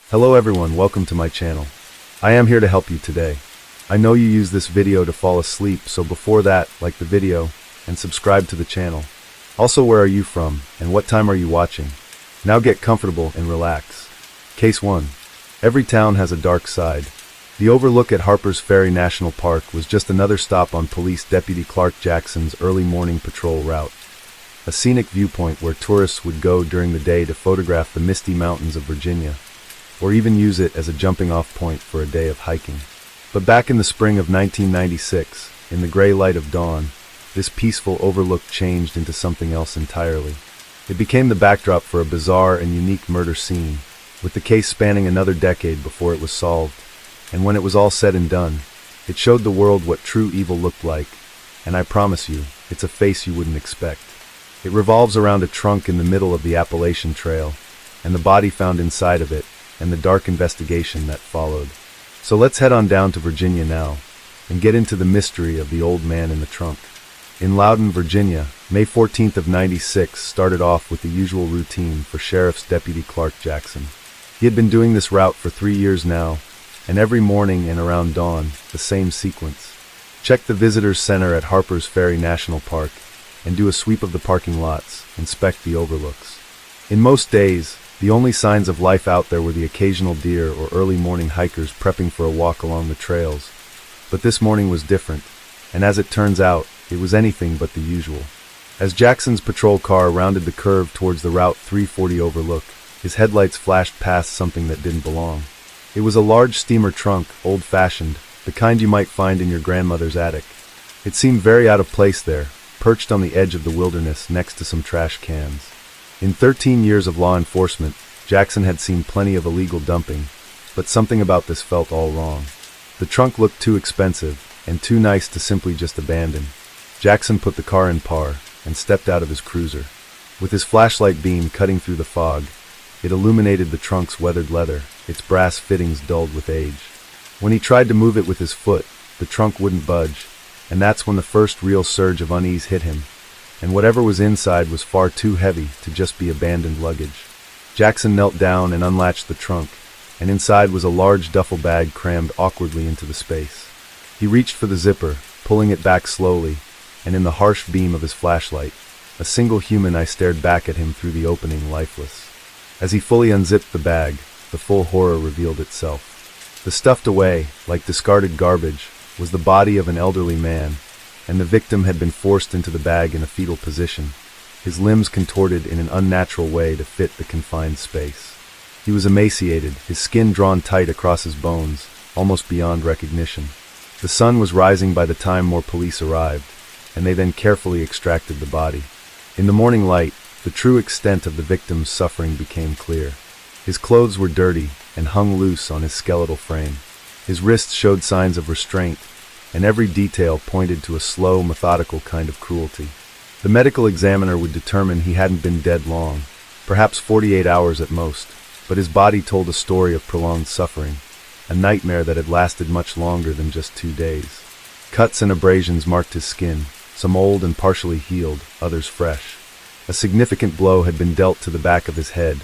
Hello everyone, welcome to my channel. I am here to help you today. I know you use this video to fall asleep, so before that, like the video and subscribe to the channel. Also, where are you from and what time are you watching? Now get comfortable and relax. Case 1. Every town has a dark side. The overlook at Harper's Ferry National Park was just another stop on Police Deputy Clark Jackson's early morning patrol route. A scenic viewpoint where tourists would go during the day to photograph the misty mountains of Virginia, or even use it as a jumping-off point for a day of hiking. But back in the spring of 1996, in the gray light of dawn, this peaceful overlook changed into something else entirely. It became the backdrop for a bizarre and unique murder scene, with the case spanning another decade before it was solved. And when it was all said and done, it showed the world what true evil looked like, and I promise you, it's a face you wouldn't expect. It revolves around a trunk in the middle of the Appalachian Trail, and the body found inside of it, and the dark investigation that followed. So let's head on down to Virginia now, and get into the mystery of the old man in the trunk. In Loudoun, Virginia, May 14th of '96 started off with the usual routine for Sheriff's Deputy Clark Jackson. He had been doing this route for 3 years now, and every morning and around dawn, the same sequence. Check the Visitors Center at Harper's Ferry National Park, and do a sweep of the parking lots, inspect the overlooks. In most days, the only signs of life out there were the occasional deer or early morning hikers prepping for a walk along the trails. But this morning was different, and as it turns out, it was anything but the usual. As Jackson's patrol car rounded the curve towards the Route 340 overlook, his headlights flashed past something that didn't belong. It was a large steamer trunk, old-fashioned, the kind you might find in your grandmother's attic. It seemed very out of place there, perched on the edge of the wilderness next to some trash cans. In 13 years of law enforcement, Jackson had seen plenty of illegal dumping, but something about this felt all wrong. The trunk looked too expensive, and too nice to simply just abandon. Jackson put the car in par, and stepped out of his cruiser. With his flashlight beam cutting through the fog, it illuminated the trunk's weathered leather, its brass fittings dulled with age. When he tried to move it with his foot, the trunk wouldn't budge, and that's when the first real surge of unease hit him, and whatever was inside was far too heavy to just be abandoned luggage. Jackson knelt down and unlatched the trunk, and inside was a large duffel bag crammed awkwardly into the space. He reached for the zipper, pulling it back slowly, and in the harsh beam of his flashlight, a single human eye stared back at him through the opening, lifeless. As he fully unzipped the bag, the full horror revealed itself. The stuffed away, like discarded garbage, was the body of an elderly man, and the victim had been forced into the bag in a fetal position, his limbs contorted in an unnatural way to fit the confined space. He was emaciated, his skin drawn tight across his bones, almost beyond recognition. The sun was rising by the time more police arrived, and they then carefully extracted the body. In the morning light, the true extent of the victim's suffering became clear. His clothes were dirty and hung loose on his skeletal frame. His wrists showed signs of restraint, and every detail pointed to a slow, methodical kind of cruelty. The medical examiner would determine he hadn't been dead long, perhaps 48 hours at most, but his body told a story of prolonged suffering, a nightmare that had lasted much longer than just 2 days. Cuts and abrasions marked his skin, some old and partially healed, others fresh. A significant blow had been dealt to the back of his head,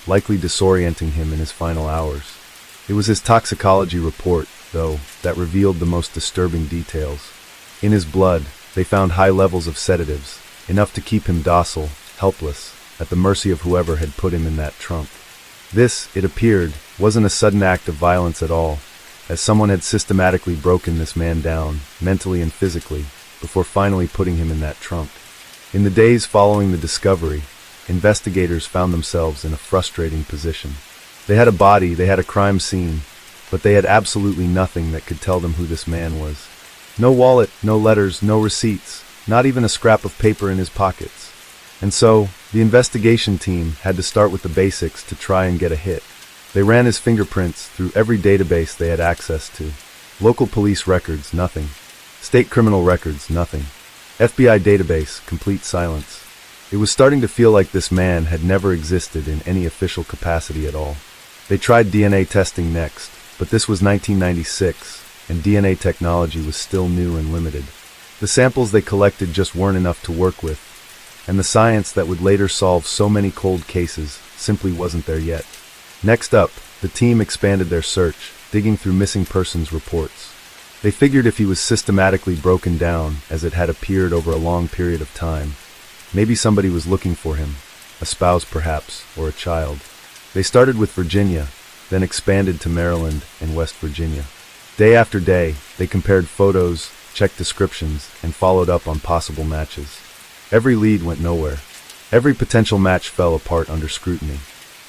likely disorienting him in his final hours. It was his toxicology report, though, that revealed the most disturbing details. In his blood, they found high levels of sedatives, enough to keep him docile, helpless, at the mercy of whoever had put him in that trunk. This, it appeared, wasn't a sudden act of violence at all, as someone had systematically broken this man down, mentally and physically, before finally putting him in that trunk. In the days following the discovery, investigators found themselves in a frustrating position. They had a body, they had a crime scene, but they had absolutely nothing that could tell them who this man was. No wallet, no letters, no receipts, not even a scrap of paper in his pockets. And so, the investigation team had to start with the basics to try and get a hit. They ran his fingerprints through every database they had access to. Local police records, nothing. State criminal records, nothing. FBI database, complete silence. It was starting to feel like this man had never existed in any official capacity at all. They tried DNA testing next, but this was 1996, and DNA technology was still new and limited. The samples they collected just weren't enough to work with, and the science that would later solve so many cold cases simply wasn't there yet. Next up, the team expanded their search, digging through missing persons reports. They figured if he was systematically broken down, as it had appeared over a long period of time, maybe somebody was looking for him, a spouse perhaps, or a child. They started with Virginia, then expanded to Maryland and West Virginia. Day after day, they compared photos, checked descriptions, and followed up on possible matches. Every lead went nowhere. Every potential match fell apart under scrutiny.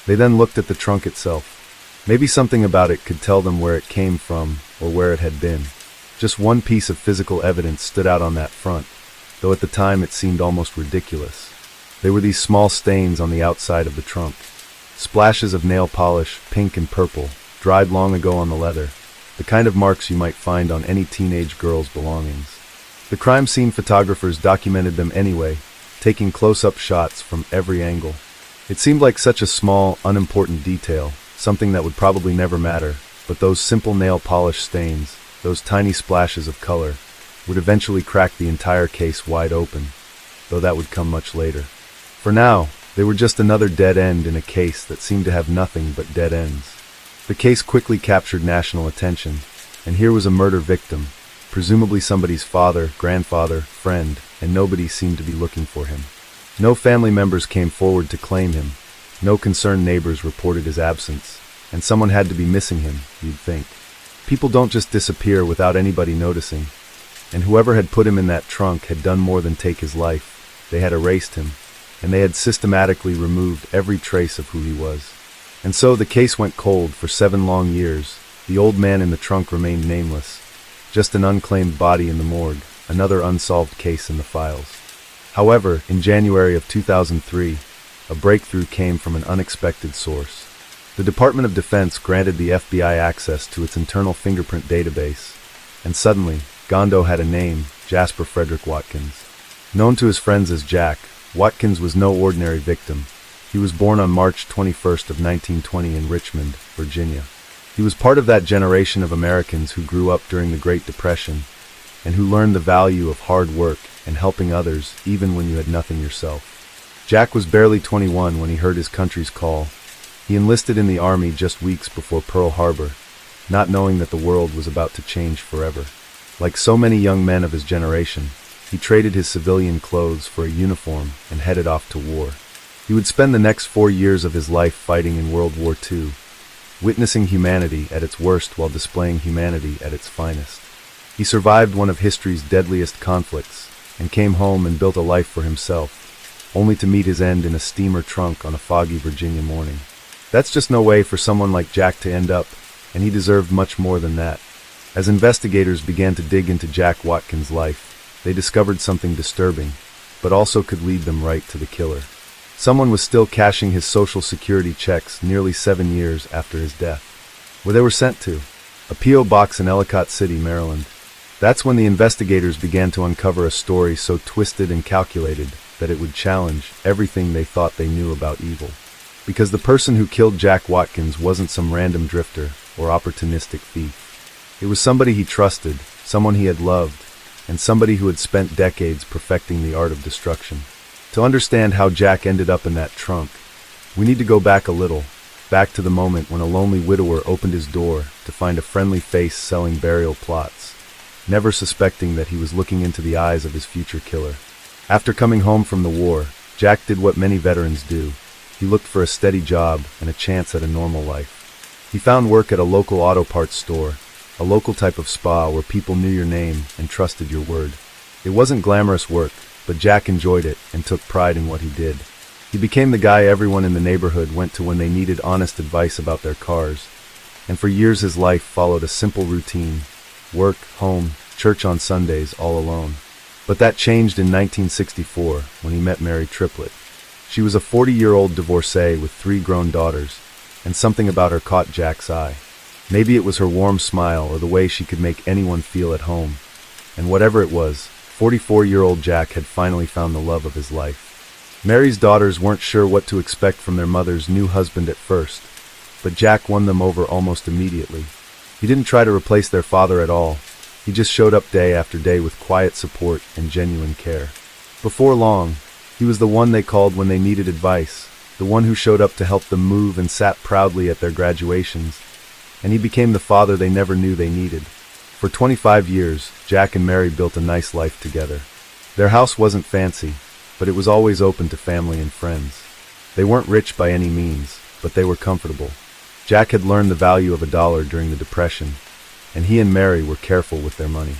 They then looked at the trunk itself. Maybe something about it could tell them where it came from or where it had been. Just one piece of physical evidence stood out on that front, though at the time it seemed almost ridiculous. They were these small stains on the outside of the trunk. Splashes of nail polish, pink and purple, dried long ago on the leather, the kind of marks you might find on any teenage girl's belongings. The crime scene photographers documented them anyway, taking close-up shots from every angle. It seemed like such a small, unimportant detail, something that would probably never matter, but those simple nail polish stains, those tiny splashes of color, would eventually crack the entire case wide open, though that would come much later. For now, they were just another dead end in a case that seemed to have nothing but dead ends. The case quickly captured national attention, and here was a murder victim, presumably somebody's father, grandfather, friend, and nobody seemed to be looking for him. No family members came forward to claim him, no concerned neighbors reported his absence, and someone had to be missing him, you'd think. People don't just disappear without anybody noticing, and whoever had put him in that trunk had done more than take his life. They had erased him, and they had systematically removed every trace of who he was. And so the case went cold for 7 long years. The old man in the trunk remained nameless, just an unclaimed body in the morgue, another unsolved case in the files. However, in January of 2003, a breakthrough came from an unexpected source. The Department of Defense granted the FBI access to its internal fingerprint database, and suddenly, Gondo had a name, Jasper Frederick Watkins. Known to his friends as Jack, Watkins was no ordinary victim. He was born on March 21st of 1920 in Richmond, Virginia. He was part of that generation of Americans who grew up during the Great Depression, and who learned the value of hard work and helping others even when you had nothing yourself. Jack was barely 21 when he heard his country's call. He enlisted in the Army just weeks before Pearl Harbor, not knowing that the world was about to change forever. Like so many young men of his generation, he traded his civilian clothes for a uniform and headed off to war. He would spend the next 4 years of his life fighting in World War II, witnessing humanity at its worst while displaying humanity at its finest. He survived one of history's deadliest conflicts and came home and built a life for himself, only to meet his end in a steamer trunk on a foggy Virginia morning. That's just no way for someone like Jack to end up, and he deserved much more than that. As investigators began to dig into Jack Watkins' life, they discovered something disturbing, but also could lead them right to the killer. Someone was still cashing his Social Security checks nearly 7 years after his death. Where they were sent to? A P.O. box in Ellicott City, Maryland. That's when the investigators began to uncover a story so twisted and calculated that it would challenge everything they thought they knew about evil. Because the person who killed Jack Watkins wasn't some random drifter or opportunistic thief. It was somebody he trusted, someone he had loved, and somebody who had spent decades perfecting the art of destruction. To understand how Jack ended up in that trunk, we need to go back a little, back to the moment when a lonely widower opened his door to find a friendly face selling burial plots, never suspecting that he was looking into the eyes of his future killer. After coming home from the war, Jack did what many veterans do. He looked for a steady job and a chance at a normal life. He found work at a local auto parts store, a local type of spa where people knew your name and trusted your word. It wasn't glamorous work, but Jack enjoyed it and took pride in what he did. He became the guy everyone in the neighborhood went to when they needed honest advice about their cars, and for years his life followed a simple routine: work, home, church on Sundays, all alone. But that changed in 1964 when he met Mary Triplett. She was a 40-year-old divorcee with 3 grown daughters, and something about her caught Jack's eye. Maybe it was her warm smile or the way she could make anyone feel at home. And whatever it was, 44-year-old Jack had finally found the love of his life. Mary's daughters weren't sure what to expect from their mother's new husband at first, but Jack won them over almost immediately. He didn't try to replace their father at all. He just showed up day after day with quiet support and genuine care. Before long, he was the one they called when they needed advice, the one who showed up to help them move and sat proudly at their graduations, and he became the father they never knew they needed. For 25 years, Jack and Mary built a nice life together. Their house wasn't fancy, but it was always open to family and friends. They weren't rich by any means, but they were comfortable. Jack had learned the value of $1 during the Depression, and he and Mary were careful with their money.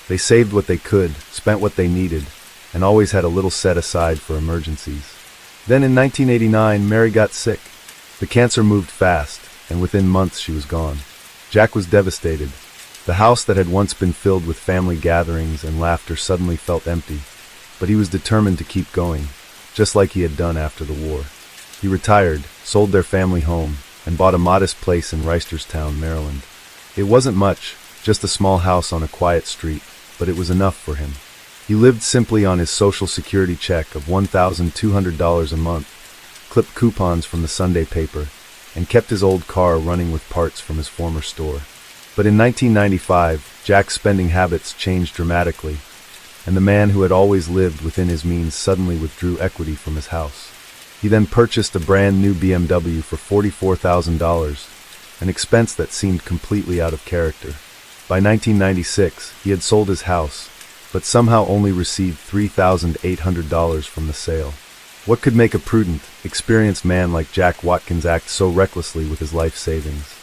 They saved what they could, spent what they needed, and always had a little set aside for emergencies. Then in 1989, Mary got sick. The cancer moved fast, and within months she was gone. Jack was devastated. The house that had once been filled with family gatherings and laughter suddenly felt empty, but he was determined to keep going, just like he had done after the war. He retired, sold their family home, and bought a modest place in Reisterstown, Maryland. It wasn't much, just a small house on a quiet street, but it was enough for him. He lived simply on his Social Security check of $1,200 a month, clipped coupons from the Sunday paper, and kept his old car running with parts from his former store. But in 1995, Jack's spending habits changed dramatically, and the man who had always lived within his means suddenly withdrew equity from his house. He then purchased a brand new BMW for $44,000, an expense that seemed completely out of character. By 1996, he had sold his house, but somehow only received $3,800 from the sale. What could make a prudent, experienced man like Jack Watkins act so recklessly with his life savings?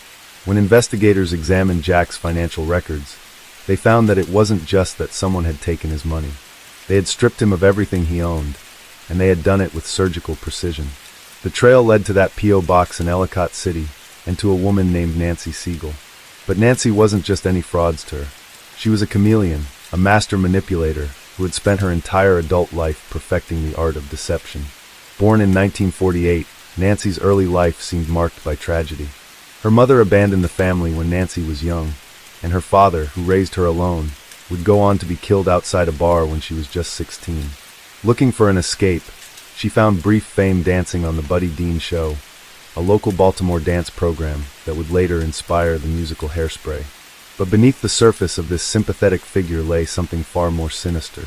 When investigators examined Jack's financial records, they found that it wasn't just that someone had taken his money. They had stripped him of everything he owned, and they had done it with surgical precision. The trail led to that P.O. box in Ellicott City and to a woman named Nancy Siegel. But Nancy wasn't just any fraudster. She was a chameleon, a master manipulator who had spent her entire adult life perfecting the art of deception. Born in 1948, Nancy's early life seemed marked by tragedy. Her mother abandoned the family when Nancy was young, and her father, who raised her alone, would go on to be killed outside a bar when she was just 16. Looking for an escape, she found brief fame dancing on the Buddy Dean Show, a local Baltimore dance program that would later inspire the musical Hairspray. But beneath the surface of this sympathetic figure lay something far more sinister.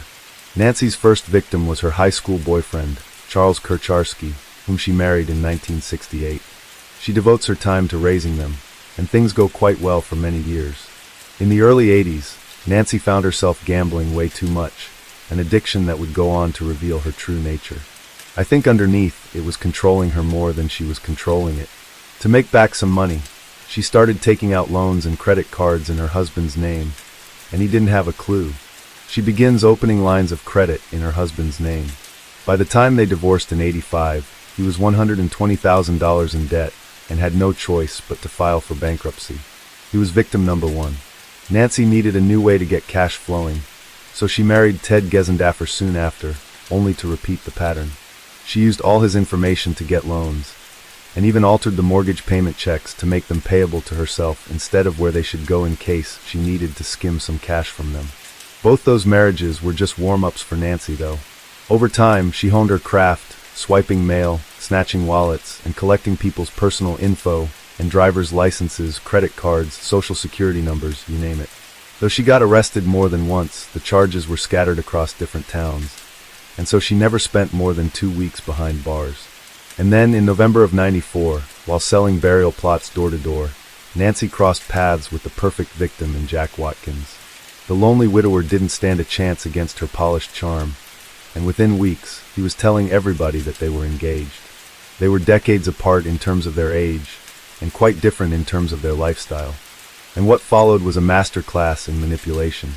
Nancy's first victim was her high school boyfriend, Charles Kircharski, whom she married in 1968. She devotes her time to raising them, and things go quite well for many years. In the early 80s, Nancy found herself gambling way too much, an addiction that would go on to reveal her true nature. I think underneath, it was controlling her more than she was controlling it. To make back some money, she started taking out loans and credit cards in her husband's name, and he didn't have a clue. She begins opening lines of credit in her husband's name. By the time they divorced in '85, he was $120,000 in debt and had no choice but to file for bankruptcy. He was victim number one. Nancy needed a new way to get cash flowing, so she married Ted Gesendaffer soon after, only to repeat the pattern. She used all his information to get loans, and even altered the mortgage payment checks to make them payable to herself instead of where they should go in case she needed to skim some cash from them. Both those marriages were just warm-ups for Nancy, though. Over time, she honed her craft, swiping mail, snatching wallets, and collecting people's personal info and driver's licenses, credit cards, social security numbers, you name it. Though she got arrested more than once, the charges were scattered across different towns, and so she never spent more than 2 weeks behind bars. And then, in November of '94, while selling burial plots door to door, Nancy crossed paths with the perfect victim in Jack Watkins. The lonely widower didn't stand a chance against her polished charm, and within weeks, he was telling everybody that they were engaged. They were decades apart in terms of their age, and quite different in terms of their lifestyle. And what followed was a masterclass in manipulation.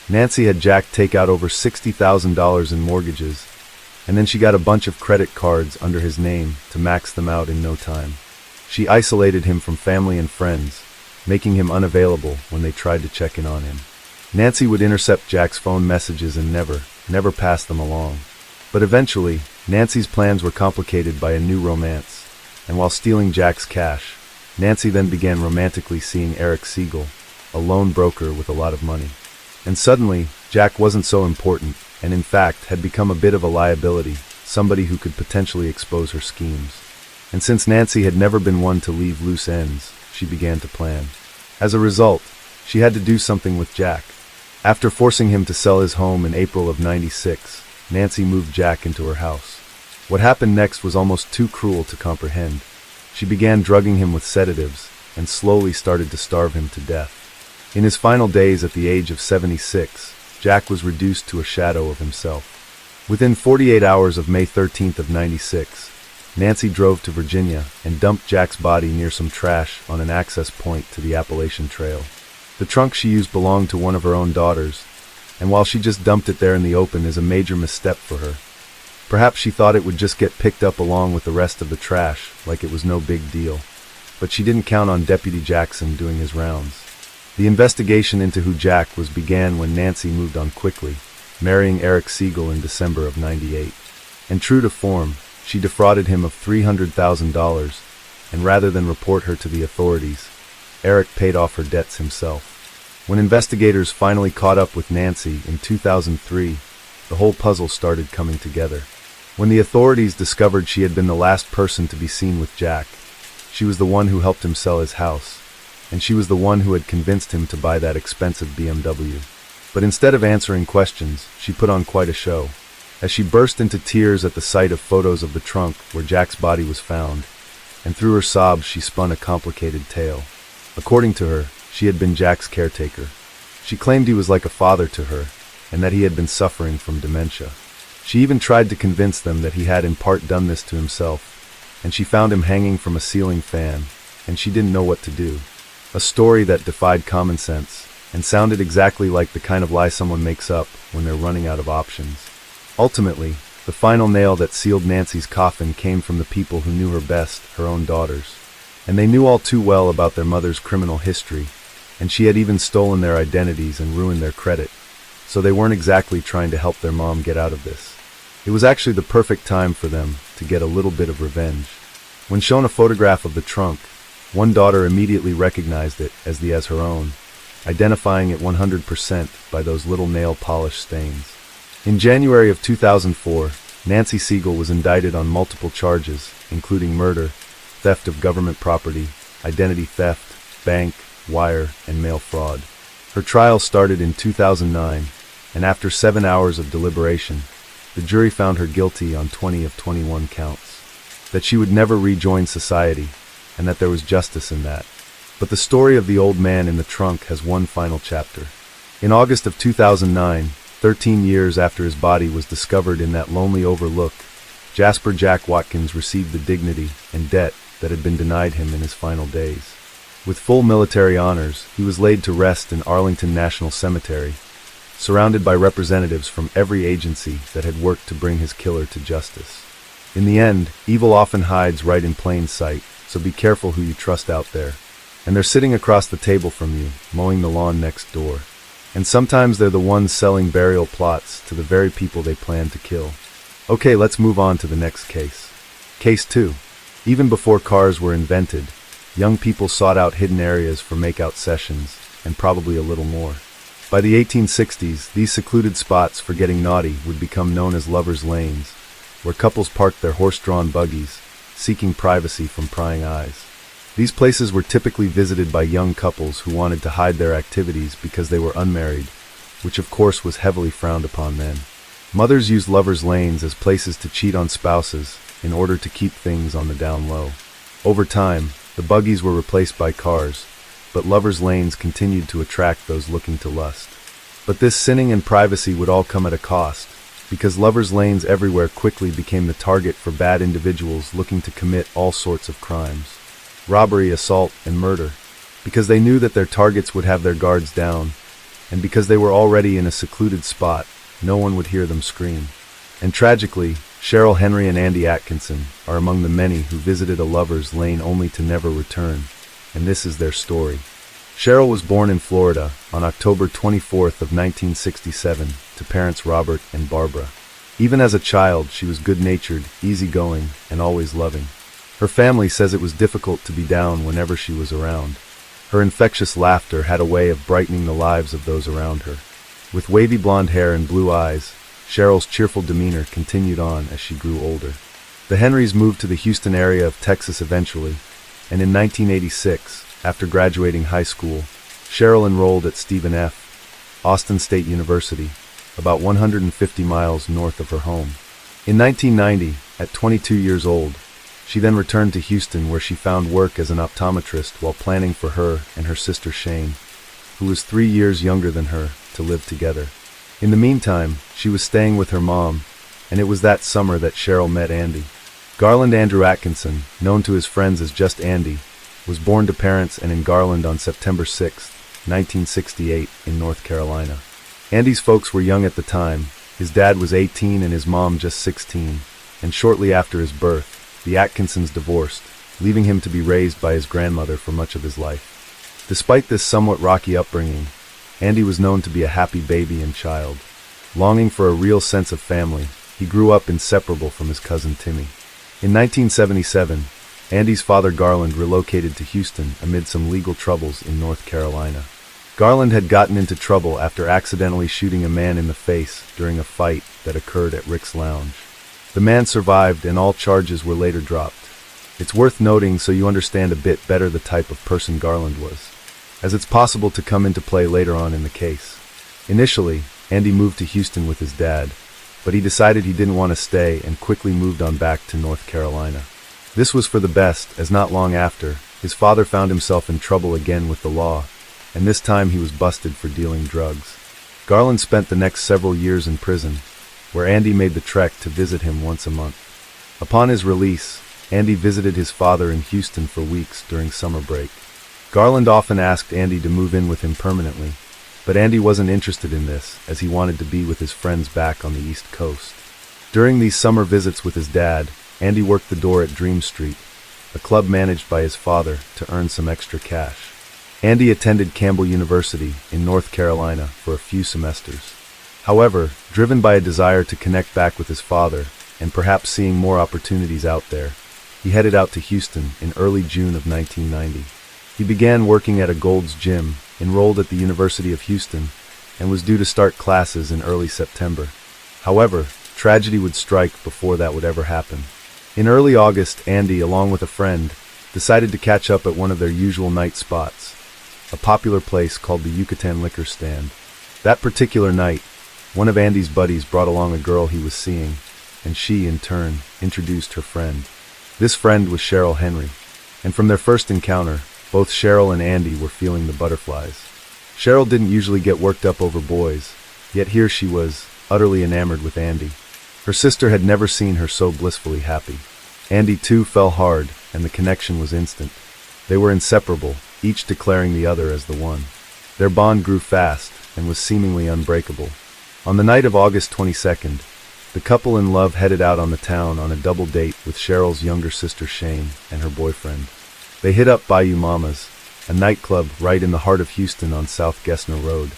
Nancy had Jack take out over $60,000 in mortgages, and then she got a bunch of credit cards under his name to max them out in no time. She isolated him from family and friends, making him unavailable when they tried to check in on him. Nancy would intercept Jack's phone messages and never pass them along. But eventually, Nancy's plans were complicated by a new romance, and while stealing Jack's cash, Nancy then began romantically seeing Eric Siegel, a lone broker with a lot of money. And suddenly, Jack wasn't so important, and in fact had become a bit of a liability, somebody who could potentially expose her schemes. And since Nancy had never been one to leave loose ends, she began to plan. As a result, she had to do something with Jack. After forcing him to sell his home in April of '96, Nancy moved Jack into her house. What happened next was almost too cruel to comprehend. She began drugging him with sedatives and slowly started to starve him to death. In his final days at the age of 76, Jack was reduced to a shadow of himself. Within 48 hours of May 13th of 96, Nancy drove to Virginia and dumped Jack's body near some trash on an access point to the Appalachian Trail. The trunk she used belonged to one of her own daughters, and while she just dumped it there in the open is a major misstep for her. Perhaps she thought it would just get picked up along with the rest of the trash, like it was no big deal. But she didn't count on Deputy Jackson doing his rounds. The investigation into who Jack was began when Nancy moved on quickly, marrying Eric Siegel in December of '98. And true to form, she defrauded him of $300,000, and rather than report her to the authorities, Eric paid off her debts himself. When investigators finally caught up with Nancy in 2003, the whole puzzle started coming together. When the authorities discovered she had been the last person to be seen with Jack, she was the one who helped him sell his house, and she was the one who had convinced him to buy that expensive BMW. But instead of answering questions, she put on quite a show. As she burst into tears at the sight of photos of the trunk where Jack's body was found, and through her sobs she spun a complicated tale. According to her, she had been Jack's caretaker. She claimed he was like a father to her, and that he had been suffering from dementia. She even tried to convince them that he had in part done this to himself, and she found him hanging from a ceiling fan, and she didn't know what to do. A story that defied common sense, and sounded exactly like the kind of lie someone makes up when they're running out of options. Ultimately, the final nail that sealed Nancy's coffin came from the people who knew her best, her own daughters. And they knew all too well about their mother's criminal history, and she had even stolen their identities and ruined their credit. So they weren't exactly trying to help their mom get out of this. It was actually the perfect time for them to get a little bit of revenge. When shown a photograph of the trunk, one daughter immediately recognized it as her own, identifying it 100% by those little nail polish stains. In January of 2004, Nancy Siegel was indicted on multiple charges, including murder, theft of government property, identity theft, bank, wire, and mail fraud. Her trial started in 2009, and after 7 hours of deliberation, the jury found her guilty on 20 of 21 counts. That she would never rejoin society, and that there was justice in that. But the story of the old man in the trunk has one final chapter. In August of 2009, 13 years after his body was discovered in that lonely overlook, Jasper Jack Watkins received the dignity and debt that had been denied him in his final days. With full military honors, he was laid to rest in Arlington National Cemetery, surrounded by representatives from every agency that had worked to bring his killer to justice. In the end, evil often hides right in plain sight, so be careful who you trust out there. And they're sitting across the table from you, mowing the lawn next door. And sometimes they're the ones selling burial plots to the very people they plan to kill. Okay, let's move on to the next case. Case 2. Even before cars were invented, young people sought out hidden areas for makeout sessions, and probably a little more. By the 1860s, these secluded spots for getting naughty would become known as lovers' lanes, where couples parked their horse-drawn buggies, seeking privacy from prying eyes. These places were typically visited by young couples who wanted to hide their activities because they were unmarried, which of course was heavily frowned upon then. Mothers used lovers' lanes as places to cheat on spouses in order to keep things on the down low. Over time, the buggies were replaced by cars, but lovers' lanes continued to attract those looking to lust. But this sinning and privacy would all come at a cost, because lovers' lanes everywhere quickly became the target for bad individuals looking to commit all sorts of crimes. Robbery, assault, and murder, because they knew that their targets would have their guards down, and because they were already in a secluded spot, no one would hear them scream. And tragically, Cheryl Henry and Andy Atkinson are among the many who visited a lover's lane only to never return, and this is their story. Cheryl was born in Florida on October 24th of 1967 to parents Robert and Barbara. Even as a child, she was good-natured, easygoing, and always loving. Her family says it was difficult to be down whenever she was around. Her infectious laughter had a way of brightening the lives of those around her. With wavy blonde hair and blue eyes, Cheryl's cheerful demeanor continued on as she grew older. The Henrys moved to the Houston area of Texas eventually, and in 1986, after graduating high school, Cheryl enrolled at Stephen F. Austin State University, about 150 miles north of her home. In 1990, at 22 years old. She then returned to Houston, where she found work as an optometrist while planning for her and her sister Shane, who was 3 years younger than her, to live together. In the meantime, she was staying with her mom, and it was that summer that Cheryl met Andy. Garland Andrew Atkinson, known to his friends as just Andy, was born to parents and in Garland on September 6, 1968, in North Carolina. Andy's folks were young at the time. His dad was 18 and his mom just 16, and shortly after his birth, the Atkinsons divorced, leaving him to be raised by his grandmother for much of his life. Despite this somewhat rocky upbringing, Andy was known to be a happy baby and child. Longing for a real sense of family, he grew up inseparable from his cousin Timmy. In 1977, Andy's father Garland relocated to Houston amid some legal troubles in North Carolina. Garland had gotten into trouble after accidentally shooting a man in the face during a fight that occurred at Rick's Lounge. The man survived and all charges were later dropped. It's worth noting so you understand a bit better the type of person Garland was, as it's possible to come into play later on in the case. Initially, Andy moved to Houston with his dad, but he decided he didn't want to stay and quickly moved on back to North Carolina. This was for the best, as not long after, his father found himself in trouble again with the law, and this time he was busted for dealing drugs. Garland spent the next several years in prison, where Andy made the trek to visit him once a month. Upon his release, Andy visited his father in Houston for weeks during summer break. Garland often asked Andy to move in with him permanently, but Andy wasn't interested in this, as he wanted to be with his friends back on the East Coast. During these summer visits with his dad, Andy worked the door at Dream Street, a club managed by his father, to earn some extra cash. Andy attended Campbell University in North Carolina for a few semesters. However, driven by a desire to connect back with his father, and perhaps seeing more opportunities out there, he headed out to Houston in early June of 1990. He began working at a Gold's Gym, enrolled at the University of Houston, and was due to start classes in early September. However, tragedy would strike before that would ever happen. In early August, Andy, along with a friend, decided to catch up at one of their usual night spots, a popular place called the Yucatan Liquor Stand. That particular night, one of Andy's buddies brought along a girl he was seeing, and she, in turn, introduced her friend. This friend was Cheryl Henry, and from their first encounter, both Cheryl and Andy were feeling the butterflies. Cheryl didn't usually get worked up over boys, yet here she was, utterly enamored with Andy. Her sister had never seen her so blissfully happy. Andy too fell hard, and the connection was instant. They were inseparable, each declaring the other as the one. Their bond grew fast, and was seemingly unbreakable. On the night of August 22nd, the couple in love headed out on the town on a double date with Cheryl's younger sister Shane and her boyfriend. They hit up Bayou Mama's, a nightclub right in the heart of Houston on South Gessner Road.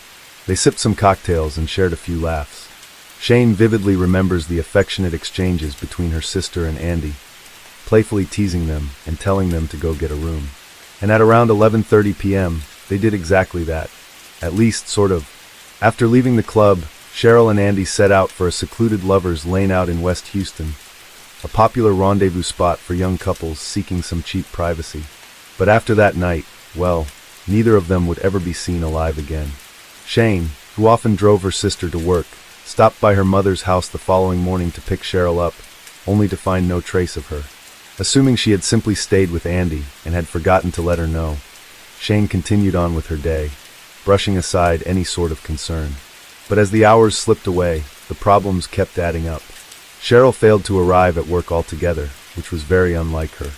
They sipped some cocktails and shared a few laughs. Shane vividly remembers the affectionate exchanges between her sister and Andy, playfully teasing them and telling them to go get a room. And at around 11:30 p.m., they did exactly that. At least, sort of. After leaving the club, Cheryl and Andy set out for a secluded lovers' lane out in West Houston, a popular rendezvous spot for young couples seeking some cheap privacy. But after that night, well, neither of them would ever be seen alive again. Shane, who often drove her sister to work, stopped by her mother's house the following morning to pick Cheryl up, only to find no trace of her. Assuming she had simply stayed with Andy and had forgotten to let her know, Shane continued on with her day, brushing aside any sort of concern. But as the hours slipped away, the problems kept adding up. Cheryl failed to arrive at work altogether, which was very unlike her.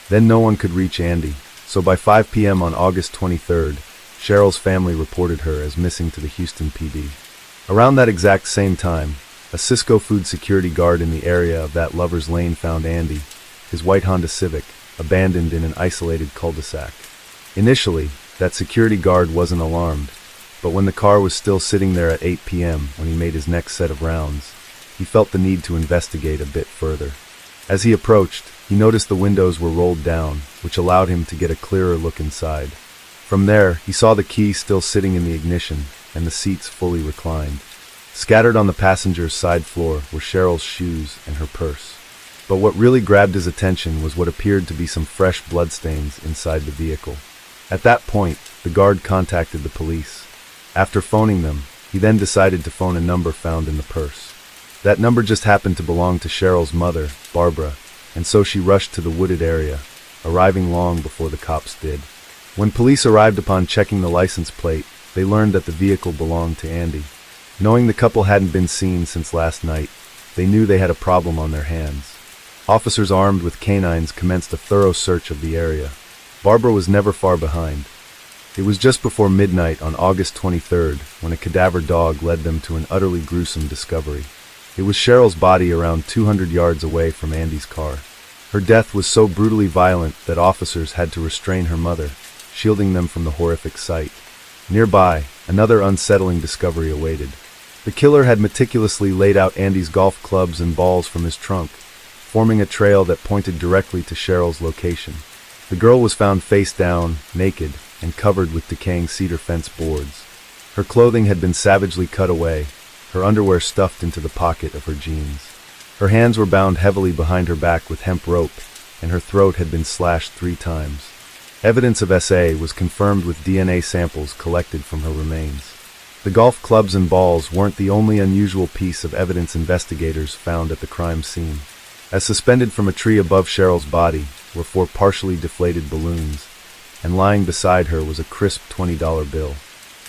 Then no one could reach Andy, so by 5 p.m. on August 23rd, Cheryl's family reported her as missing to the Houston PD. Around that exact same time, a Cisco food security guard in the area of that lover's lane found Andy, his white Honda Civic, abandoned in an isolated cul-de-sac. Initially, that security guard wasn't alarmed, but when the car was still sitting there at 8 p.m. when he made his next set of rounds, he felt the need to investigate a bit further. As he approached, he noticed the windows were rolled down, which allowed him to get a clearer look inside. From there, he saw the key still sitting in the ignition, and the seats fully reclined. Scattered on the passenger's side floor were Cheryl's shoes and her purse. But what really grabbed his attention was what appeared to be some fresh bloodstains inside the vehicle. At that point, the guard contacted the police. After phoning them, he then decided to phone a number found in the purse. That number just happened to belong to Cheryl's mother, Barbara, and so she rushed to the wooded area, arriving long before the cops did. When police arrived upon checking the license plate, they learned that the vehicle belonged to Andy. Knowing the couple hadn't been seen since last night, they knew they had a problem on their hands. Officers armed with canines commenced a thorough search of the area. Barbara was never far behind. It was just before midnight on August 23rd when a cadaver dog led them to an utterly gruesome discovery. It was Cheryl's body around 200 yards away from Andy's car. Her death was so brutally violent that officers had to restrain her mother, shielding them from the horrific sight. Nearby, another unsettling discovery awaited. The killer had meticulously laid out Andy's golf clubs and balls from his trunk, forming a trail that pointed directly to Cheryl's location. The girl was found face down, naked, and covered with decaying cedar fence boards. Her clothing had been savagely cut away, her underwear stuffed into the pocket of her jeans. Her hands were bound heavily behind her back with hemp rope, and her throat had been slashed 3 times. Evidence of SA was confirmed with DNA samples collected from her remains. The golf clubs and balls weren't the only unusual piece of evidence investigators found at the crime scene. As suspended from a tree above Cheryl's body were 4 partially deflated balloons, and lying beside her was a crisp $20 bill.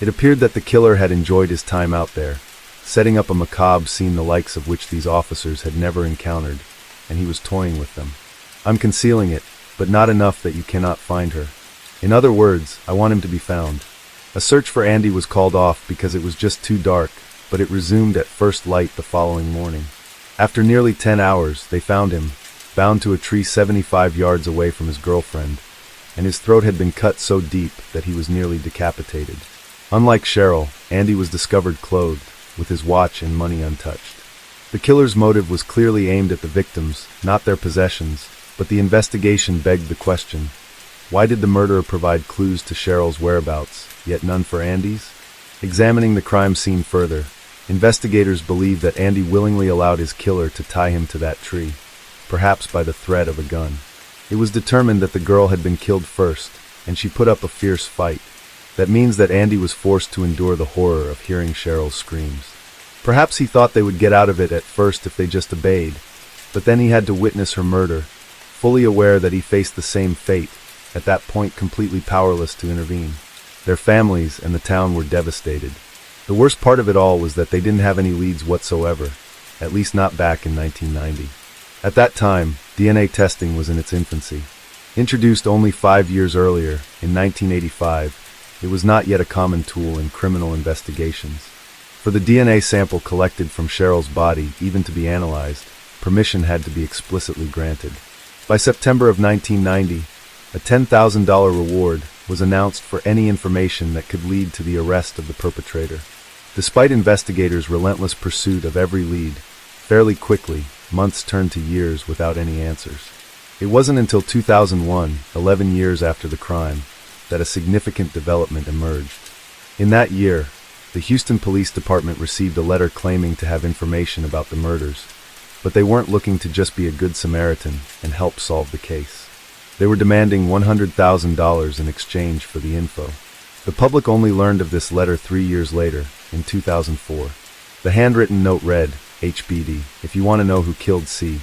It appeared that the killer had enjoyed his time out there, setting up a macabre scene the likes of which these officers had never encountered, and he was toying with them. I'm concealing it, but not enough that you cannot find her. In other words, I want him to be found. A search for Andy was called off because it was just too dark, but it resumed at first light the following morning. After nearly 10 hours, they found him, bound to a tree 75 yards away from his girlfriend, and his throat had been cut so deep that he was nearly decapitated. Unlike Cheryl, Andy was discovered clothed, with his watch and money untouched. The killer's motive was clearly aimed at the victims, not their possessions, but the investigation begged the question, why did the murderer provide clues to Cheryl's whereabouts, yet none for Andy's? Examining the crime scene further, investigators believe that Andy willingly allowed his killer to tie him to that tree, perhaps by the threat of a gun. It was determined that the girl had been killed first, and she put up a fierce fight. That means that Andy was forced to endure the horror of hearing Cheryl's screams. Perhaps he thought they would get out of it at first if they just obeyed, but then he had to witness her murder, fully aware that he faced the same fate, at that point completely powerless to intervene. Their families and the town were devastated. The worst part of it all was that they didn't have any leads whatsoever, at least not back in 1990. At that time, DNA testing was in its infancy. Introduced only 5 years earlier, in 1985, it was not yet a common tool in criminal investigations. For the DNA sample collected from Cheryl's body even to be analyzed, permission had to be explicitly granted. By September of 1990, a $10,000 reward was announced for any information that could lead to the arrest of the perpetrator. Despite investigators' relentless pursuit of every lead, fairly quickly, months turned to years without any answers. It wasn't until 2001, 11 years after the crime, that a significant development emerged. In that year, the Houston Police Department received a letter claiming to have information about the murders, but they weren't looking to just be a good Samaritan and help solve the case. They were demanding $100,000 in exchange for the info. The public only learned of this letter 3 years later, in 2004. The handwritten note read, HBD, if you want to know who killed C.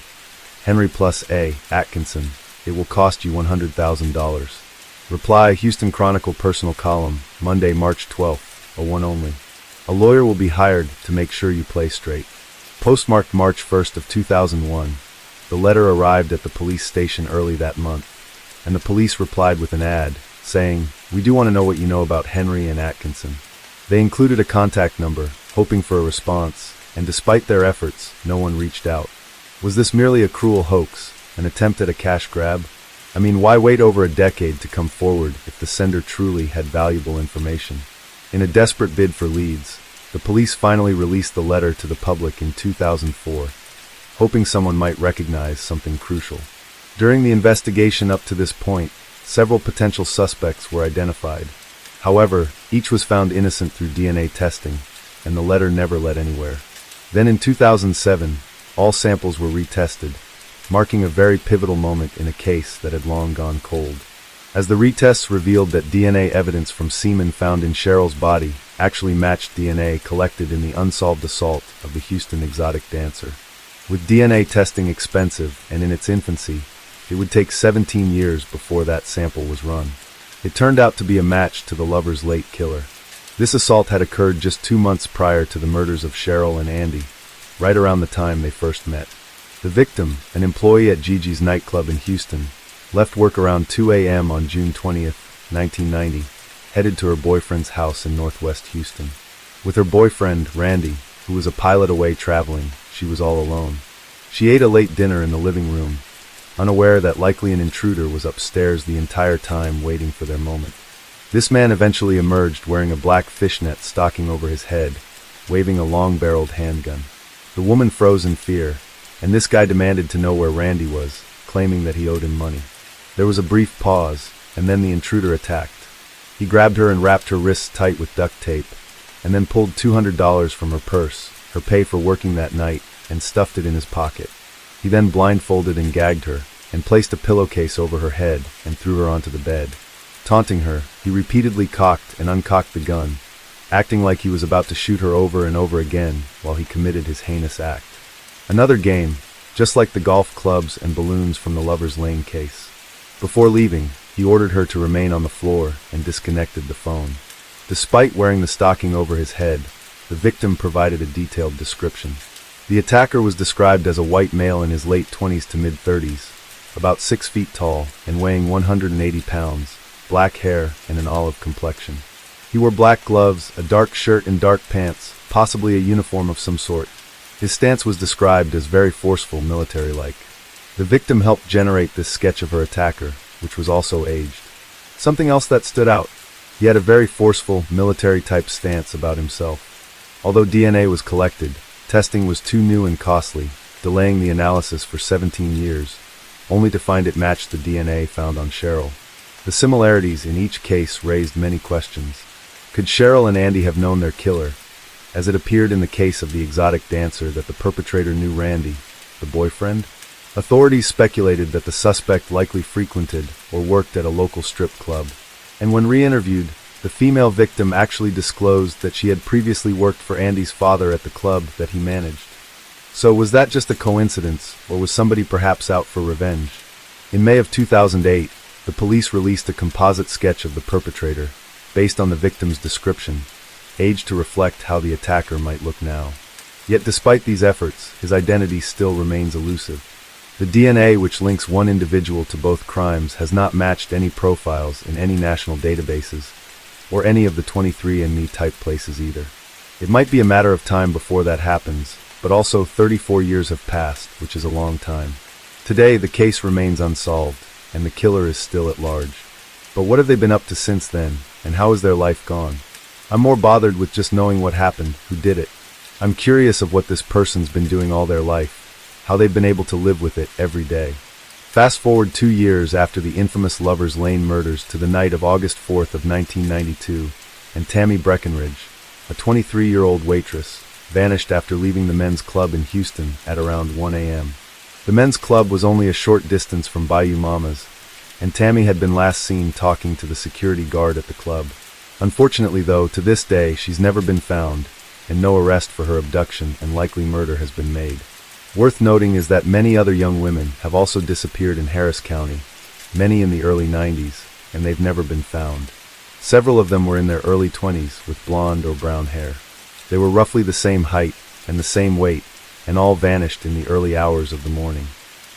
Henry plus A. Atkinson, it will cost you $100,000. Reply, Houston Chronicle personal column, Monday, March 12th, 01 only. A lawyer will be hired to make sure you play straight. Postmarked March 1st of 2001, the letter arrived at the police station early that month, and the police replied with an ad, saying, we do want to know what you know about Henry and Atkinson. They included a contact number, hoping for a response, and despite their efforts, no one reached out. Was this merely a cruel hoax, an attempt at a cash grab? I mean, why wait over a decade to come forward if the sender truly had valuable information? In a desperate bid for leads, the police finally released the letter to the public in 2004, hoping someone might recognize something crucial. During the investigation up to this point, several potential suspects were identified. However, each was found innocent through DNA testing, and the letter never led anywhere. Then in 2007, all samples were retested, marking a very pivotal moment in a case that had long gone cold. as the retests revealed that DNA evidence from semen found in Cheryl's body actually matched DNA collected in the unsolved assault of the Houston exotic dancer. With DNA testing expensive and in its infancy, it would take 17 years before that sample was run. It turned out to be a match to the lover's late killer. This assault had occurred just 2 months prior to the murders of Cheryl and Andy, right around the time they first met. The victim, an employee at Gigi's nightclub in Houston, left work around 2 a.m. on June 20th, 1990, headed to her boyfriend's house in northwest Houston. With her boyfriend, Randy, who was a pilot away traveling, she was all alone. She ate a late dinner in the living room, unaware that likely an intruder was upstairs the entire time waiting for their moment. This man eventually emerged wearing a black fishnet stocking over his head, waving a long-barreled handgun. The woman froze in fear, and this guy demanded to know where Randy was, claiming that he owed him money. There was a brief pause, and then the intruder attacked. He grabbed her and wrapped her wrists tight with duct tape, and then pulled $200 from her purse, her pay for working that night, and stuffed it in his pocket. He then blindfolded and gagged her, and placed a pillowcase over her head and threw her onto the bed. Taunting her, he repeatedly cocked and uncocked the gun, acting like he was about to shoot her over and over again while he committed his heinous act. Another game, just like the golf clubs and balloons from the Lover's Lane case. Before leaving, he ordered her to remain on the floor and disconnected the phone. Despite wearing the stocking over his head, the victim provided a detailed description. The attacker was described as a white male in his late 20s to mid-30s, about 6 feet tall and weighing 180 pounds, black hair and an olive complexion. He wore black gloves, a dark shirt and dark pants, possibly a uniform of some sort. His stance was described as very forceful, military-like. The victim helped generate this sketch of her attacker, which was also aged. Something else that stood out: he had a very forceful, military-type stance about himself. Although DNA was collected, testing was too new and costly, delaying the analysis for 17 years, only to find it matched the DNA found on Cheryl. The similarities in each case raised many questions. Could Cheryl and Andy have known their killer, as it appeared in the case of the exotic dancer that the perpetrator knew Randy, the boyfriend? Authorities speculated that the suspect likely frequented or worked at a local strip club, and when re-interviewed, the female victim actually disclosed that she had previously worked for Andy's father at the club that he managed. So was that just a coincidence, or was somebody perhaps out for revenge? In May of 2008, the police released a composite sketch of the perpetrator, based on the victim's description, aged to reflect how the attacker might look now. Yet despite these efforts, his identity still remains elusive. The DNA which links one individual to both crimes has not matched any profiles in any national databases, or any of the 23andMe type places either. It might be a matter of time before that happens, but also 34 years have passed, which is a long time. Today, the case remains unsolved, and the killer is still at large. But what have they been up to since then, and how has their life gone? I'm more bothered with just knowing what happened, who did it. I'm curious of what this person's been doing all their life, how they've been able to live with it every day. Fast forward 2 years after the infamous Lover's Lane murders to the night of August 4th of 1992, and Tammy Breckenridge, a 23-year-old waitress, vanished after leaving the men's club in Houston at around 1 a.m. The men's club was only a short distance from Bayou Mama's, and Tammy had been last seen talking to the security guard at the club. Unfortunately though, to this day, she's never been found, and no arrest for her abduction and likely murder has been made. Worth noting is that many other young women have also disappeared in Harris County, many in the early 90s, and they've never been found. Several of them were in their early 20s with blonde or brown hair. They were roughly the same height and the same weight, and all vanished in the early hours of the morning.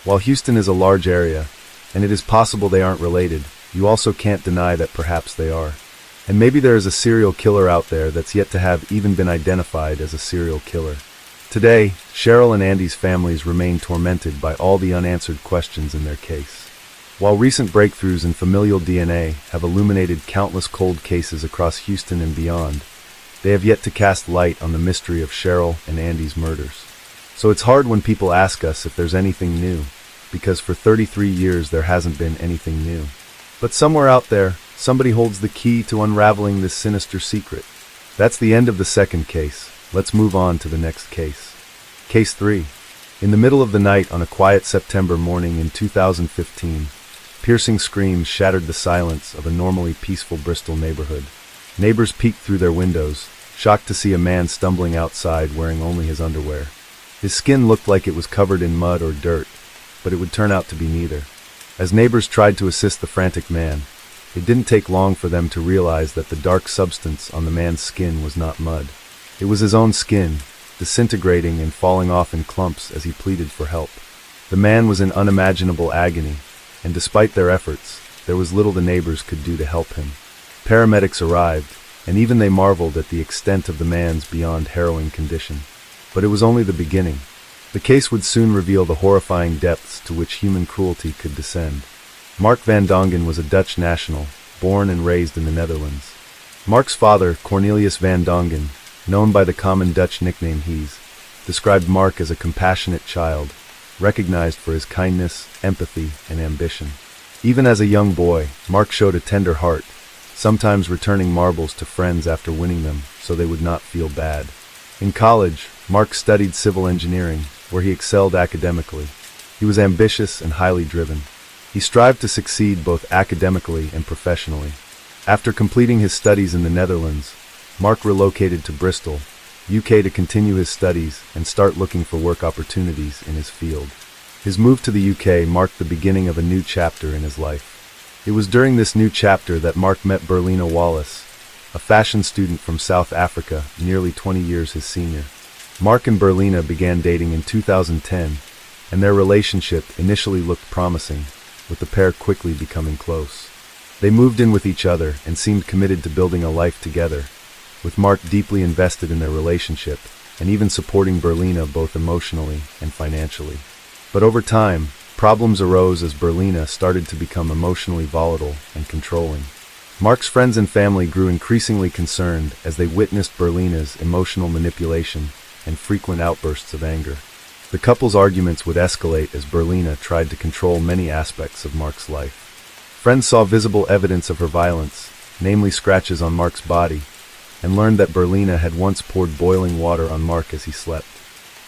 While Houston is a large area, and it is possible they aren't related, you also can't deny that perhaps they are. And maybe there is a serial killer out there that's yet to have even been identified as a serial killer. Today, Cheryl and Andy's families remain tormented by all the unanswered questions in their case. While recent breakthroughs in familial DNA have illuminated countless cold cases across Houston and beyond, they have yet to cast light on the mystery of Cheryl and Andy's murders. So it's hard when people ask us if there's anything new, because for 33 years there hasn't been anything new. But somewhere out there, somebody holds the key to unraveling this sinister secret. That's the end of the second case. Let's move on to the next case. Case 3. In the middle of the night on a quiet September morning in 2015, Piercing screams shattered the silence of a normally peaceful Bristol neighborhood. Neighbors peeked through their windows, shocked to see a man stumbling outside wearing only his underwear. His skin looked like it was covered in mud or dirt, but it would turn out to be neither. As neighbors tried to assist the frantic man, it didn't take long for them to realize that the dark substance on the man's skin was not mud. It was his own skin, disintegrating and falling off in clumps as he pleaded for help. The man was in unimaginable agony, and despite their efforts, there was little the neighbors could do to help him. Paramedics arrived, and even they marveled at the extent of the man's beyond harrowing condition. But it was only the beginning. The case would soon reveal the horrifying depths to which human cruelty could descend. Mark van Dongen was a Dutch national, born and raised in the Netherlands. Mark's father, Cornelius van Dongen, known by the common Dutch nickname Hees, described Mark as a compassionate child, recognized for his kindness, empathy, and ambition. Even as a young boy, Mark showed a tender heart, sometimes returning marbles to friends after winning them so they would not feel bad. In college, Mark studied civil engineering, where he excelled academically. He was ambitious and highly driven. He strived to succeed both academically and professionally. After completing his studies in the Netherlands, Mark relocated to Bristol, UK to continue his studies and start looking for work opportunities in his field. His move to the UK marked the beginning of a new chapter in his life. It was during this new chapter that Mark met Berlina Wallace, a fashion student from South Africa, nearly 20 years his senior. Mark and Berlina began dating in 2010, and their relationship initially looked promising, with the pair quickly becoming close. They moved in with each other and seemed committed to building a life together, with Mark deeply invested in their relationship and even supporting Berlina both emotionally and financially. But over time, problems arose as Berlina started to become emotionally volatile and controlling. Mark's friends and family grew increasingly concerned as they witnessed Berlina's emotional manipulation and frequent outbursts of anger. The couple's arguments would escalate as Berlina tried to control many aspects of Mark's life. Friends saw visible evidence of her violence, namely scratches on Mark's body, and learned that Berlina had once poured boiling water on Mark as he slept.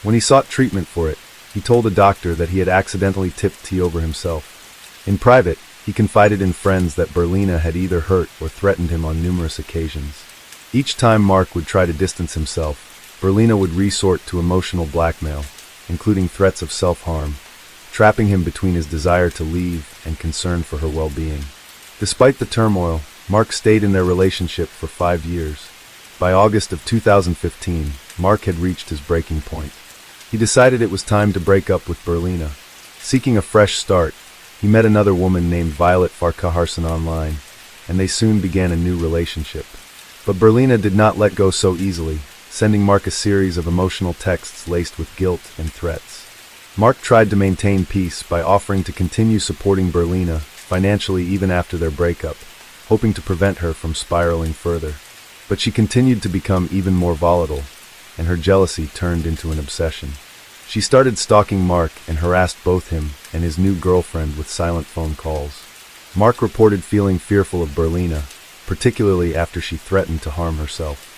When he sought treatment for it, he told a doctor that he had accidentally tipped tea over himself. In private, he confided in friends that Berlina had either hurt or threatened him on numerous occasions. Each time Mark would try to distance himself, Berlina would resort to emotional blackmail, including threats of self-harm, trapping him between his desire to leave and concern for her well-being. Despite the turmoil, Mark stayed in their relationship for 5 years. By August of 2015, Mark had reached his breaking point. He decided it was time to break up with Berlina. Seeking a fresh start, he met another woman named Violet Farquharson online, and they soon began a new relationship. But Berlina did not let go so easily, sending Mark a series of emotional texts laced with guilt and threats. Mark tried to maintain peace by offering to continue supporting Berlina financially even after their breakup, hoping to prevent her from spiraling further. But she continued to become even more volatile, and her jealousy turned into an obsession. She started stalking Mark and harassed both him and his new girlfriend with silent phone calls. Mark reported feeling fearful of Berlina, particularly after she threatened to harm herself.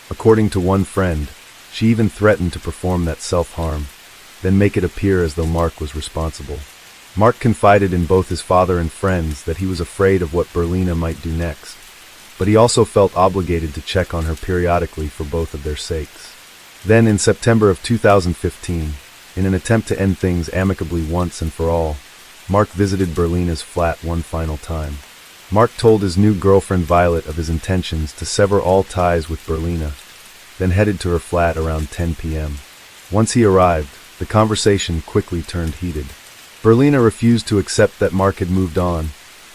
According to one friend, she even threatened to perform that self-harm, then make it appear as though Mark was responsible. Mark confided in both his father and friends that he was afraid of what Berlina might do next, but he also felt obligated to check on her periodically for both of their sakes. Then, in September of 2015, in an attempt to end things amicably once and for all, Mark visited Berlina's flat one final time. Mark told his new girlfriend Violet of his intentions to sever all ties with Berlina, then headed to her flat around 10 p.m. Once he arrived, the conversation quickly turned heated. Berlina refused to accept that Mark had moved on,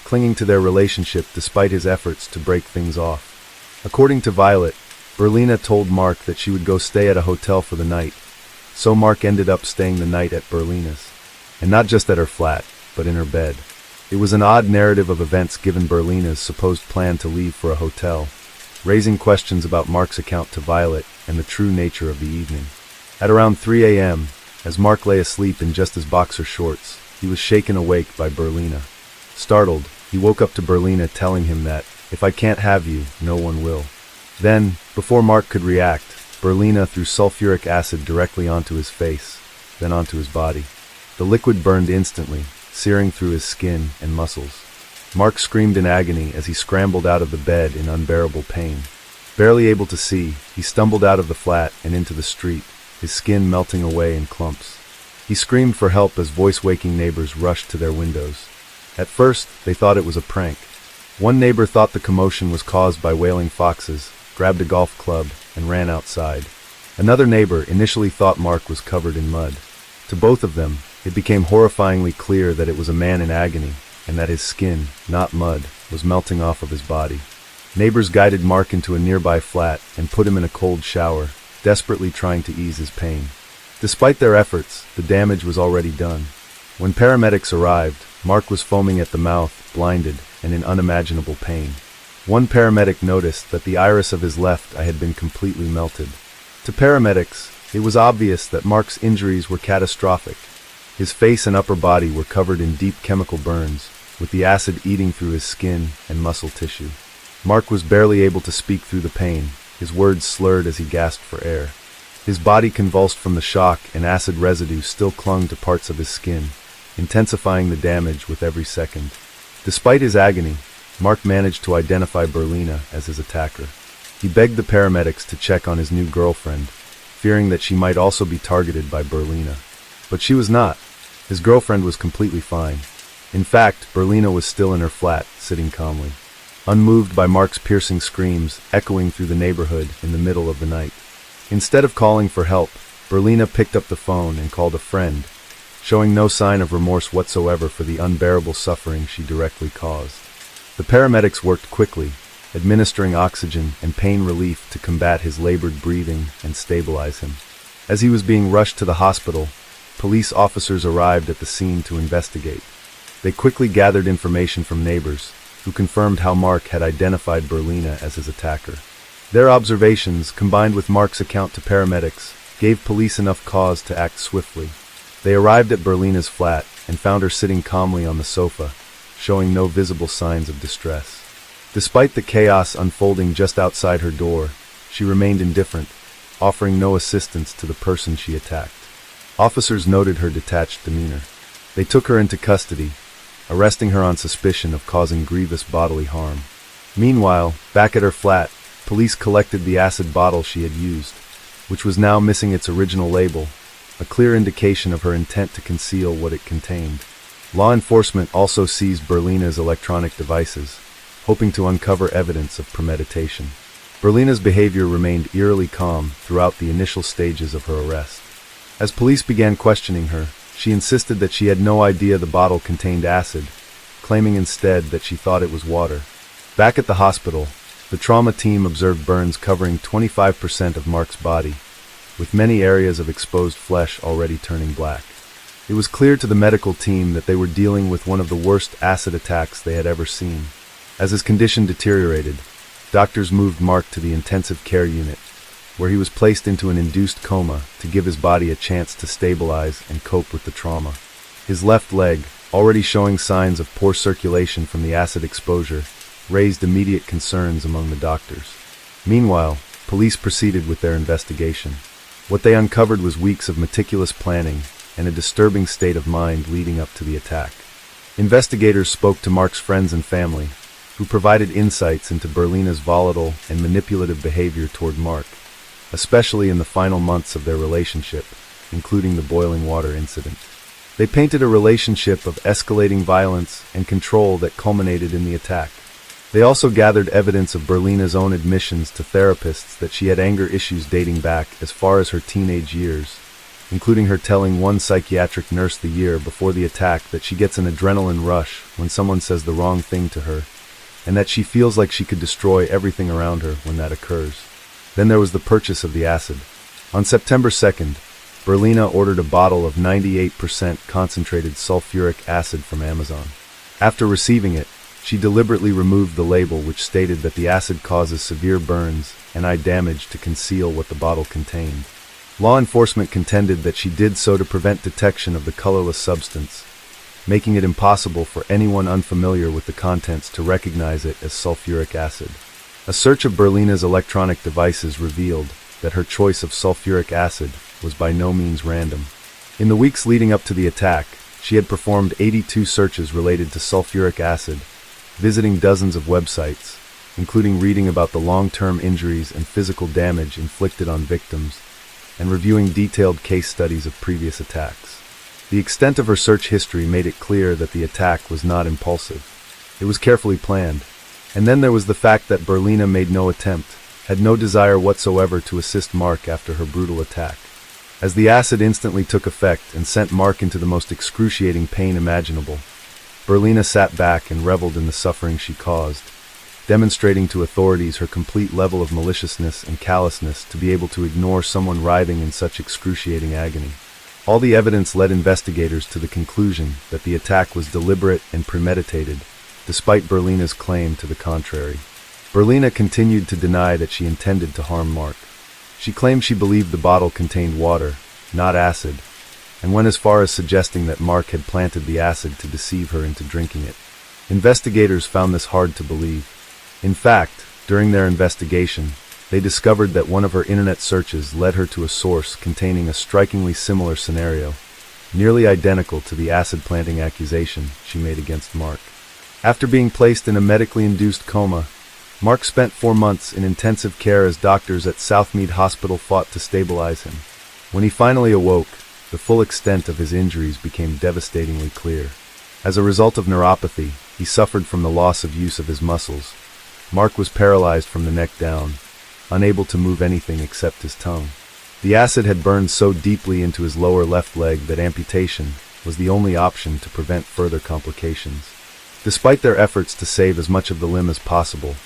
clinging to their relationship despite his efforts to break things off. According to Violet, Berlina told Mark that she would go stay at a hotel for the night, so Mark ended up staying the night at Berlina's. And not just at her flat, but in her bed. It was an odd narrative of events given Berlina's supposed plan to leave for a hotel, raising questions about Mark's account to Violet and the true nature of the evening. At around 3 a.m., as Mark lay asleep in just his boxer shorts, he was shaken awake by Berlina. Startled, he woke up to Berlina telling him that, "If I can't have you, no one will." Then, before Mark could react, Berlina threw sulfuric acid directly onto his face, then onto his body. The liquid burned instantly, searing through his skin and muscles. Mark screamed in agony as he scrambled out of the bed in unbearable pain. Barely able to see, he stumbled out of the flat and into the street, his skin melting away in clumps. He screamed for help as voice-waking neighbors rushed to their windows. At first, they thought it was a prank. One neighbor thought the commotion was caused by wailing foxes, grabbed a golf club, and ran outside. Another neighbor initially thought Mark was covered in mud. To both of them, it became horrifyingly clear that it was a man in agony, and that his skin, not mud, was melting off of his body. Neighbors guided Mark into a nearby flat and put him in a cold shower, desperately trying to ease his pain. Despite their efforts, the damage was already done. When paramedics arrived, Mark was foaming at the mouth, blinded, and in unimaginable pain. One paramedic noticed that the iris of his left eye had been completely melted. To paramedics, it was obvious that Mark's injuries were catastrophic. His face and upper body were covered in deep chemical burns, with the acid eating through his skin and muscle tissue. Mark was barely able to speak through the pain, his words slurred as he gasped for air. His body convulsed from the shock, and acid residue still clung to parts of his skin, intensifying the damage with every second. Despite his agony, Mark managed to identify Berlina as his attacker. He begged the paramedics to check on his new girlfriend, fearing that she might also be targeted by Berlina. But she was not. His girlfriend was completely fine. In fact, Berlina was still in her flat, sitting calmly, unmoved by Mark's piercing screams echoing through the neighborhood in the middle of the night. Instead of calling for help, Berlina picked up the phone and called a friend, showing no sign of remorse whatsoever for the unbearable suffering she directly caused. The paramedics worked quickly, administering oxygen and pain relief to combat his labored breathing and stabilize him. As he was being rushed to the hospital, police officers arrived at the scene to investigate. They quickly gathered information from neighbors, who confirmed how Mark had identified Berlina as his attacker. Their observations, combined with Mark's account to paramedics, gave police enough cause to act swiftly. They arrived at Berlina's flat and found her sitting calmly on the sofa, showing no visible signs of distress. Despite the chaos unfolding just outside her door, she remained indifferent, offering no assistance to the person she attacked. Officers noted her detached demeanor. They took her into custody, arresting her on suspicion of causing grievous bodily harm. Meanwhile, back at her flat, police collected the acid bottle she had used, which was now missing its original label, a clear indication of her intent to conceal what it contained. Law enforcement also seized Berlina's electronic devices, hoping to uncover evidence of premeditation. Berlina's behavior remained eerily calm throughout the initial stages of her arrest. As police began questioning her, she insisted that she had no idea the bottle contained acid, claiming instead that she thought it was water. Back at the hospital, the trauma team observed burns covering 25% of Mark's body, with many areas of exposed flesh already turning black. It was clear to the medical team that they were dealing with one of the worst acid attacks they had ever seen. As his condition deteriorated, doctors moved Mark to the intensive care unit, where he was placed into an induced coma to give his body a chance to stabilize and cope with the trauma. His left leg, already showing signs of poor circulation from the acid exposure, raised immediate concerns among the doctors. Meanwhile, police proceeded with their investigation. What they uncovered was weeks of meticulous planning and a disturbing state of mind leading up to the attack. Investigators spoke to Mark's friends and family, who provided insights into Berlina's volatile and manipulative behavior toward Mark, especially in the final months of their relationship, including the boiling water incident. They painted a relationship of escalating violence and control that culminated in the attack. They also gathered evidence of Berlina's own admissions to therapists that she had anger issues dating back as far as her teenage years, including her telling one psychiatric nurse the year before the attack that she gets an adrenaline rush when someone says the wrong thing to her, and that she feels like she could destroy everything around her when that occurs. Then there was the purchase of the acid. On September 2nd, Berlina ordered a bottle of 98% concentrated sulfuric acid from Amazon. After receiving it, she deliberately removed the label which stated that the acid causes severe burns and eye damage to conceal what the bottle contained. Law enforcement contended that she did so to prevent detection of the colorless substance, making it impossible for anyone unfamiliar with the contents to recognize it as sulfuric acid. A search of Berlina's electronic devices revealed that her choice of sulfuric acid was by no means random. In the weeks leading up to the attack, She had performed 82 searches related to sulfuric acid, visiting dozens of websites, including reading about the long-term injuries and physical damage inflicted on victims, and reviewing detailed case studies of previous attacks. The extent of her search history made it clear that the attack was not impulsive. It was carefully planned. And then there was the fact that Berlina made no attempt, had no desire whatsoever to assist Mark after her brutal attack. As the acid instantly took effect and sent Mark into the most excruciating pain imaginable, Berlina sat back and reveled in the suffering she caused, demonstrating to authorities her complete level of maliciousness and callousness to be able to ignore someone writhing in such excruciating agony. All the evidence led investigators to the conclusion that the attack was deliberate and premeditated, despite Berlina's claim to the contrary. Berlina continued to deny that she intended to harm Mark. She claimed she believed the bottle contained water, not acid, and went as far as suggesting that Mark had planted the acid to deceive her into drinking it. Investigators found this hard to believe. In fact, during their investigation, they discovered that one of her internet searches led her to a source containing a strikingly similar scenario, nearly identical to the acid planting accusation she made against Mark. After being placed in a medically induced coma, Mark spent 4 months in intensive care as doctors at Southmead Hospital fought to stabilize him. When he finally awoke, the full extent of his injuries became devastatingly clear. As a result of neuropathy, he suffered from the loss of use of his muscles. Mark was paralyzed from the neck down, unable to move anything except his tongue. The acid had burned so deeply into his lower left leg that amputation was the only option to prevent further complications. Despite their efforts to save as much of the limb as possible,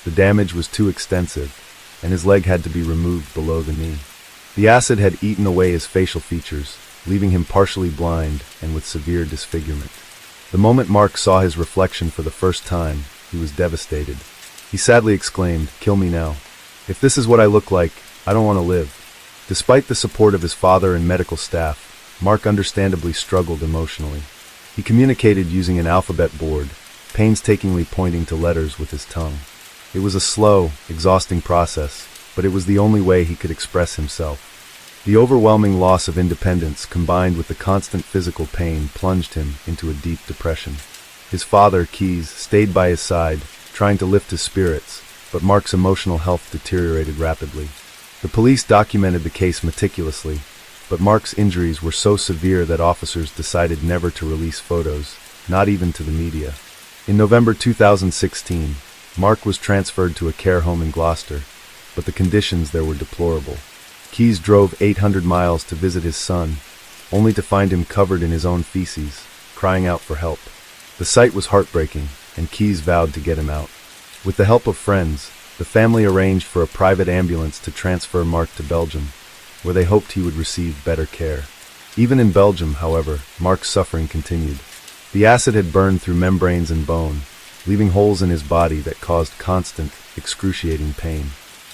the damage was too extensive, and his leg had to be removed below the knee. The acid had eaten away his facial features, leaving him partially blind and with severe disfigurement. The moment Mark saw his reflection for the first time, he was devastated. He sadly exclaimed, "Kill me now. If this is what I look like, I don't want to live." Despite the support of his father and medical staff, Mark understandably struggled emotionally. He communicated using an alphabet board, painstakingly pointing to letters with his tongue. It was a slow, exhausting process, but it was the only way he could express himself. The overwhelming loss of independence combined with the constant physical pain plunged him into a deep depression. His father, Keys, stayed by his side, trying to lift his spirits, but Mark's emotional health deteriorated rapidly. The police documented the case meticulously, but Mark's injuries were so severe that officers decided never to release photos, not even to the media. In November 2016, Mark was transferred to a care home in Gloucester, but the conditions there were deplorable. Keys drove 800 miles to visit his son, only to find him covered in his own feces, crying out for help. The sight was heartbreaking, and Keys vowed to get him out. With the help of friends, the family arranged for a private ambulance to transfer Mark to Belgium, where they hoped he would receive better care. Even in Belgium, however, Mark's suffering continued. The acid had burned through membranes and bone, leaving holes in his body that caused constant, excruciating pain.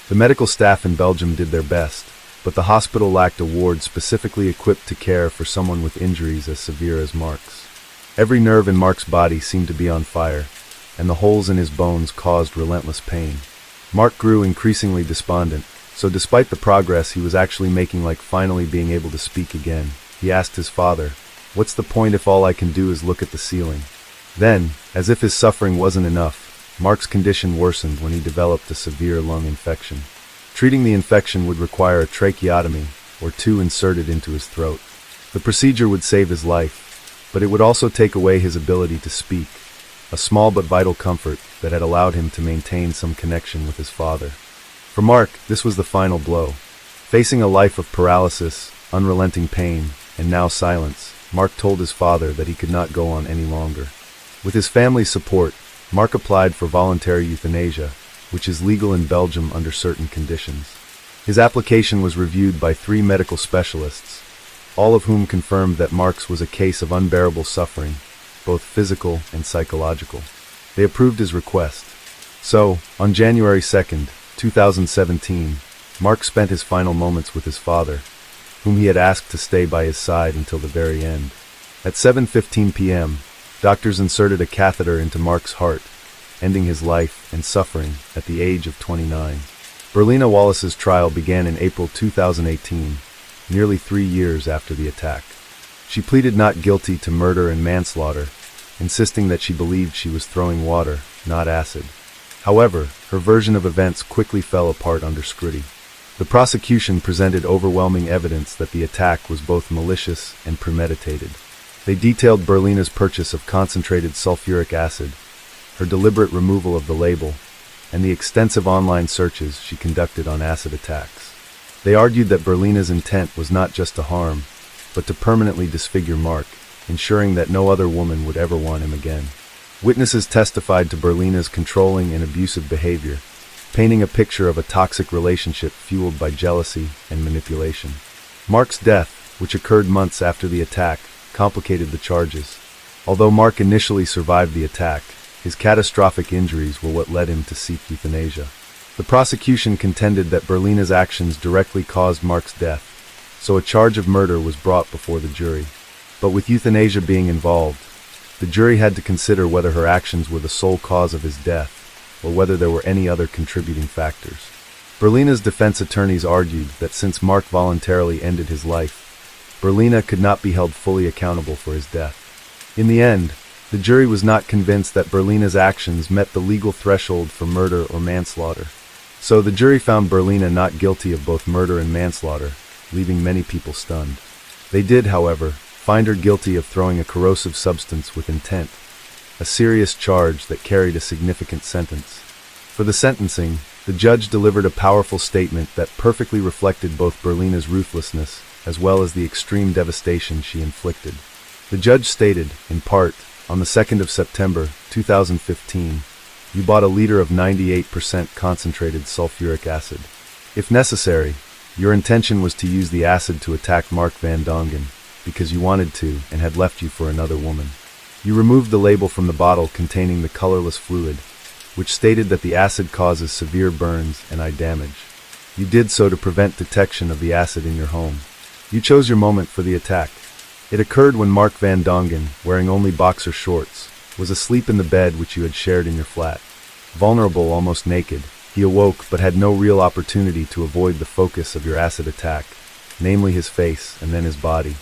The medical staff in Belgium did their best, but the hospital lacked a ward specifically equipped to care for someone with injuries as severe as Mark's. Every nerve in Mark's body seemed to be on fire, and the holes in his bones caused relentless pain. Mark grew increasingly despondent, so despite the progress he was actually making, like finally being able to speak again, he asked his father, "What's the point if all I can do is look at the ceiling?" Then, as if his suffering wasn't enough, Mark's condition worsened when he developed a severe lung infection. Treating the infection would require a tracheotomy, or 2 inserted into his throat. The procedure would save his life, but it would also take away his ability to speak, a small but vital comfort that had allowed him to maintain some connection with his father. For Mark, this was the final blow. Facing a life of paralysis, unrelenting pain, and now silence, Mark told his father that he could not go on any longer. With his family's support, Mark applied for voluntary euthanasia, which is legal in Belgium under certain conditions. His application was reviewed by 3 medical specialists, all of whom confirmed that Mark's was a case of unbearable suffering, both physical and psychological. They approved his request. So, on January 2nd, 2017, Mark spent his final moments with his father, whom he had asked to stay by his side until the very end. At 7:15 p.m., doctors inserted a catheter into Mark's heart, ending his life and suffering at the age of 29. Berlina Wallace's trial began in April 2018, nearly 3 years after the attack. She pleaded not guilty to murder and manslaughter, insisting that she believed she was throwing water, not acid. However, her version of events quickly fell apart under scrutiny. The prosecution presented overwhelming evidence that the attack was both malicious and premeditated. They detailed Berlina's purchase of concentrated sulfuric acid, her deliberate removal of the label, and the extensive online searches she conducted on acid attacks. They argued that Berlina's intent was not just to harm, but to permanently disfigure Mark, ensuring that no other woman would ever want him again. Witnesses testified to Berlina's controlling and abusive behavior, painting a picture of a toxic relationship fueled by jealousy and manipulation. Mark's death, which occurred months after the attack, complicated the charges. Although Mark initially survived the attack, his catastrophic injuries were what led him to seek euthanasia. The prosecution contended that Berlina's actions directly caused Mark's death, so a charge of murder was brought before the jury. But with euthanasia being involved, the jury had to consider whether her actions were the sole cause of his death, or whether there were any other contributing factors. Berlina's defense attorneys argued that since Mark voluntarily ended his life, Berlina could not be held fully accountable for his death. In the end, the jury was not convinced that Berlina's actions met the legal threshold for murder or manslaughter. So the jury found Berlina not guilty of both murder and manslaughter, leaving many people stunned. They did, however, find her guilty of throwing a corrosive substance with intent, a serious charge that carried a significant sentence. For the sentencing, the judge delivered a powerful statement that perfectly reflected both Berlina's ruthlessness as well as the extreme devastation she inflicted. The judge stated, in part, on the 2nd of September, 2015, you bought a liter of 98% concentrated sulfuric acid. If necessary, your intention was to use the acid to attack Mark Van Dongen, because you wanted to and had left you for another woman. You removed the label from the bottle containing the colorless fluid, which stated that the acid causes severe burns and eye damage. You did so to prevent detection of the acid in your home. You chose your moment for the attack. It occurred when Mark Van Dongen, wearing only boxer shorts, was asleep in the bed which you had shared in your flat. Vulnerable, almost naked, he awoke but had no real opportunity to avoid the focus of your acid attack, namely his face and then his body.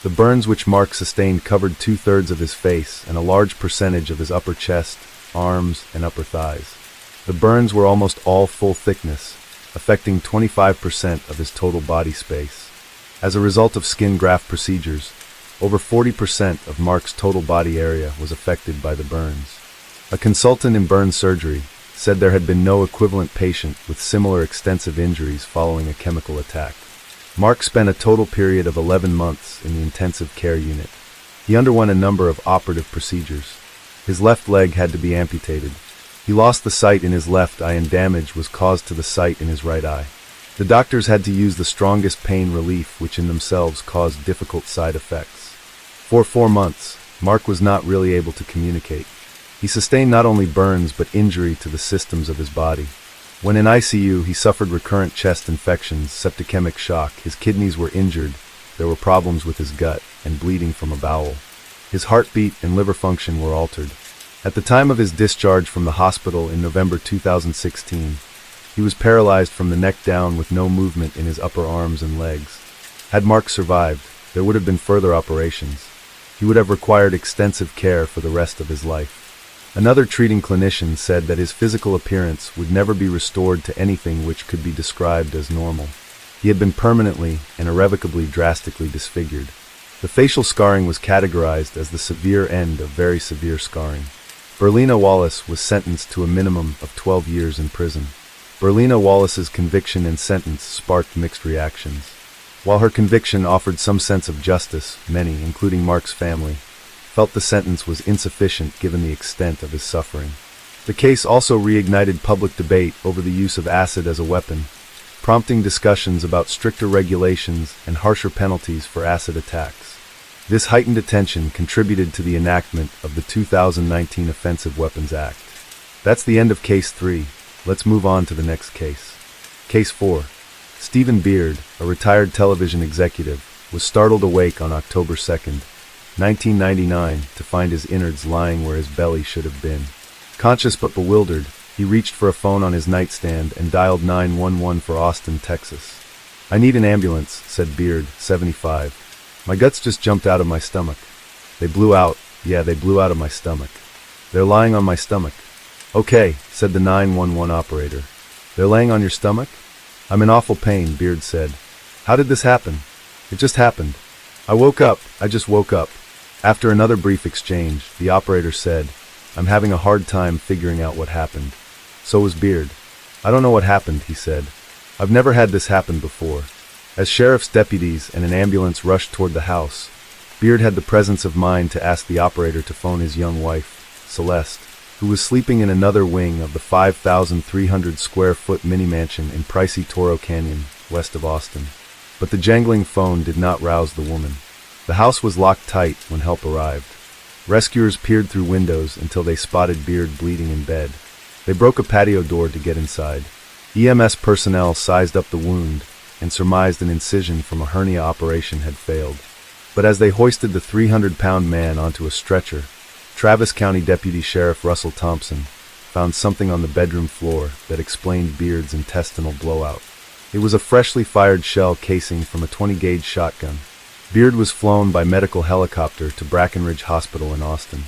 The burns which Mark sustained covered 2/3 of his face and a large percentage of his upper chest, arms, and upper thighs. The burns were almost all full thickness, affecting 25% of his total body space. As a result of skin graft procedures, over 40% of Mark's total body area was affected by the burns. A consultant in burn surgery said there had been no equivalent patient with similar extensive injuries following a chemical attack. Mark spent a total period of 11 months in the intensive care unit. He underwent a number of operative procedures. His left leg had to be amputated. He lost the sight in his left eye and damage was caused to the sight in his right eye. The doctors had to use the strongest pain relief, which in themselves caused difficult side effects. For 4 months, Mark was not really able to communicate. He sustained not only burns but injury to the systems of his body. When in ICU, he suffered recurrent chest infections, septicemic shock, his kidneys were injured, there were problems with his gut, and bleeding from a bowel. His heartbeat and liver function were altered. At the time of his discharge from the hospital in November 2016, he was paralyzed from the neck down with no movement in his upper arms and legs. Had Mark survived, there would have been further operations. He would have required extensive care for the rest of his life. Another treating clinician said that his physical appearance would never be restored to anything which could be described as normal. He had been permanently and irrevocably drastically disfigured. The facial scarring was categorized as the severe end of very severe scarring. Berlina Wallace was sentenced to a minimum of 12 years in prison. Berlina Wallace's conviction and sentence sparked mixed reactions. While her conviction offered some sense of justice, many, including Mark's family, felt the sentence was insufficient given the extent of his suffering. The case also reignited public debate over the use of acid as a weapon, prompting discussions about stricter regulations and harsher penalties for acid attacks. This heightened attention contributed to the enactment of the 2019 Offensive Weapons Act. That's the end of Case 3. Let's move on to the next case. Case 4. Stephen Beard, a retired television executive, was startled awake on October 2nd, 1999, to find his innards lying where his belly should have been. Conscious but bewildered, he reached for a phone on his nightstand and dialed 911 for Austin, Texas. "I need an ambulance," said Beard, 75. My guts just jumped out of my stomach. They blew out. Yeah, they blew out of my stomach. They're lying on my stomach. Okay, said the 911 operator. They're laying on your stomach? I'm in awful pain, Beard said. How did this happen? It just happened. I woke up. I just woke up. After another brief exchange, the operator said, I'm having a hard time figuring out what happened. So was Beard. I don't know what happened, he said. I've never had this happen before. As sheriff's deputies and an ambulance rushed toward the house, Beard had the presence of mind to ask the operator to phone his young wife, Celeste, who was sleeping in another wing of the 5,300 square foot mini-mansion in pricey Toro Canyon, west of Austin. But the jangling phone did not rouse the woman. The house was locked tight when help arrived. Rescuers peered through windows until they spotted Beard bleeding in bed. They broke a patio door to get inside. EMS personnel sized up the wound and surmised an incision from a hernia operation had failed. But as they hoisted the 300-pound man onto a stretcher, Travis County Deputy Sheriff Russell Thompson found something on the bedroom floor that explained Beard's intestinal blowout. It was a freshly fired shell casing from a 20-gauge shotgun. Beard was flown by medical helicopter to Brackenridge Hospital in Austin.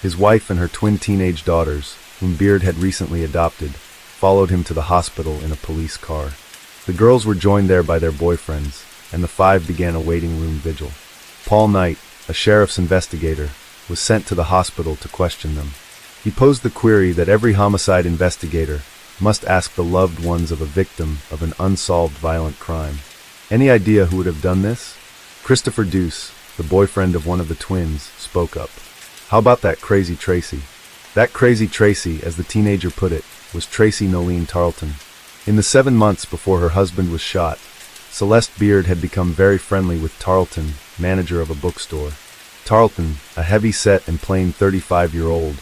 His wife and her twin teenage daughters, whom Beard had recently adopted, followed him to the hospital in a police car. The girls were joined there by their boyfriends, and the five began a waiting room vigil. Paul Knight, a sheriff's investigator, was sent to the hospital to question them. He posed the query that every homicide investigator must ask the loved ones of a victim of an unsolved violent crime. Any idea who would have done this? Christopher Deuce, the boyfriend of one of the twins, spoke up. How about that crazy Tracy? That crazy Tracy, as the teenager put it, was Tracy Nolene Tarleton. In the 7 months before her husband was shot, Celeste Beard had become very friendly with Tarleton, manager of a bookstore. Tarleton, a heavy-set and plain 35-year-old,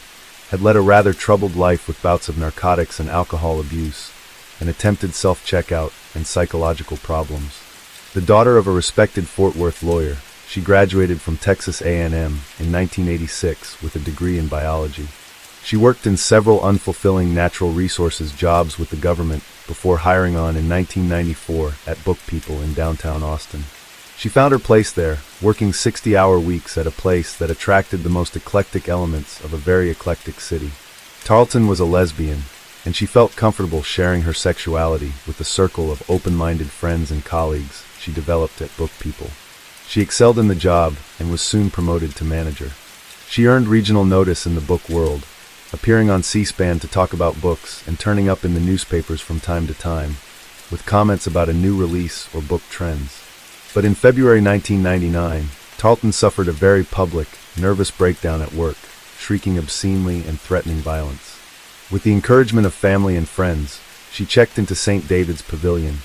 had led a rather troubled life with bouts of narcotics and alcohol abuse, and attempted self-checkout and psychological problems. The daughter of a respected Fort Worth lawyer, she graduated from Texas A&M in 1986 with a degree in biology. She worked in several unfulfilling natural resources jobs with the government before hiring on in 1994 at Book People in downtown Austin. She found her place there, working 60-hour weeks at a place that attracted the most eclectic elements of a very eclectic city. Tarleton was a lesbian, and she felt comfortable sharing her sexuality with the circle of open-minded friends and colleagues she developed at Book People. She excelled in the job and was soon promoted to manager. She earned regional notice in the book world, appearing on C-SPAN to talk about books and turning up in the newspapers from time to time, with comments about a new release or book trends. But in February 1999, Tarleton suffered a very public, nervous breakdown at work, shrieking obscenely and threatening violence. With the encouragement of family and friends, she checked into St. David's Pavilion,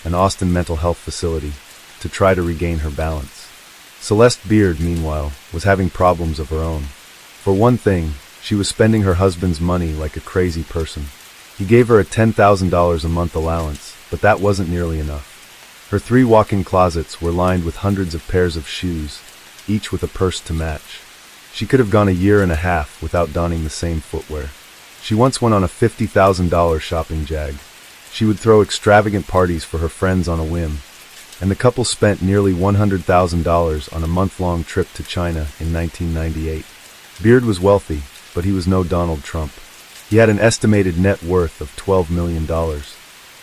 an Austin mental health facility, to try to regain her balance. Celeste Beard, meanwhile, was having problems of her own. For one thing, she was spending her husband's money like a crazy person. He gave her a $10,000 a month allowance, but that wasn't nearly enough. Her 3 walk-in closets were lined with hundreds of pairs of shoes, each with a purse to match. She could have gone a year and a half without donning the same footwear. She once went on a $50,000 shopping jag. She would throw extravagant parties for her friends on a whim, and the couple spent nearly $100,000 on a month-long trip to China in 1998. Beard was wealthy, but he was no Donald Trump. He had an estimated net worth of $12 million.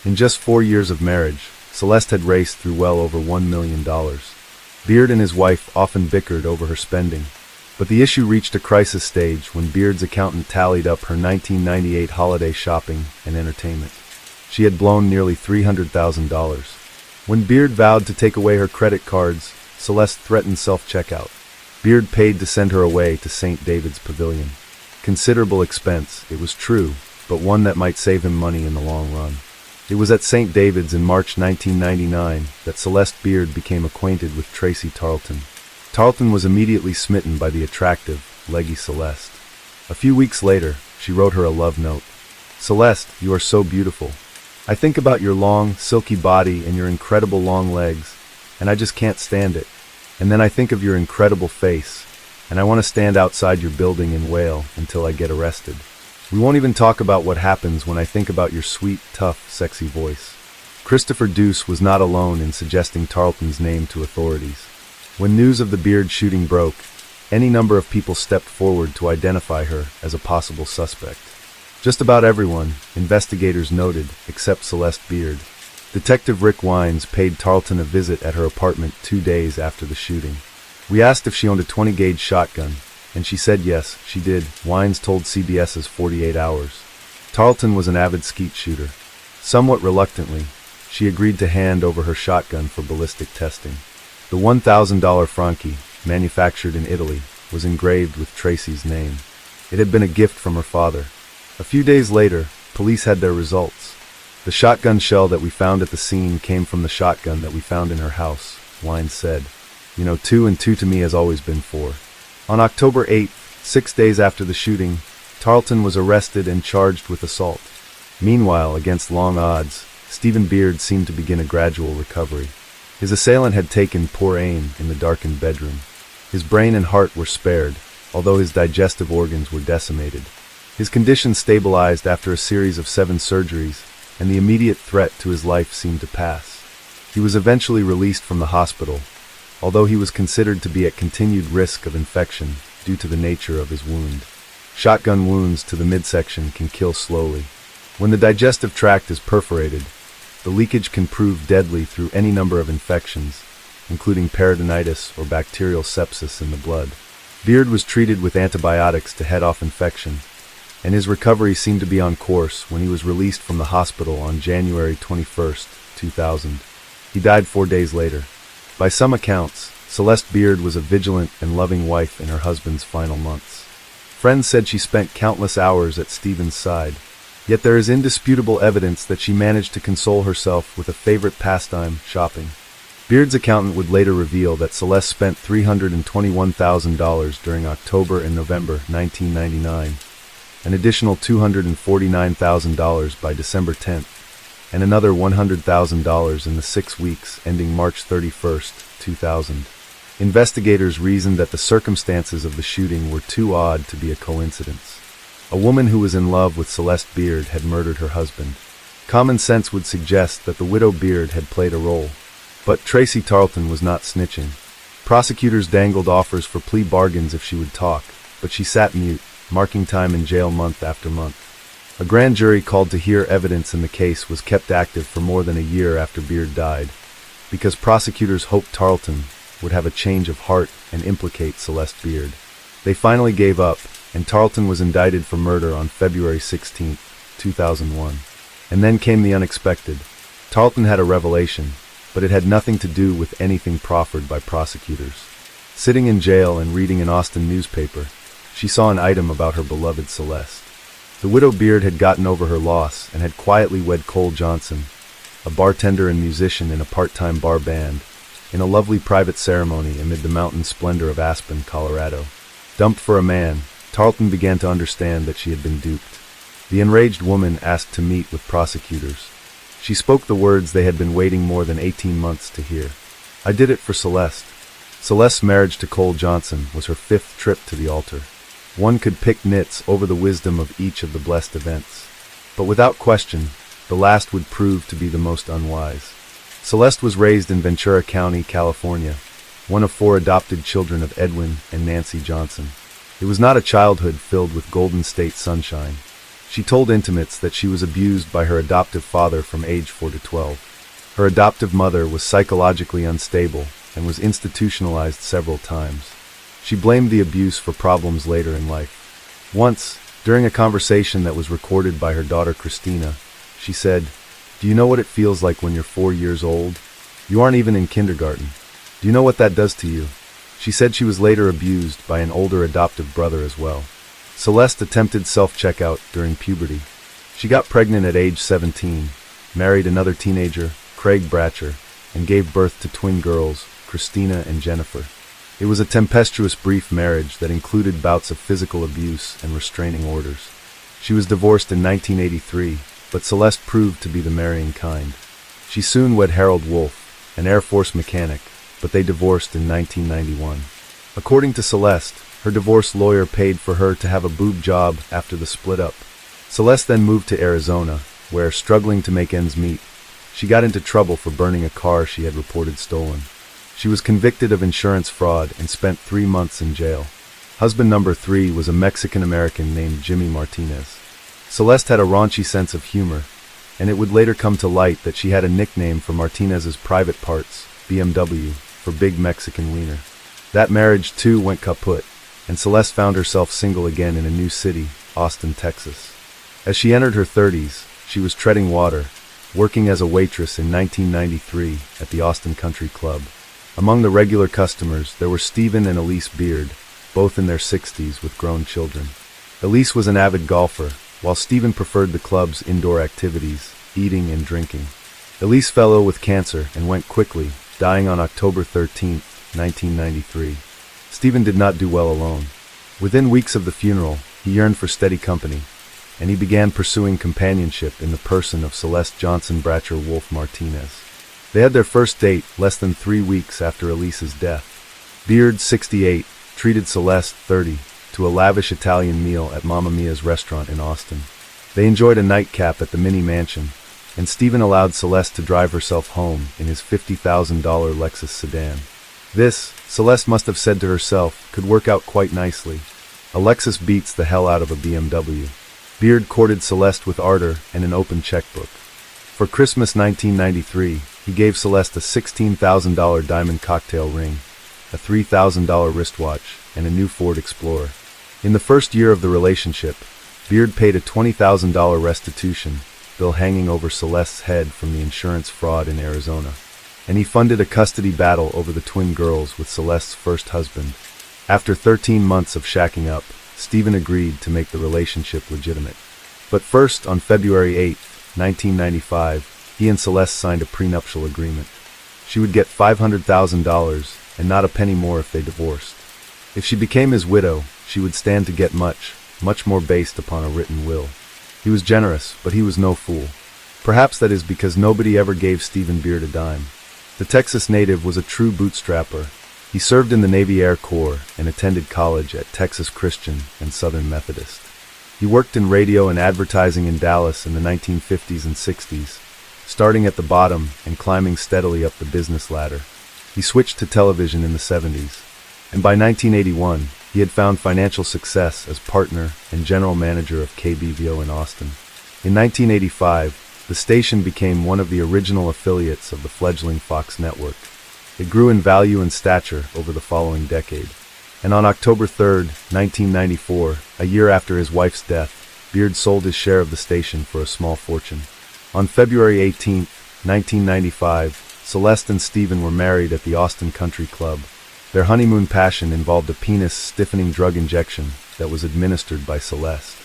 In just 4 years of marriage, Celeste had raced through well over $1 million. Beard and his wife often bickered over her spending, but the issue reached a crisis stage when Beard's accountant tallied up her 1998 holiday shopping and entertainment. She had blown nearly $300,000. When Beard vowed to take away her credit cards, Celeste threatened self-checkout. Beard paid to send her away to St. David's Pavilion. Considerable expense, it was true, but one that might save him money in the long run. It was at St. David's in March 1999 that Celeste Beard became acquainted with Tracy Tarleton. Tarleton was immediately smitten by the attractive, leggy Celeste. A few weeks later, she wrote her a love note. Celeste, you are so beautiful. I think about your long, silky body and your incredible long legs, and I just can't stand it. And then I think of your incredible face, and I want to stand outside your building and wail until I get arrested. We won't even talk about what happens when I think about your sweet, tough, sexy voice. Christopher Deuce was not alone in suggesting Tarleton's name to authorities. When news of the Beard shooting broke, any number of people stepped forward to identify her as a possible suspect. Just about everyone, investigators noted, except Celeste Beard. Detective Rick Wines paid Tarleton a visit at her apartment 2 days after the shooting. We asked if she owned a 20-gauge shotgun, and she said yes, she did, Wines told CBS's 48 Hours. Tarleton was an avid skeet shooter. Somewhat reluctantly, she agreed to hand over her shotgun for ballistic testing. The $1,000 Franchi, manufactured in Italy, was engraved with Tracy's name. It had been a gift from her father. A few days later, police had their results. The shotgun shell that we found at the scene came from the shotgun that we found in her house, Wines said. 2 and 2 to me has always been 4. On October 8th, 6 days after the shooting, Tarleton was arrested and charged with assault. Meanwhile, against long odds, Stephen Beard seemed to begin a gradual recovery. His assailant had taken poor aim in the darkened bedroom. His brain and heart were spared, although his digestive organs were decimated. His condition stabilized after a series of 7 surgeries, and the immediate threat to his life seemed to pass. He was eventually released from the hospital, although he was considered to be at continued risk of infection due to the nature of his wound. Shotgun wounds to the midsection can kill slowly. When the digestive tract is perforated, the leakage can prove deadly through any number of infections, including peritonitis or bacterial sepsis in the blood. Beard was treated with antibiotics to head off infection, and his recovery seemed to be on course when he was released from the hospital on January 21, 2000. He died 4 days later. By some accounts, Celeste Beard was a vigilant and loving wife in her husband's final months. Friends said she spent countless hours at Stephen's side, yet there is indisputable evidence that she managed to console herself with a favorite pastime, shopping. Beard's accountant would later reveal that Celeste spent $321,000 during October and November 1999, an additional $249,000 by December 10th, and another $100,000 in the 6 weeks ending March 31, 2000. Investigators reasoned that the circumstances of the shooting were too odd to be a coincidence. A woman who was in love with Celeste Beard had murdered her husband. Common sense would suggest that the widow Beard had played a role. But Tracy Tarleton was not snitching. Prosecutors dangled offers for plea bargains if she would talk, but she sat mute, marking time in jail month after month. A grand jury called to hear evidence in the case was kept active for more than a year after Beard died, because prosecutors hoped Tarleton would have a change of heart and implicate Celeste Beard. They finally gave up, and Tarleton was indicted for murder on February 16, 2001. And then came the unexpected. Tarleton had a revelation, but it had nothing to do with anything proffered by prosecutors. Sitting in jail and reading an Austin newspaper, she saw an item about her beloved Celeste. The widow Beard had gotten over her loss and had quietly wed Cole Johnson, a bartender and musician in a part-time bar band, in a lovely private ceremony amid the mountain splendor of Aspen, Colorado. Dumped for a man, Tarleton began to understand that she had been duped. The enraged woman asked to meet with prosecutors. She spoke the words they had been waiting more than 18 months to hear. "I did it for Celeste." Celeste's marriage to Cole Johnson was her 5th trip to the altar. One could pick nits over the wisdom of each of the blessed events. But without question, the last would prove to be the most unwise. Celeste was raised in Ventura County, California, one of 4 adopted children of Edwin and Nancy Johnson. It was not a childhood filled with Golden State sunshine. She told intimates that she was abused by her adoptive father from age 4 to 12. Her adoptive mother was psychologically unstable and was institutionalized several times. She blamed the abuse for problems later in life. Once, during a conversation that was recorded by her daughter Christina, she said, "Do you know what it feels like when you're 4 years old? You aren't even in kindergarten. Do you know what that does to you?" She said she was later abused by an older adoptive brother as well. Celeste attempted self-checkout during puberty. She got pregnant at age 17, married another teenager, Craig Bratcher, and gave birth to twin girls, Christina and Jennifer. It was a tempestuous brief marriage that included bouts of physical abuse and restraining orders. She was divorced in 1983, but Celeste proved to be the marrying kind. She soon wed Harold Wolf, an Air Force mechanic, but they divorced in 1991. According to Celeste, her divorce lawyer paid for her to have a boob job after the split up. Celeste then moved to Arizona, where, struggling to make ends meet, she got into trouble for burning a car she had reported stolen. She was convicted of insurance fraud and spent 3 months in jail. Husband number 3 was a Mexican-American named Jimmy Martinez. Celeste had a raunchy sense of humor, and it would later come to light that she had a nickname for Martinez's private parts, BMW, for Big Mexican Wiener. That marriage, too, went kaput, and Celeste found herself single again in a new city, Austin, Texas. As she entered her 30s, she was treading water, working as a waitress in 1993 at the Austin Country Club. Among the regular customers, there were Stephen and Elise Beard, both in their 60s with grown children. Elise was an avid golfer, while Stephen preferred the club's indoor activities, eating and drinking. Elise fell ill with cancer and went quickly, dying on October 13, 1993. Stephen did not do well alone. Within weeks of the funeral, he yearned for steady company, and he began pursuing companionship in the person of Celeste Johnson Bratcher Wolf Martinez. They had their first date less than 3 weeks after Elise's death. Beard, 68, treated Celeste, 30, to a lavish Italian meal at Mamma Mia's restaurant in Austin. They enjoyed a nightcap at the mini mansion, and Stephen allowed Celeste to drive herself home in his $50,000 Lexus sedan. This, Celeste must have said to herself, could work out quite nicely. A Lexus beats the hell out of a BMW. Beard courted Celeste with ardor and an open checkbook. For Christmas 1993, he gave Celeste a $16,000 diamond cocktail ring, a $3,000 wristwatch, and a new Ford Explorer. In the first year of the relationship, Beard paid a $20,000 restitution bill hanging over Celeste's head from the insurance fraud in Arizona, and he funded a custody battle over the twin girls with Celeste's first husband. After 13 months of shacking up, Stephen agreed to make the relationship legitimate. But first, on February 8, 1995, he and Celeste signed a prenuptial agreement. She would get $500,000 and not a penny more if they divorced. If she became his widow, she would stand to get much more based upon a written will. He was generous, but he was no fool. Perhaps that is because nobody ever gave Stephen Beard a dime. The Texas native was a true bootstrapper. He served in the Navy Air Corps and attended college at Texas Christian and Southern Methodist. He worked in radio and advertising in Dallas in the 1950s and 60s, starting at the bottom and climbing steadily up the business ladder. He switched to television in the 70s, and by 1981, he had found financial success as partner and general manager of KBVO in Austin. In 1985, the station became one of the original affiliates of the fledgling Fox network. It grew in value and stature over the following decade. And on October 3, 1994, a year after his wife's death, Beard sold his share of the station for a small fortune. On February 18, 1995, Celeste and Stephen were married at the Austin Country Club. Their honeymoon passion involved a penis-stiffening drug injection that was administered by Celeste.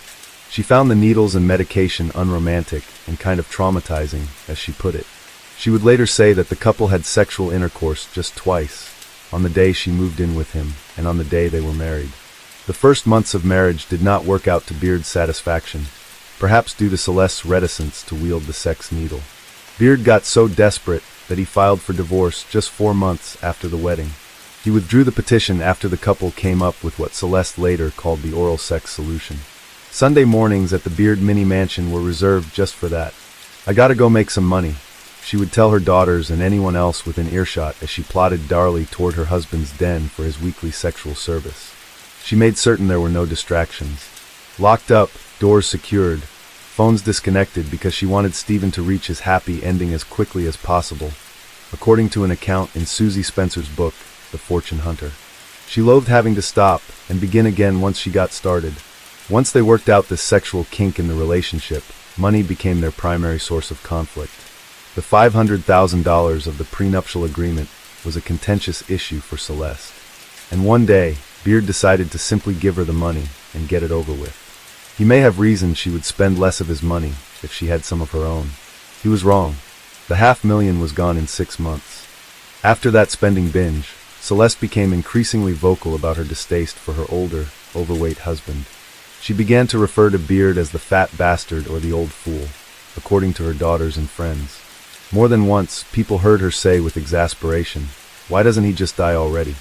She found the needles and medication unromantic and kind of traumatizing, as she put it. She would later say that the couple had sexual intercourse just twice, on the day she moved in with him and on the day they were married. The first months of marriage did not work out to Beard's satisfaction, perhaps due to Celeste's reticence to wield the sex needle. Beard got so desperate that he filed for divorce just 4 months after the wedding. He withdrew the petition after the couple came up with what Celeste later called the oral sex solution. Sunday mornings at the Beard mini mansion were reserved just for that. "I gotta go make some money," she would tell her daughters and anyone else within earshot as she plodded dourly toward her husband's den for his weekly sexual service. She made certain there were no distractions. Locked up, doors secured, phones disconnected because she wanted Stephen to reach his happy ending as quickly as possible, according to an account in Susie Spencer's book, The Fortune Hunter. She loathed having to stop and begin again once she got started. Once they worked out this sexual kink in the relationship, money became their primary source of conflict. The $500,000 of the prenuptial agreement was a contentious issue for Celeste. And one day, Beard decided to simply give her the money and get it over with. He may have reasoned she would spend less of his money if she had some of her own. He was wrong. The $500,000 was gone in 6 months. After that spending binge, Celeste became increasingly vocal about her distaste for her older, overweight husband. She began to refer to Beard as the fat bastard or the old fool, according to her daughters and friends. More than once, people heard her say with exasperation, "Why doesn't he just die already?"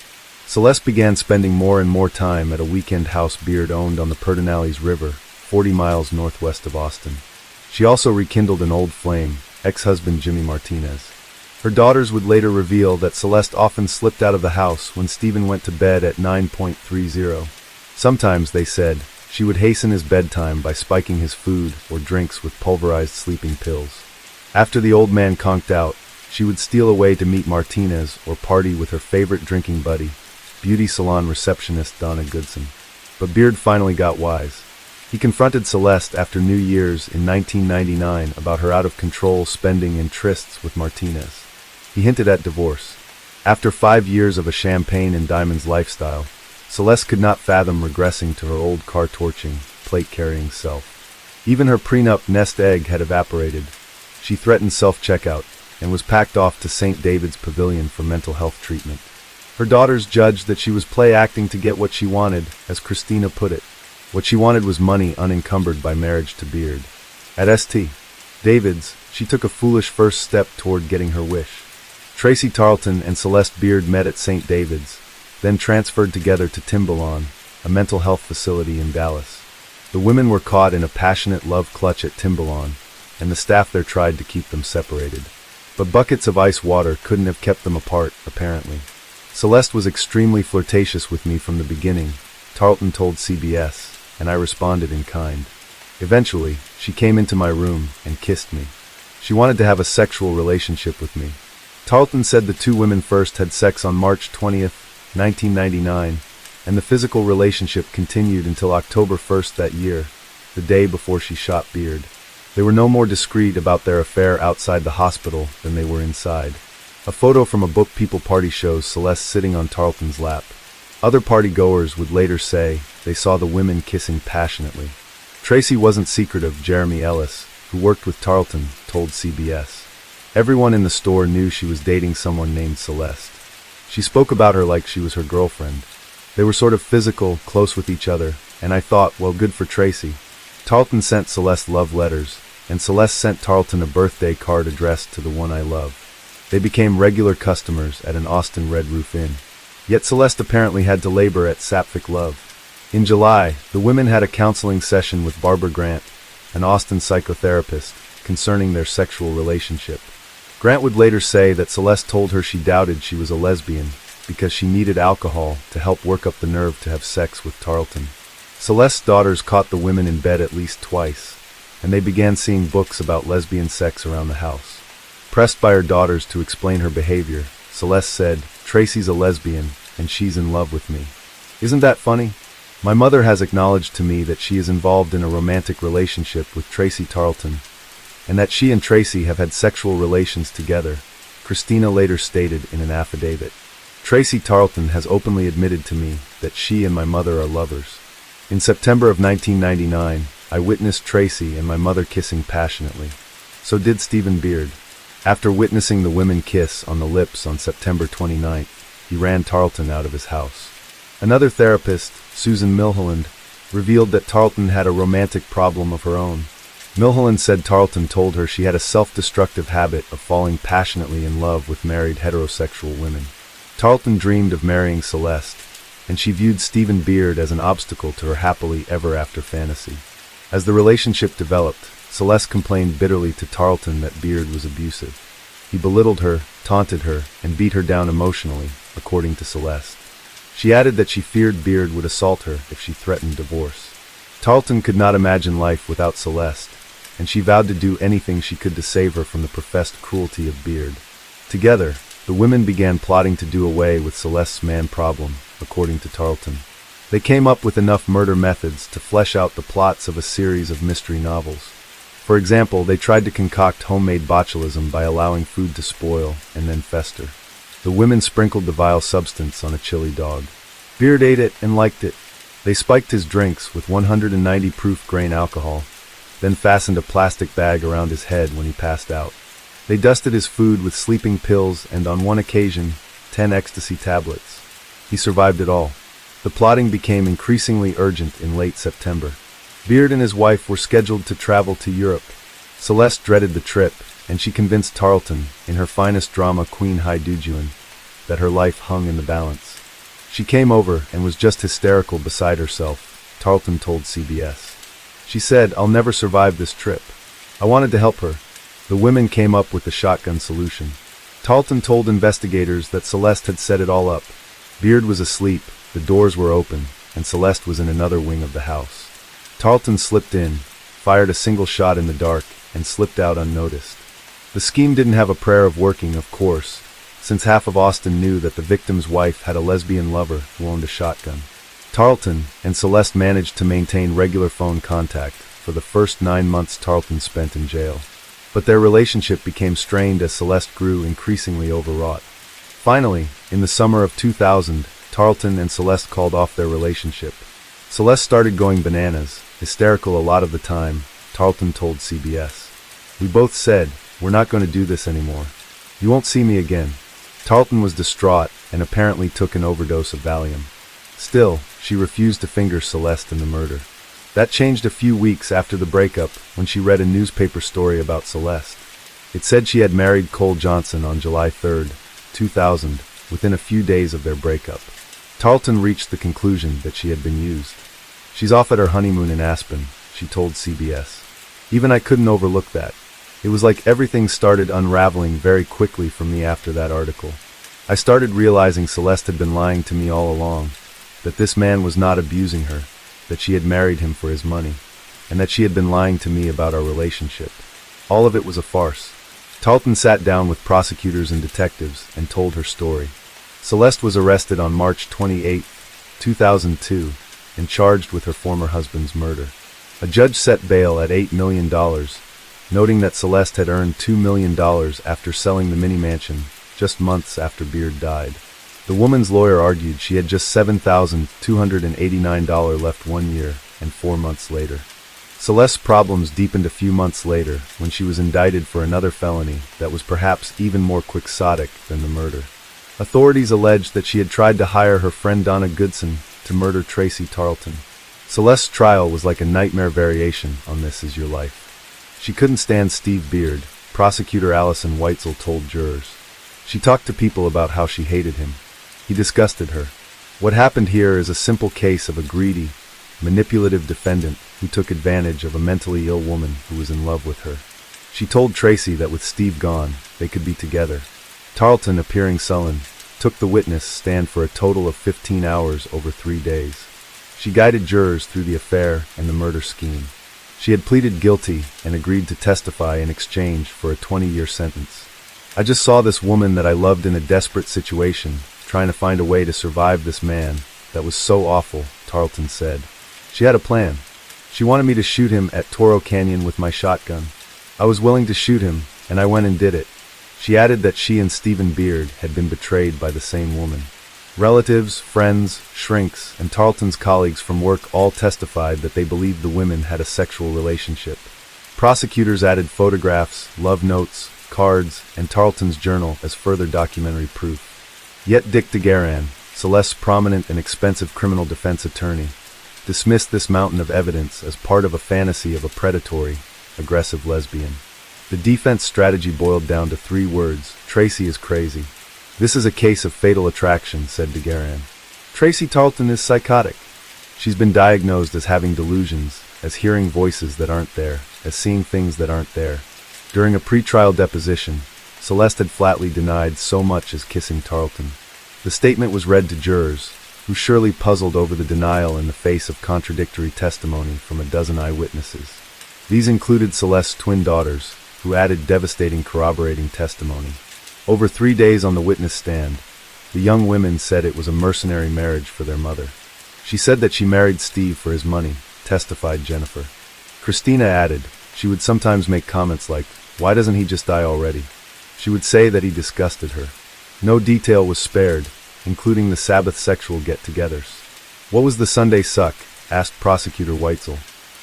Celeste began spending more and more time at a weekend house Beard owned on the Pedernales River, 40 miles northwest of Austin. She also rekindled an old flame, ex-husband Jimmy Martinez. Her daughters would later reveal that Celeste often slipped out of the house when Stephen went to bed at 9:30. Sometimes, they said, she would hasten his bedtime by spiking his food or drinks with pulverized sleeping pills. After the old man conked out, she would steal away to meet Martinez or party with her favorite drinking buddy, beauty salon receptionist Donna Goodson. But Beard finally got wise. He confronted Celeste after New Year's in 1999 about her out-of-control spending and trysts with Martinez. He hinted at divorce. After 5 years of a champagne and diamonds lifestyle, Celeste could not fathom regressing to her old car-torching, plate-carrying self. Even her prenup nest egg had evaporated. She threatened self-checkout and was packed off to St. David's Pavilion for mental health treatment. Her daughters judged that she was play-acting to get what she wanted, as Christina put it. What she wanted was money unencumbered by marriage to Beard. At St. David's, she took a foolish first step toward getting her wish. Tracy Tarleton and Celeste Beard met at St. David's, then transferred together to Timbalon, a mental health facility in Dallas. The women were caught in a passionate love clutch at Timbalon, and the staff there tried to keep them separated. But buckets of ice water couldn't have kept them apart, apparently. Celeste was extremely flirtatious with me from the beginning, Tarleton told CBS, and I responded in kind. Eventually, she came into my room and kissed me. She wanted to have a sexual relationship with me. Tarleton said the two women first had sex on March 20th, 1999, and the physical relationship continued until October 1st that year, the day before she shot Beard. They were no more discreet about their affair outside the hospital than they were inside. A photo from a book people party shows Celeste sitting on Tarleton's lap. Other party-goers would later say they saw the women kissing passionately. Tracy wasn't secretive, Jeremy Ellis, who worked with Tarleton, told CBS. Everyone in the store knew she was dating someone named Celeste. She spoke about her like she was her girlfriend. They were sort of physical, close with each other, and I thought, well, good for Tracy. Tarleton sent Celeste love letters, and Celeste sent Tarleton a birthday card addressed to the one I love. They became regular customers at an Austin Red Roof Inn. Yet Celeste apparently had to labor at Sapphic Love. In July, the women had a counseling session with Barbara Grant, an Austin psychotherapist, concerning their sexual relationship. Grant would later say that Celeste told her she doubted she was a lesbian because she needed alcohol to help work up the nerve to have sex with Tarleton. Celeste's daughters caught the women in bed at least twice, and they began seeing books about lesbian sex around the house. Pressed by her daughters to explain her behavior, Celeste said, "Tracy's a lesbian, and she's in love with me. Isn't that funny? My mother has acknowledged to me that she is involved in a romantic relationship with Tracy Tarleton, and that she and Tracy have had sexual relations together," Christina later stated in an affidavit. Tracy Tarleton has openly admitted to me that she and my mother are lovers. In September of 1999, I witnessed Tracy and my mother kissing passionately. So did Stephen Beard. After witnessing the women kiss on the lips on September 29th, he ran Tarleton out of his house. Another therapist, Susan Milholland, revealed that Tarleton had a romantic problem of her own. Milholland said Tarleton told her she had a self-destructive habit of falling passionately in love with married heterosexual women. Tarleton dreamed of marrying Celeste, and she viewed Stephen Beard as an obstacle to her happily ever after fantasy. As the relationship developed, Celeste complained bitterly to Tarleton that Beard was abusive. He belittled her, taunted her, and beat her down emotionally, according to Celeste. She added that she feared Beard would assault her if she threatened divorce. Tarleton could not imagine life without Celeste, and she vowed to do anything she could to save her from the professed cruelty of Beard. Together, the women began plotting to do away with Celeste's man problem, according to Tarleton. They came up with enough murder methods to flesh out the plots of a series of mystery novels. For example, they tried to concoct homemade botulism by allowing food to spoil and then fester. The women sprinkled the vile substance on a chili dog. Beard ate it and liked it. They spiked his drinks with 190 proof grain alcohol, then fastened a plastic bag around his head when he passed out. They dusted his food with sleeping pills and, on one occasion, 10 ecstasy tablets. He survived it all. The plotting became increasingly urgent in late September. Beard and his wife were scheduled to travel to Europe. Celeste dreaded the trip, and she convinced Tarleton, in her finest drama Queen Haidujuan, that her life hung in the balance. She came over and was just hysterical beside herself, Tarleton told CBS. She said, "I'll never survive this trip." I wanted to help her. The women came up with the shotgun solution. Tarleton told investigators that Celeste had set it all up. Beard was asleep, the doors were open, and Celeste was in another wing of the house. Tarleton slipped in, fired a single shot in the dark, and slipped out unnoticed. The scheme didn't have a prayer of working, of course, since half of Austin knew that the victim's wife had a lesbian lover who owned a shotgun. Tarleton and Celeste managed to maintain regular phone contact for the first 9 months Tarleton spent in jail. But their relationship became strained as Celeste grew increasingly overwrought. Finally, in the summer of 2000, Tarleton and Celeste called off their relationship. Celeste started going bananas, hysterical a lot of the time, Tarleton told CBS. "We both said, we're not going to do this anymore. You won't see me again." Tarleton was distraught and apparently took an overdose of Valium. Still, she refused to finger Celeste in the murder. That changed a few weeks after the breakup when she read a newspaper story about Celeste. It said she had married Cole Johnson on July 3, 2000, within a few days of their breakup. Tarleton reached the conclusion that she had been used. "She's off at her honeymoon in Aspen," she told CBS. "Even I couldn't overlook that. It was like everything started unraveling very quickly for me after that article. I started realizing Celeste had been lying to me all along, that this man was not abusing her, that she had married him for his money, and that she had been lying to me about our relationship. All of it was a farce." Tarleton sat down with prosecutors and detectives and told her story. Celeste was arrested on March 28, 2002, and charged with her former husband's murder. A judge set bail at $8 million, noting that Celeste had earned $2 million after selling the mini-mansion just months after Beard died. The woman's lawyer argued she had just $7,289 left 1 year and 4 months later. Celeste's problems deepened a few months later when she was indicted for another felony that was perhaps even more quixotic than the murder. Authorities alleged that she had tried to hire her friend Donna Goodson to murder Tracy Tarleton. Celeste's trial was like a nightmare variation on This Is Your Life. She couldn't stand Steve Beard, prosecutor Allison Weitzel told jurors. She talked to people about how she hated him. He disgusted her. What happened here is a simple case of a greedy, manipulative defendant who took advantage of a mentally ill woman who was in love with her. She told Tracy that with Steve gone, they could be together. Tarleton, appearing sullen, took the witness stand for a total of 15 hours over 3 days. She guided jurors through the affair and the murder scheme. She had pleaded guilty and agreed to testify in exchange for a 20-year sentence. "I just saw this woman that I loved in a desperate situation, trying to find a way to survive this man that was so awful," Tarleton said. "She had a plan. She wanted me to shoot him at Toro Canyon with my shotgun. I was willing to shoot him, and I went and did it." She added that she and Stephen Beard had been betrayed by the same woman. Relatives, friends, shrinks, and Tarleton's colleagues from work all testified that they believed the women had a sexual relationship. Prosecutors added photographs, love notes, cards, and Tarleton's journal as further documentary proof. Yet Dick DeGuerin, Celeste's prominent and expensive criminal defense attorney, dismissed this mountain of evidence as part of a fantasy of a predatory, aggressive lesbian. The defense strategy boiled down to 3 words: Tracy is crazy. "This is a case of fatal attraction," said DeGuerin. "Tracy Tarleton is psychotic. She's been diagnosed as having delusions, as hearing voices that aren't there, as seeing things that aren't there." During a pre-trial deposition, Celeste had flatly denied so much as kissing Tarleton. The statement was read to jurors, who surely puzzled over the denial in the face of contradictory testimony from a dozen eyewitnesses. These included Celeste's twin daughters, who added devastating corroborating testimony. Over 3 days on the witness stand, the young women said it was a mercenary marriage for their mother. "She said that she married Steve for his money," testified Jennifer. Christina added, she would sometimes make comments like, "Why doesn't he just die already?" She would say that he disgusted her. No detail was spared, including the Sabbath sexual get-togethers. "What was the Sunday suck?" asked Prosecutor Weitzel.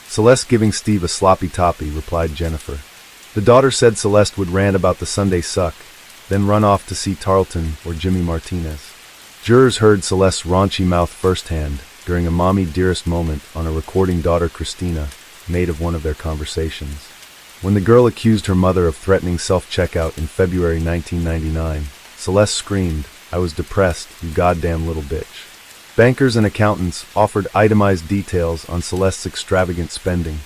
"Celeste giving Steve a sloppy toppy," replied Jennifer. The daughter said Celeste would rant about the Sunday suck, then run off to see Tarleton or Jimmy Martinez. Jurors heard Celeste's raunchy mouth firsthand during a mommy dearest moment on a recording daughter Christina made of one of their conversations. When the girl accused her mother of threatening self-checkout in February 1999, Celeste screamed, "I was depressed, you goddamn little bitch." Bankers and accountants offered itemized details on Celeste's extravagant spending.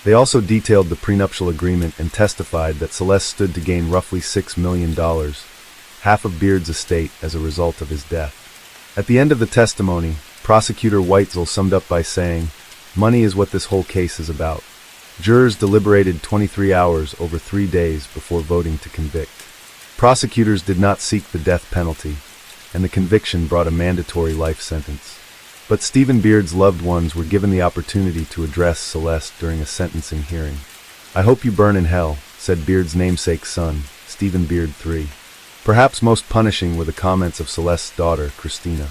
They also detailed the prenuptial agreement and testified that Celeste stood to gain roughly $6 million, half of Beard's estate as a result of his death. At the end of the testimony, Prosecutor Weitzel summed up by saying, "Money is what this whole case is about." Jurors deliberated 23 hours over 3 days before voting to convict. Prosecutors did not seek the death penalty, and the conviction brought a mandatory life sentence. But Stephen Beard's loved ones were given the opportunity to address Celeste during a sentencing hearing. "I hope you burn in hell," said Beard's namesake son, Stephen Beard III. Perhaps most punishing were the comments of Celeste's daughter, Christina.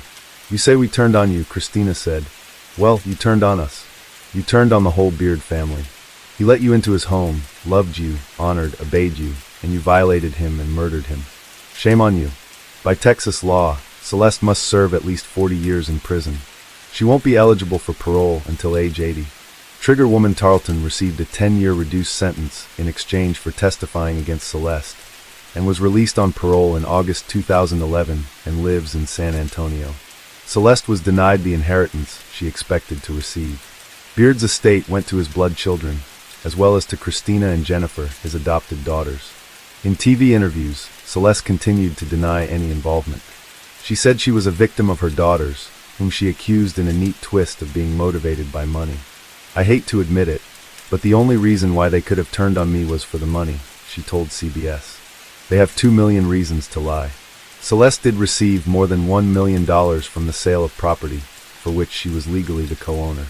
"You say we turned on you," Christina said. "Well, you turned on us. You turned on the whole Beard family. He let you into his home, loved you, honored, obeyed you, and you violated him and murdered him. Shame on you." By Texas law, Celeste must serve at least 40 years in prison. She won't be eligible for parole until age 80. Trigger woman Tarleton received a 10-year reduced sentence in exchange for testifying against Celeste, and was released on parole in August 2011 and lives in San Antonio. Celeste was denied the inheritance she expected to receive. Beard's estate went to his blood children, as well as to Christina and Jennifer, his adopted daughters. In TV interviews, Celeste continued to deny any involvement. She said she was a victim of her daughters, whom she accused in a neat twist of being motivated by money. "I hate to admit it, but the only reason why they could have turned on me was for the money," she told CBS. "They have 2 million reasons to lie." Celeste did receive more than $1 million from the sale of property, for which she was legally the co-owner.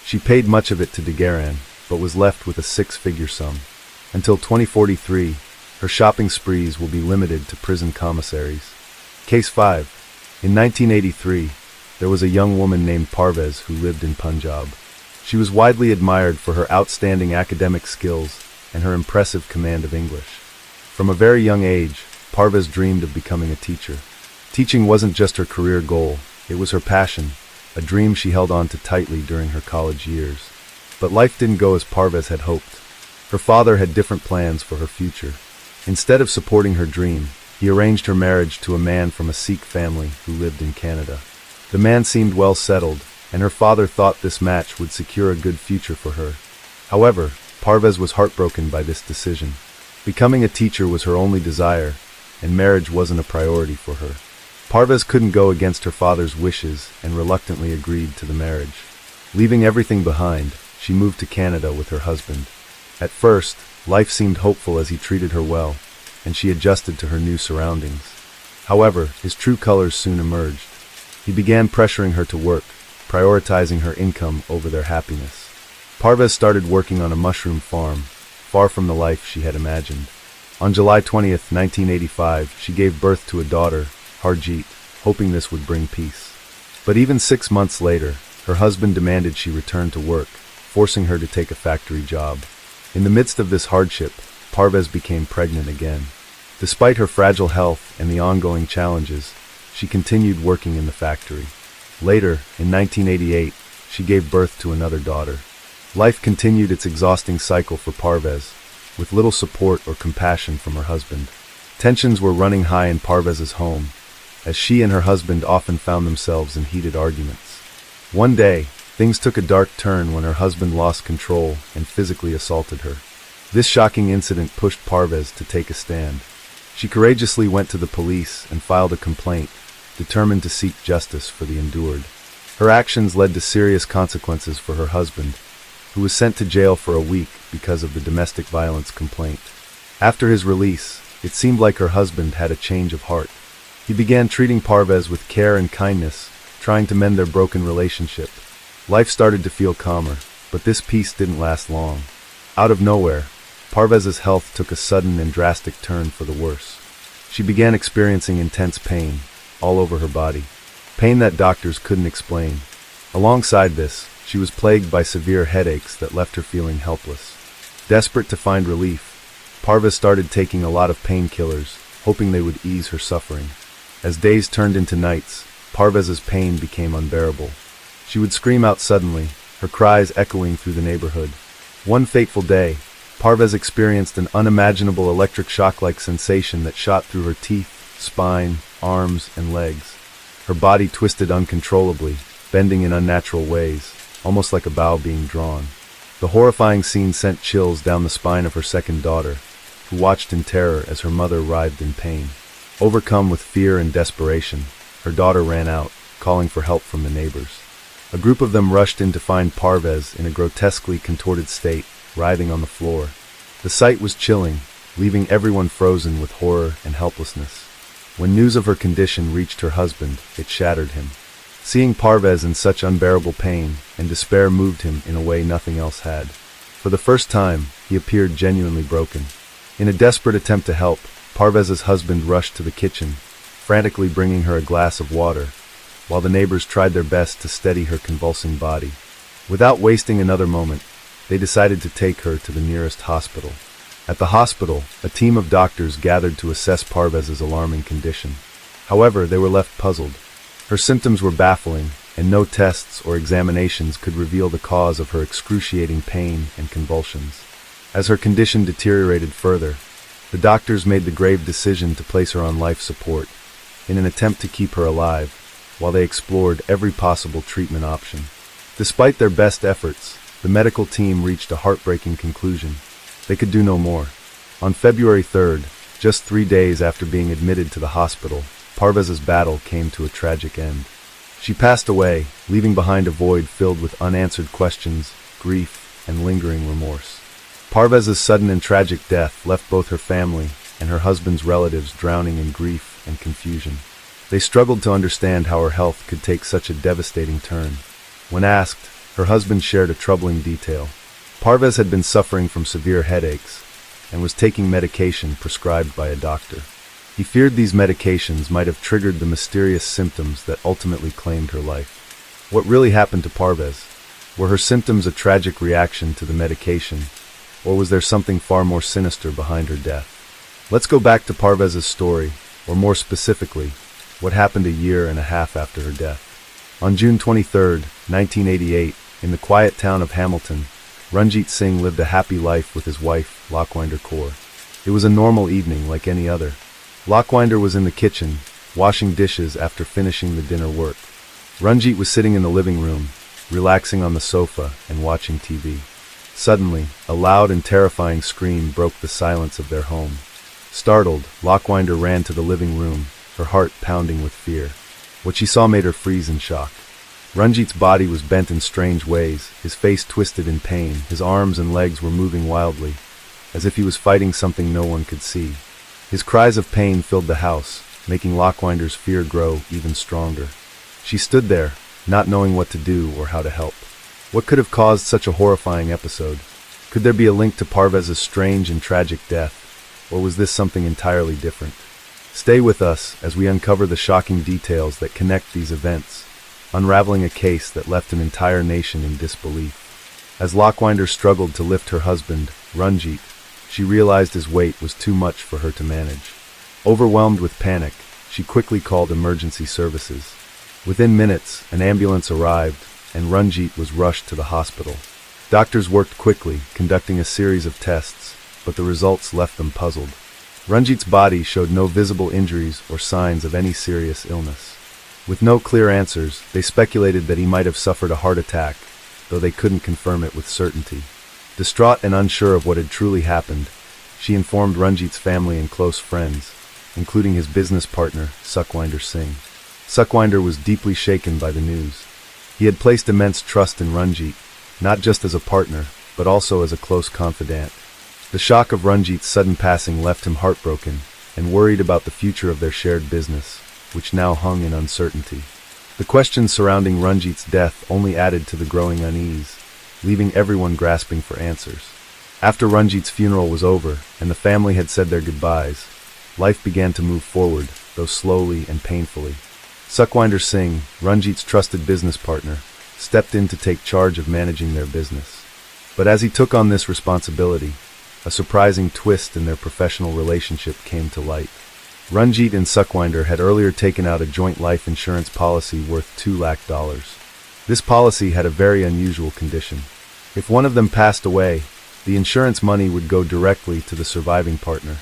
She paid much of it to DeGuerin, but was left with a 6-figure sum. Until 2043, her shopping sprees will be limited to prison commissaries. Case 5. In 1983, there was a young woman named Parvez who lived in Punjab. She was widely admired for her outstanding academic skills and her impressive command of English. From a very young age, Parvez dreamed of becoming a teacher. Teaching wasn't just her career goal, it was her passion, a dream she held on to tightly during her college years. But life didn't go as Parvez had hoped. Her father had different plans for her future. Instead of supporting her dream, he arranged her marriage to a man from a Sikh family who lived in Canada. The man seemed well settled, and her father thought this match would secure a good future for her. However, Parvez was heartbroken by this decision. Becoming a teacher was her only desire, and marriage wasn't a priority for her. Parvez couldn't go against her father's wishes and reluctantly agreed to the marriage. Leaving everything behind, she moved to Canada with her husband. At first, life seemed hopeful as he treated her well, and she adjusted to her new surroundings. However, his true colors soon emerged. He began pressuring her to work, prioritizing her income over their happiness. Parvez started working on a mushroom farm, far from the life she had imagined. On July 20th, 1985, she gave birth to a daughter, Harjeet, hoping this would bring peace. But even 6 months later, her husband demanded she return to work, forcing her to take a factory job. In the midst of this hardship, Parvez became pregnant again. Despite her fragile health and the ongoing challenges, she continued working in the factory. Later, in 1988, she gave birth to another daughter. Life continued its exhausting cycle for Parvez, with little support or compassion from her husband. Tensions were running high in Parvez's home, as she and her husband often found themselves in heated arguments. One day, things took a dark turn when her husband lost control and physically assaulted her. This shocking incident pushed Parvez to take a stand. She courageously went to the police and filed a complaint, determined to seek justice for the endured. Her actions led to serious consequences for her husband, who was sent to jail for a week because of the domestic violence complaint. After his release, it seemed like her husband had a change of heart. He began treating Parvez with care and kindness, trying to mend their broken relationship. Life started to feel calmer, but this peace didn't last long. Out of nowhere, Parvez's health took a sudden and drastic turn for the worse. She began experiencing intense pain all over her body, pain that doctors couldn't explain. Alongside this, she was plagued by severe headaches that left her feeling helpless. Desperate to find relief, Parvez started taking a lot of painkillers, hoping they would ease her suffering. As days turned into nights, Parvez's pain became unbearable. She would scream out suddenly, her cries echoing through the neighborhood. One fateful day, Parvez experienced an unimaginable electric shock-like sensation that shot through her teeth, spine, arms, and legs. Her body twisted uncontrollably, bending in unnatural ways, almost like a bow being drawn. The horrifying scene sent chills down the spine of her second daughter, who watched in terror as her mother writhed in pain. Overcome with fear and desperation, her daughter ran out, calling for help from the neighbors. A group of them rushed in to find Parvez in a grotesquely contorted state, writhing on the floor. The sight was chilling, leaving everyone frozen with horror and helplessness. When news of her condition reached her husband, it shattered him. Seeing Parvez in such unbearable pain and despair moved him in a way nothing else had. For the first time, he appeared genuinely broken. In a desperate attempt to help, Parvez's husband rushed to the kitchen, frantically bringing her a glass of water, while the neighbors tried their best to steady her convulsing body. Without wasting another moment, they decided to take her to the nearest hospital. At the hospital, a team of doctors gathered to assess Parvez's alarming condition. However, they were left puzzled. Her symptoms were baffling, and no tests or examinations could reveal the cause of her excruciating pain and convulsions. As her condition deteriorated further, the doctors made the grave decision to place her on life support, in an attempt to keep her alive, while they explored every possible treatment option. Despite their best efforts, the medical team reached a heartbreaking conclusion. They could do no more. On February 3rd, just 3 days after being admitted to the hospital, Parvez's battle came to a tragic end. She passed away, leaving behind a void filled with unanswered questions, grief, and lingering remorse. Parvez's sudden and tragic death left both her family and her husband's relatives drowning in grief and confusion. They struggled to understand how her health could take such a devastating turn. When asked, her husband shared a troubling detail. Parvez had been suffering from severe headaches and was taking medication prescribed by a doctor. He feared these medications might have triggered the mysterious symptoms that ultimately claimed her life. What really happened to Parvez? Were her symptoms a tragic reaction to the medication, or was there something far more sinister behind her death? Let's go back to Parvez's story, or more specifically, what happened a year and a half after her death. On June 23, 1988, in the quiet town of Hamilton, Ranjit Singh lived a happy life with his wife, Lakhwinder Kaur. It was a normal evening like any other. Lakhwinder was in the kitchen, washing dishes after finishing the dinner work. Ranjit was sitting in the living room, relaxing on the sofa and watching TV. Suddenly, a loud and terrifying scream broke the silence of their home. Startled, Lakhwinder ran to the living room, her heart pounding with fear. What she saw made her freeze in shock. Ranjit's body was bent in strange ways, his face twisted in pain, his arms and legs were moving wildly, as if he was fighting something no one could see. His cries of pain filled the house, making Lakhwinder's fear grow even stronger. She stood there, not knowing what to do or how to help. What could have caused such a horrifying episode? Could there be a link to Parvez's strange and tragic death, or was this something entirely different? Stay with us as we uncover the shocking details that connect these events, unraveling a case that left an entire nation in disbelief. As Lakhwinder struggled to lift her husband, Ranjit, she realized his weight was too much for her to manage. Overwhelmed with panic, she quickly called emergency services. Within minutes, an ambulance arrived, and Ranjit was rushed to the hospital. Doctors worked quickly, conducting a series of tests, but the results left them puzzled. Ranjit's body showed no visible injuries or signs of any serious illness. With no clear answers, they speculated that he might have suffered a heart attack, though they couldn't confirm it with certainty. Distraught and unsure of what had truly happened, she informed Ranjit's family and close friends, including his business partner, Sukhwinder Singh. Sukhwinder was deeply shaken by the news. He had placed immense trust in Ranjit, not just as a partner, but also as a close confidant. The shock of Ranjit's sudden passing left him heartbroken and worried about the future of their shared business, which now hung in uncertainty. The questions surrounding Ranjit's death only added to the growing unease, leaving everyone grasping for answers. After Ranjit's funeral was over and the family had said their goodbyes, life began to move forward, though slowly and painfully. Sukhwinder Singh, Ranjit's trusted business partner, stepped in to take charge of managing their business. But as he took on this responsibility, a surprising twist in their professional relationship came to light. Ranjit and Sukhwinder had earlier taken out a joint life insurance policy worth $2 lakh. This policy had a very unusual condition. If one of them passed away, the insurance money would go directly to the surviving partner.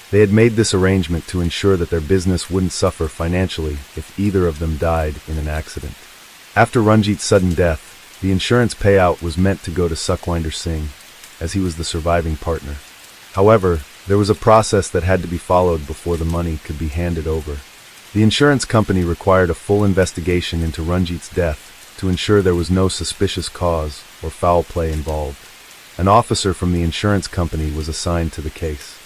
They had made this arrangement to ensure that their business wouldn't suffer financially if either of them died in an accident. After Ranjit's sudden death, the insurance payout was meant to go to Sukhwinder Singh, as he was the surviving partner. However, There was a process that had to be followed before the money could be handed over. The insurance company required a full investigation into Ranjit's death to ensure there was no suspicious cause or foul play involved. An officer from the insurance company was assigned to the case.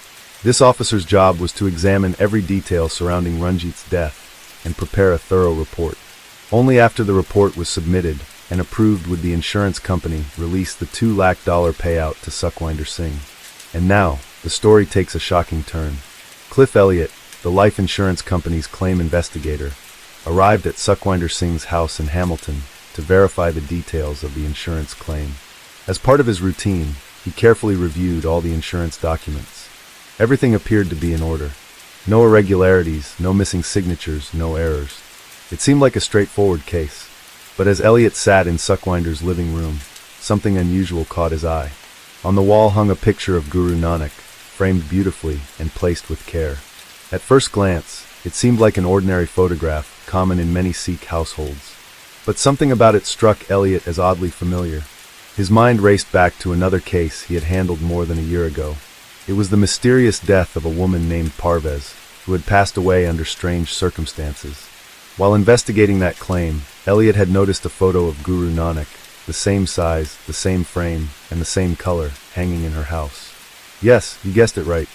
This officer's job was to examine every detail surrounding Ranjit's death and prepare a thorough report. Only after the report was submitted and approved would the insurance company release the $2 lakh payout to Sukhwinder Singh. And now, the story takes a shocking turn. Cliff Elliott, the life insurance company's claim investigator, arrived at Sukhwinder Singh's house in Hamilton to verify the details of the insurance claim. As part of his routine, he carefully reviewed all the insurance documents. Everything appeared to be in order. No irregularities, no missing signatures, no errors. It seemed like a straightforward case. But as Elliott sat in Sukhwinder's living room, something unusual caught his eye. On the wall hung a picture of Guru Nanak, framed beautifully and placed with care. At first glance, it seemed like an ordinary photograph, common in many Sikh households. But something about it struck Elliott as oddly familiar. His mind raced back to another case he had handled more than a year ago. It was the mysterious death of a woman named Parvez, who had passed away under strange circumstances. While investigating that claim, Elliott had noticed a photo of Guru Nanak, the same size, the same frame, and the same color, hanging in her house. Yes, you guessed it right.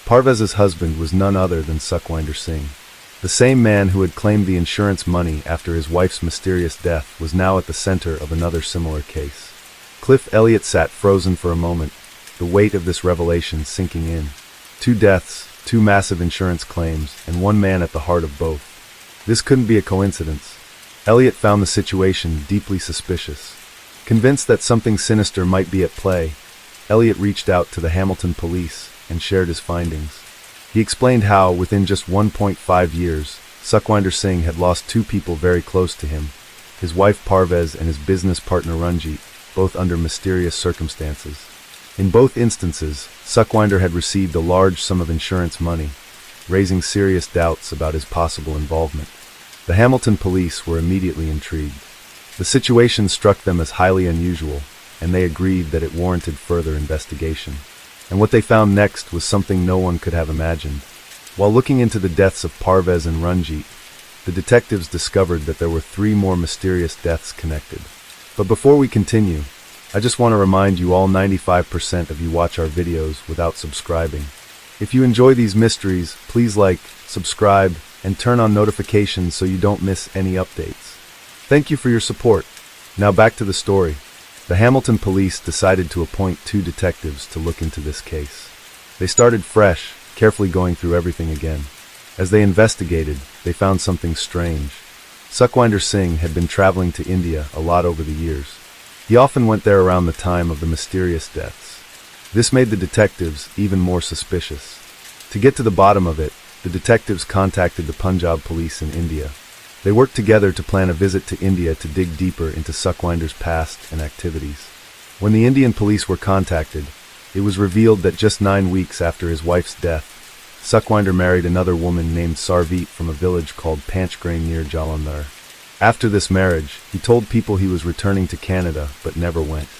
Parvez's husband was none other than Sukhwinder Singh. The same man who had claimed the insurance money after his wife's mysterious death was now at the center of another similar case. Cliff Elliott sat frozen for a moment, the weight of this revelation sinking in. 2 deaths, 2 massive insurance claims, and one man at the heart of both. This couldn't be a coincidence. Elliott found the situation deeply suspicious. Convinced that something sinister might be at play, Elliott reached out to the Hamilton police and shared his findings. He explained how, within just 1.5 years, Sukhwinder Singh had lost 2 people very close to him, his wife Parvez and his business partner Ranjit, both under mysterious circumstances. In both instances, Sukhwinder had received a large sum of insurance money, raising serious doubts about his possible involvement. The Hamilton police were immediately intrigued. The situation struck them as highly unusual, and they agreed that it warranted further investigation. And what they found next was something no one could have imagined. While looking into the deaths of Parvez and Ranjit, the detectives discovered that there were 3 more mysterious deaths connected. But before we continue, I just want to remind you all 95% of you watch our videos without subscribing. If you enjoy these mysteries, please like, subscribe, and turn on notifications so you don't miss any updates. Thank you for your support. Now back to the story. The Hamilton police decided to appoint 2 detectives to look into this case. They started fresh, carefully going through everything again. As they investigated, they found something strange. Sukhwinder Singh had been traveling to India a lot over the years. He often went there around the time of the mysterious deaths. This made the detectives even more suspicious. To get to the bottom of it, the detectives contacted the Punjab police in India. They worked together to plan a visit to India to dig deeper into Sukhwinder's past and activities. When the Indian police were contacted, it was revealed that just 9 weeks after his wife's death, Sukhwinder married another woman named Sarveet from a village called Panchgrain near Jalandhar. After this marriage, he told people he was returning to Canada, but never went.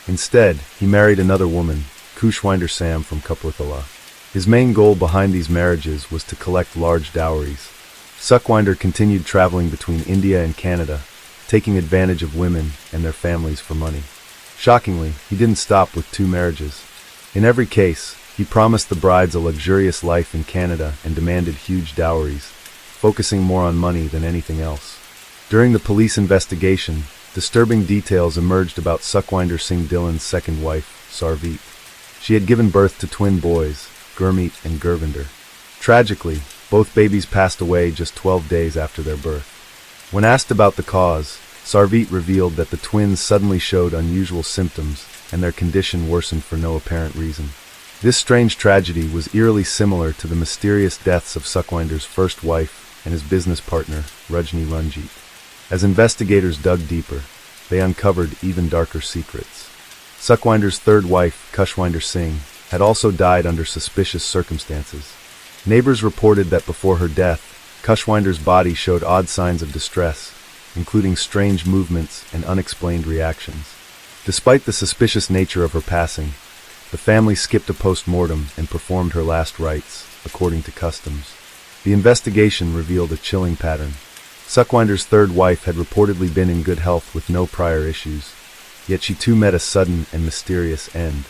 Instead, he married another woman, Kushwinder Sam from Kapurthala. His main goal behind these marriages was to collect large dowries. Sukhwinder continued traveling between India and Canada, taking advantage of women and their families for money. Shockingly, he didn't stop with 2 marriages. In every case, he promised the brides a luxurious life in Canada and demanded huge dowries, focusing more on money than anything else. During the police investigation, disturbing details emerged about Sukhwinder Singh Dhillon's second wife, Sarveet. She had given birth to twin boys, Gurmeet and Gurvinder. Tragically, both babies passed away just 12 days after their birth. When asked about the cause, Sarveet revealed that the twins suddenly showed unusual symptoms and their condition worsened for no apparent reason. This strange tragedy was eerily similar to the mysterious deaths of Sukhwinder's first wife and his business partner, Rajni Ranjit. As investigators dug deeper, they uncovered even darker secrets. Sukhwinder's third wife, Kushwinder Singh, had also died under suspicious circumstances. Neighbors reported that before her death, Kushwinder's body showed odd signs of distress, including strange movements and unexplained reactions. Despite the suspicious nature of her passing, the family skipped a post-mortem and performed her last rites, according to customs. The investigation revealed a chilling pattern. Suckwinder's third wife had reportedly been in good health with no prior issues, yet she too met a sudden and mysterious end.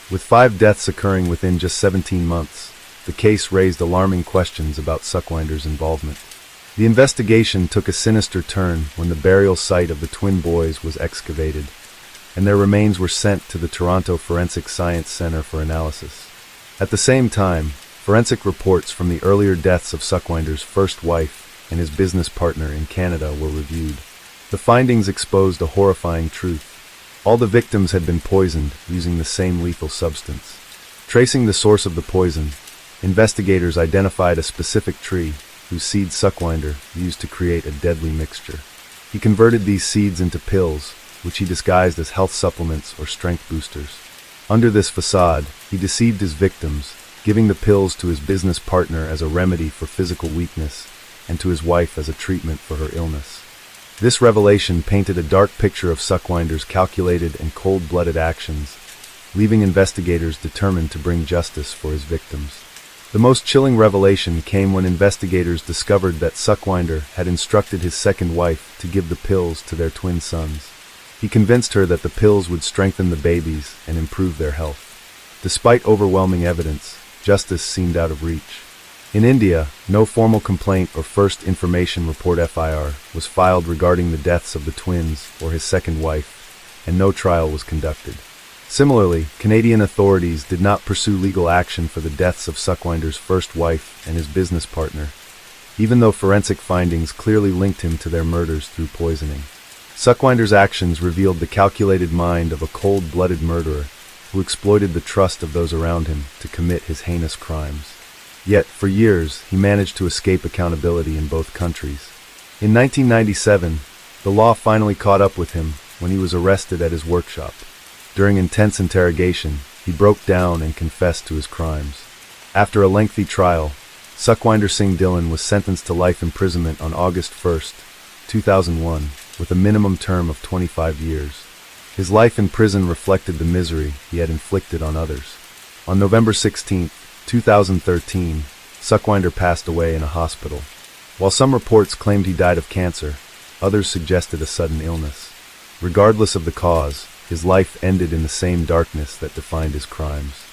With 5 deaths occurring within just 17 months, the case raised alarming questions about Suckwinder's involvement. The investigation took a sinister turn when the burial site of the twin boys was excavated, and their remains were sent to the Toronto Forensic Science Centre for analysis. At the same time, forensic reports from the earlier deaths of Suckwinder's first wife and his business partner in Canada were reviewed. The findings exposed a horrifying truth. All the victims had been poisoned using the same lethal substance. Tracing the source of the poison, investigators identified a specific tree whose seed Suckwinder used to create a deadly mixture. He converted these seeds into pills, which he disguised as health supplements or strength boosters. Under this facade, he deceived his victims, giving the pills to his business partner as a remedy for physical weakness and to his wife as a treatment for her illness. This revelation painted a dark picture of Suckwinder's calculated and cold-blooded actions, leaving investigators determined to bring justice for his victims. The most chilling revelation came when investigators discovered that Suckwinder had instructed his second wife to give the pills to their twin sons. He convinced her that the pills would strengthen the babies and improve their health. Despite overwhelming evidence, justice seemed out of reach. In India, no formal complaint or first information report (FIR) was filed regarding the deaths of the twins or his second wife, and no trial was conducted. Similarly, Canadian authorities did not pursue legal action for the deaths of Suckwinder's first wife and his business partner, even though forensic findings clearly linked him to their murders through poisoning. Suckwinder's actions revealed the calculated mind of a cold-blooded murderer who exploited the trust of those around him to commit his heinous crimes. Yet, for years, he managed to escape accountability in both countries. In 1997, the law finally caught up with him when he was arrested at his workshop. During intense interrogation, he broke down and confessed to his crimes. After a lengthy trial, Suckwinder Singh Dhillon was sentenced to life imprisonment on August 1, 2001, with a minimum term of 25 years. His life in prison reflected the misery he had inflicted on others. On November 16, 2013, Suckwinder passed away in a hospital. While some reports claimed he died of cancer, others suggested a sudden illness. Regardless of the cause, his life ended in the same darkness that defined his crimes.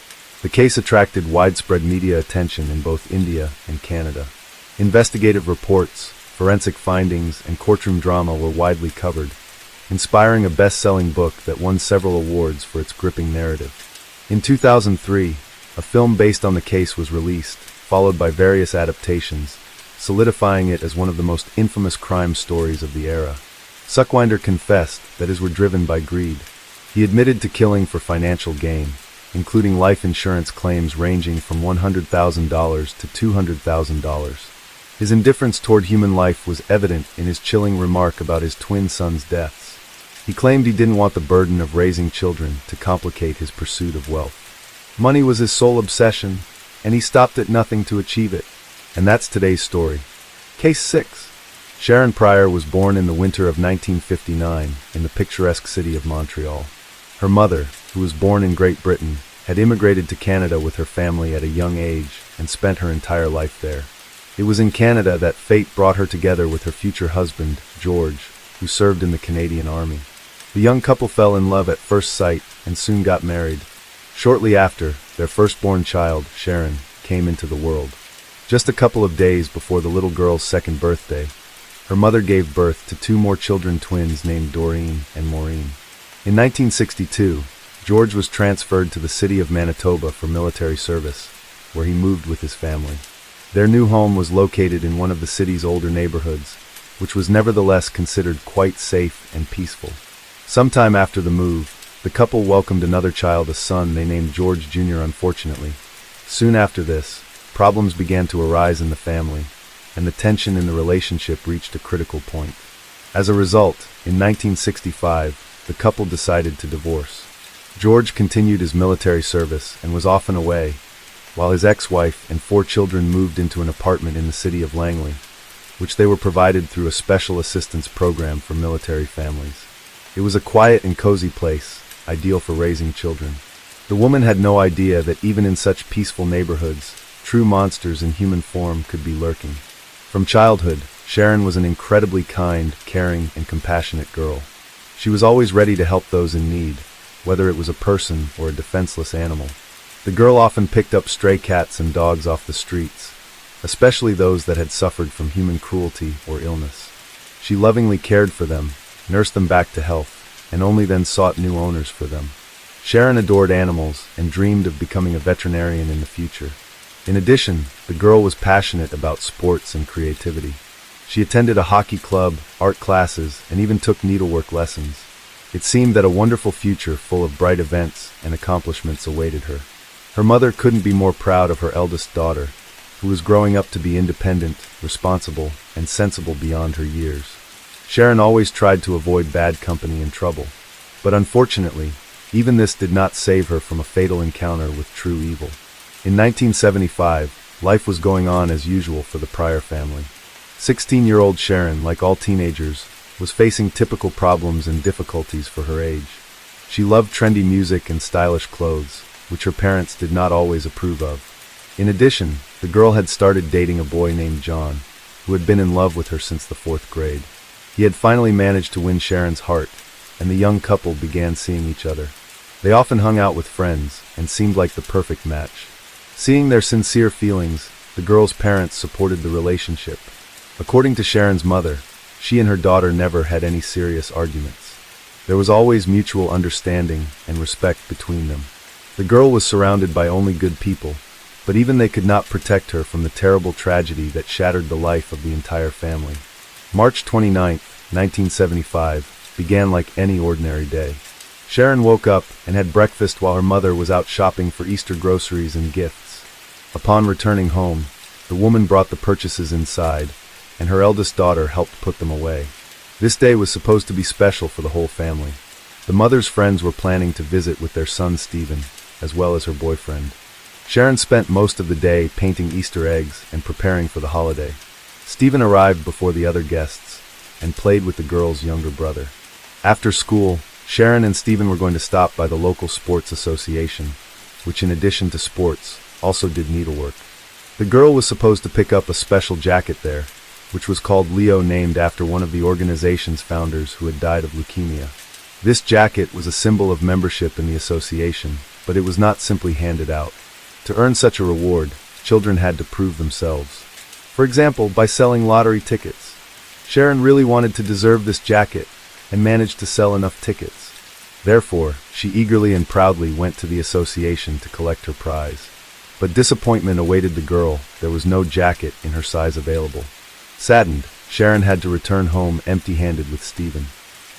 The case attracted widespread media attention in both India and Canada. Investigative reports, forensic findings, and courtroom drama were widely covered, inspiring a best-selling book that won several awards for its gripping narrative. In 2003, a film based on the case was released, followed by various adaptations, solidifying it as one of the most infamous crime stories of the era. Suckwinder confessed that his were driven by greed. He admitted to killing for financial gain, including life insurance claims ranging from $100,000 to $200,000. His indifference toward human life was evident in his chilling remark about his twin sons' deaths. He claimed he didn't want the burden of raising children to complicate his pursuit of wealth. Money was his sole obsession, and he stopped at nothing to achieve it. And that's today's story. Case 6. Sharon Pryor was born in the winter of 1959 in the picturesque city of Montreal. Her mother, who was born in Great Britain, had immigrated to Canada with her family at a young age and spent her entire life there. It was in Canada that fate brought her together with her future husband, George, who served in the Canadian Army. The young couple fell in love at first sight and soon got married. Shortly after, their firstborn child, Sharon, came into the world. Just a couple of days before the little girl's second birthday, her mother gave birth to 2 more children twins named Doreen and Maureen. In 1962, George was transferred to the city of Manitoba for military service, where he moved with his family. Their new home was located in one of the city's older neighborhoods, which was nevertheless considered quite safe and peaceful. Sometime after the move, the couple welcomed another child, a son they named George Jr. Unfortunately, soon after this, problems began to arise in the family, and the tension in the relationship reached a critical point. As a result, in 1965, the couple decided to divorce. George continued his military service and was often away, while his ex-wife and 4 children moved into an apartment in the city of Langley, which they were provided through a special assistance program for military families. It was a quiet and cozy place, ideal for raising children. The woman had no idea that even in such peaceful neighborhoods, true monsters in human form could be lurking. From childhood, Sharon was an incredibly kind, caring, and compassionate girl. She was always ready to help those in need, whether it was a person or a defenseless animal. The girl often picked up stray cats and dogs off the streets, especially those that had suffered from human cruelty or illness. She lovingly cared for them, nursed them back to health, and only then sought new owners for them. Sharon adored animals and dreamed of becoming a veterinarian in the future. In addition, the girl was passionate about sports and creativity. She attended a hockey club, art classes, and even took needlework lessons. It seemed that a wonderful future full of bright events and accomplishments awaited her. Her mother couldn't be more proud of her eldest daughter, who was growing up to be independent, responsible, and sensible beyond her years. Sharon always tried to avoid bad company and trouble, but unfortunately, even this did not save her from a fatal encounter with true evil. In 1975, life was going on as usual for the Pryor family. 16-year-old Sharon, like all teenagers, was facing typical problems and difficulties for her age. She loved trendy music and stylish clothes, which her parents did not always approve of. In addition, the girl had started dating a boy named John, who had been in love with her since the 4th grade. He had finally managed to win Sharon's heart, and the young couple began seeing each other. They often hung out with friends, and seemed like the perfect match. Seeing their sincere feelings, the girl's parents supported the relationship. According to Sharon's mother, she and her daughter never had any serious arguments. There was always mutual understanding and respect between them. The girl was surrounded by only good people, but even they could not protect her from the terrible tragedy that shattered the life of the entire family. March 29, 1975, began like any ordinary day. Sharon woke up and had breakfast while her mother was out shopping for Easter groceries and gifts. Upon returning home, the woman brought the purchases inside, and her eldest daughter helped put them away. This day was supposed to be special for the whole family. The mother's friends were planning to visit with their son Stephen, as well as her boyfriend. Sharon spent most of the day painting Easter eggs and preparing for the holiday. Stephen arrived before the other guests and played with the girl's younger brother. After school, Sharon and Stephen were going to stop by the local sports association, which in addition to sports, also did needlework. The girl was supposed to pick up a special jacket there, which was called Leo, named after one of the organization's founders who had died of leukemia. This jacket was a symbol of membership in the association, but it was not simply handed out. To earn such a reward, children had to prove themselves. For example, by selling lottery tickets. Sharon really wanted to deserve this jacket and managed to sell enough tickets. Therefore, she eagerly and proudly went to the association to collect her prize. But disappointment awaited the girl. There was no jacket in her size available. Saddened, Sharon had to return home empty-handed with Stephen.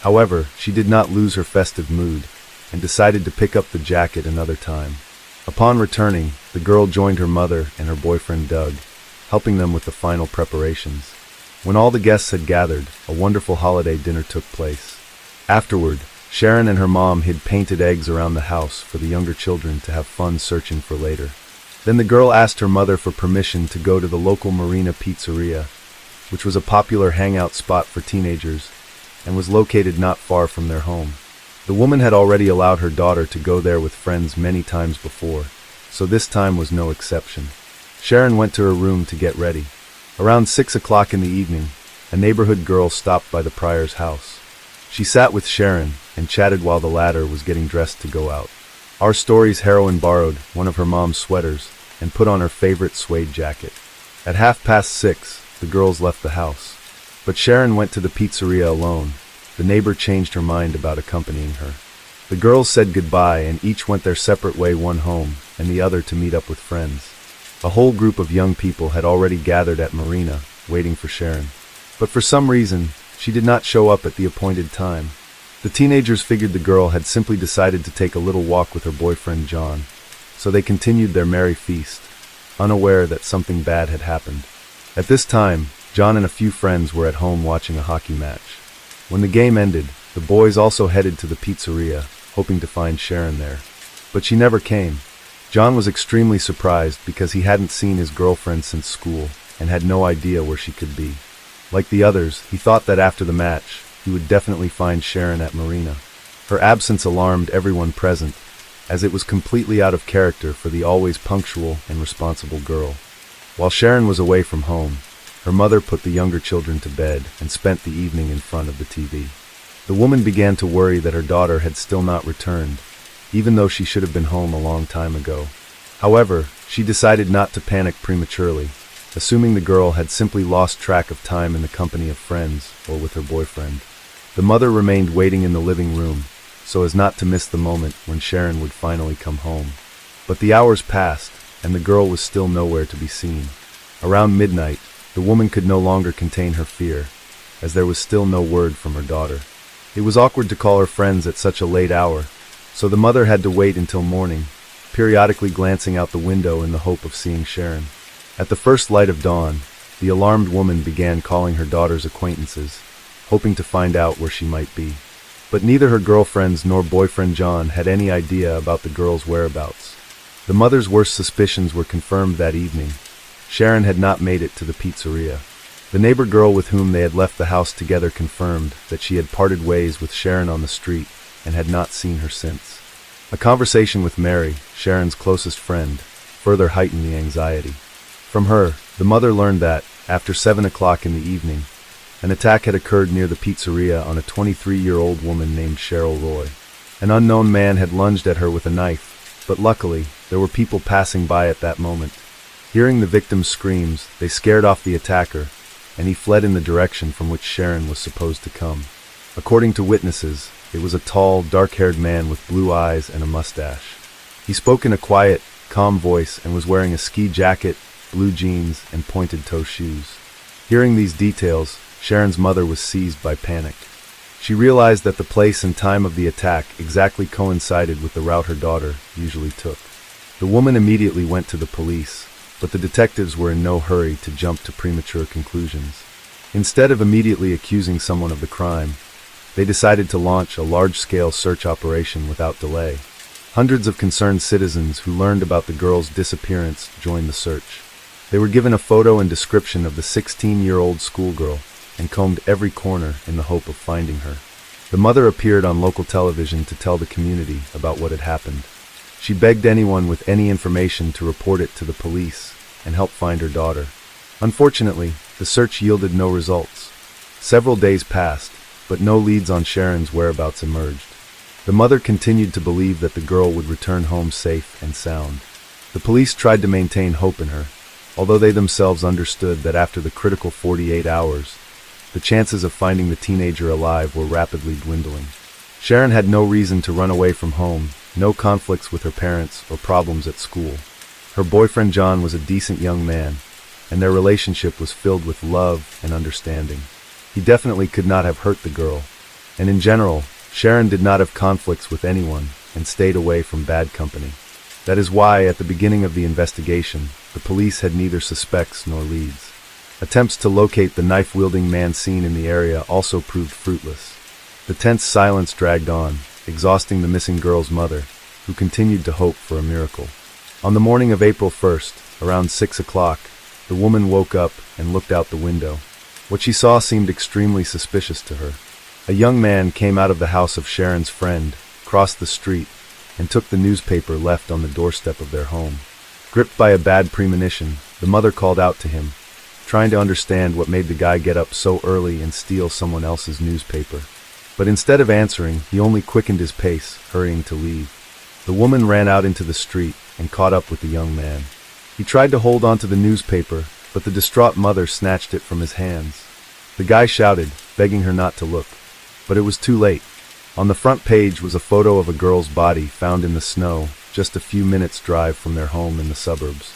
However, she did not lose her festive mood and decided to pick up the jacket another time. Upon returning, the girl joined her mother and her boyfriend Doug, helping them with the final preparations. When all the guests had gathered, a wonderful holiday dinner took place. Afterward, Sharon and her mom hid painted eggs around the house for the younger children to have fun searching for later. Then the girl asked her mother for permission to go to the local Marina Pizzeria, which was a popular hangout spot for teenagers and was located not far from their home. The woman had already allowed her daughter to go there with friends many times before, so this time was no exception. Sharon went to her room to get ready. Around 6 o'clock in the evening, a neighborhood girl stopped by the Pryor's house. She sat with Sharon and chatted while the latter was getting dressed to go out. Our story's heroine borrowed one of her mom's sweaters and put on her favorite suede jacket. At 6:30, the girls left the house. But Sharon went to the pizzeria alone. The neighbor changed her mind about accompanying her. The girls said goodbye and each went their separate way, one home and the other to meet up with friends. A whole group of young people had already gathered at Marina, waiting for Sharon. But for some reason, she did not show up at the appointed time. The teenagers figured the girl had simply decided to take a little walk with her boyfriend John, so they continued their merry feast, unaware that something bad had happened. At this time, John and a few friends were at home watching a hockey match. When the game ended, the boys also headed to the pizzeria, hoping to find Sharon there. But she never came. John was extremely surprised because he hadn't seen his girlfriend since school and had no idea where she could be. Like the others, he thought that after the match, he would definitely find Sharon at Marina. Her absence alarmed everyone present, as it was completely out of character for the always punctual and responsible girl. While Sharon was away from home, her mother put the younger children to bed and spent the evening in front of the TV. The woman began to worry that her daughter had still not returned, even though she should have been home a long time ago. However, she decided not to panic prematurely, assuming the girl had simply lost track of time in the company of friends or with her boyfriend. The mother remained waiting in the living room, so as not to miss the moment when Sharon would finally come home. But the hours passed, and the girl was still nowhere to be seen. Around midnight, the woman could no longer contain her fear, as there was still no word from her daughter. It was awkward to call her friends at such a late hour, so the mother had to wait until morning, periodically glancing out the window in the hope of seeing Sharon. At the first light of dawn, the alarmed woman began calling her daughter's acquaintances, hoping to find out where she might be. But neither her girlfriends nor boyfriend John had any idea about the girl's whereabouts. The mother's worst suspicions were confirmed that evening. Sharon had not made it to the pizzeria. The neighbor girl with whom they had left the house together confirmed that she had parted ways with Sharon on the street and had not seen her since. A conversation with Mary, Sharon's closest friend, further heightened the anxiety. From her, the mother learned that, after 7 o'clock in the evening, an attack had occurred near the pizzeria on a 23-year-old woman named Cheryl Roy. An unknown man had lunged at her with a knife, but luckily, there were people passing by at that moment. Hearing the victim's screams, they scared off the attacker, and he fled in the direction from which Sharon was supposed to come. According to witnesses, it was a tall, dark-haired man with blue eyes and a mustache. He spoke in a quiet, calm voice and was wearing a ski jacket, blue jeans, and pointed-toe shoes. Hearing these details, Sharon's mother was seized by panic. She realized that the place and time of the attack exactly coincided with the route her daughter usually took. The woman immediately went to the police, but the detectives were in no hurry to jump to premature conclusions. Instead of immediately accusing someone of the crime, they decided to launch a large-scale search operation without delay. Hundreds of concerned citizens who learned about the girl's disappearance joined the search. They were given a photo and description of the 16-year-old schoolgirl and combed every corner in the hope of finding her. The mother appeared on local television to tell the community about what had happened. She begged anyone with any information to report it to the police and help find her daughter. Unfortunately, the search yielded no results. Several days passed, but no leads on Sharon's whereabouts emerged. The mother continued to believe that the girl would return home safe and sound. The police tried to maintain hope in her, although they themselves understood that after the critical 48 hours, the chances of finding the teenager alive were rapidly dwindling. Sharon had no reason to run away from home, no conflicts with her parents or problems at school. Her boyfriend John was a decent young man, and their relationship was filled with love and understanding. He definitely could not have hurt the girl, and in general, Sharon did not have conflicts with anyone and stayed away from bad company. That is why, at the beginning of the investigation, the police had neither suspects nor leads. Attempts to locate the knife-wielding man seen in the area also proved fruitless. The tense silence dragged on, exhausting the missing girl's mother, who continued to hope for a miracle. On the morning of April 1st, around 6 o'clock, the woman woke up and looked out the window. What she saw seemed extremely suspicious to her. A young man came out of the house of Sharon's friend, crossed the street, and took the newspaper left on the doorstep of their home. Gripped by a bad premonition, the mother called out to him, trying to understand what made the guy get up so early and steal someone else's newspaper. But instead of answering, he only quickened his pace, hurrying to leave. The woman ran out into the street and caught up with the young man. He tried to hold onto the newspaper, but the distraught mother snatched it from his hands. The guy shouted, begging her not to look. But it was too late. On the front page was a photo of a girl's body found in the snow, just a few minutes' drive from their home in the suburbs.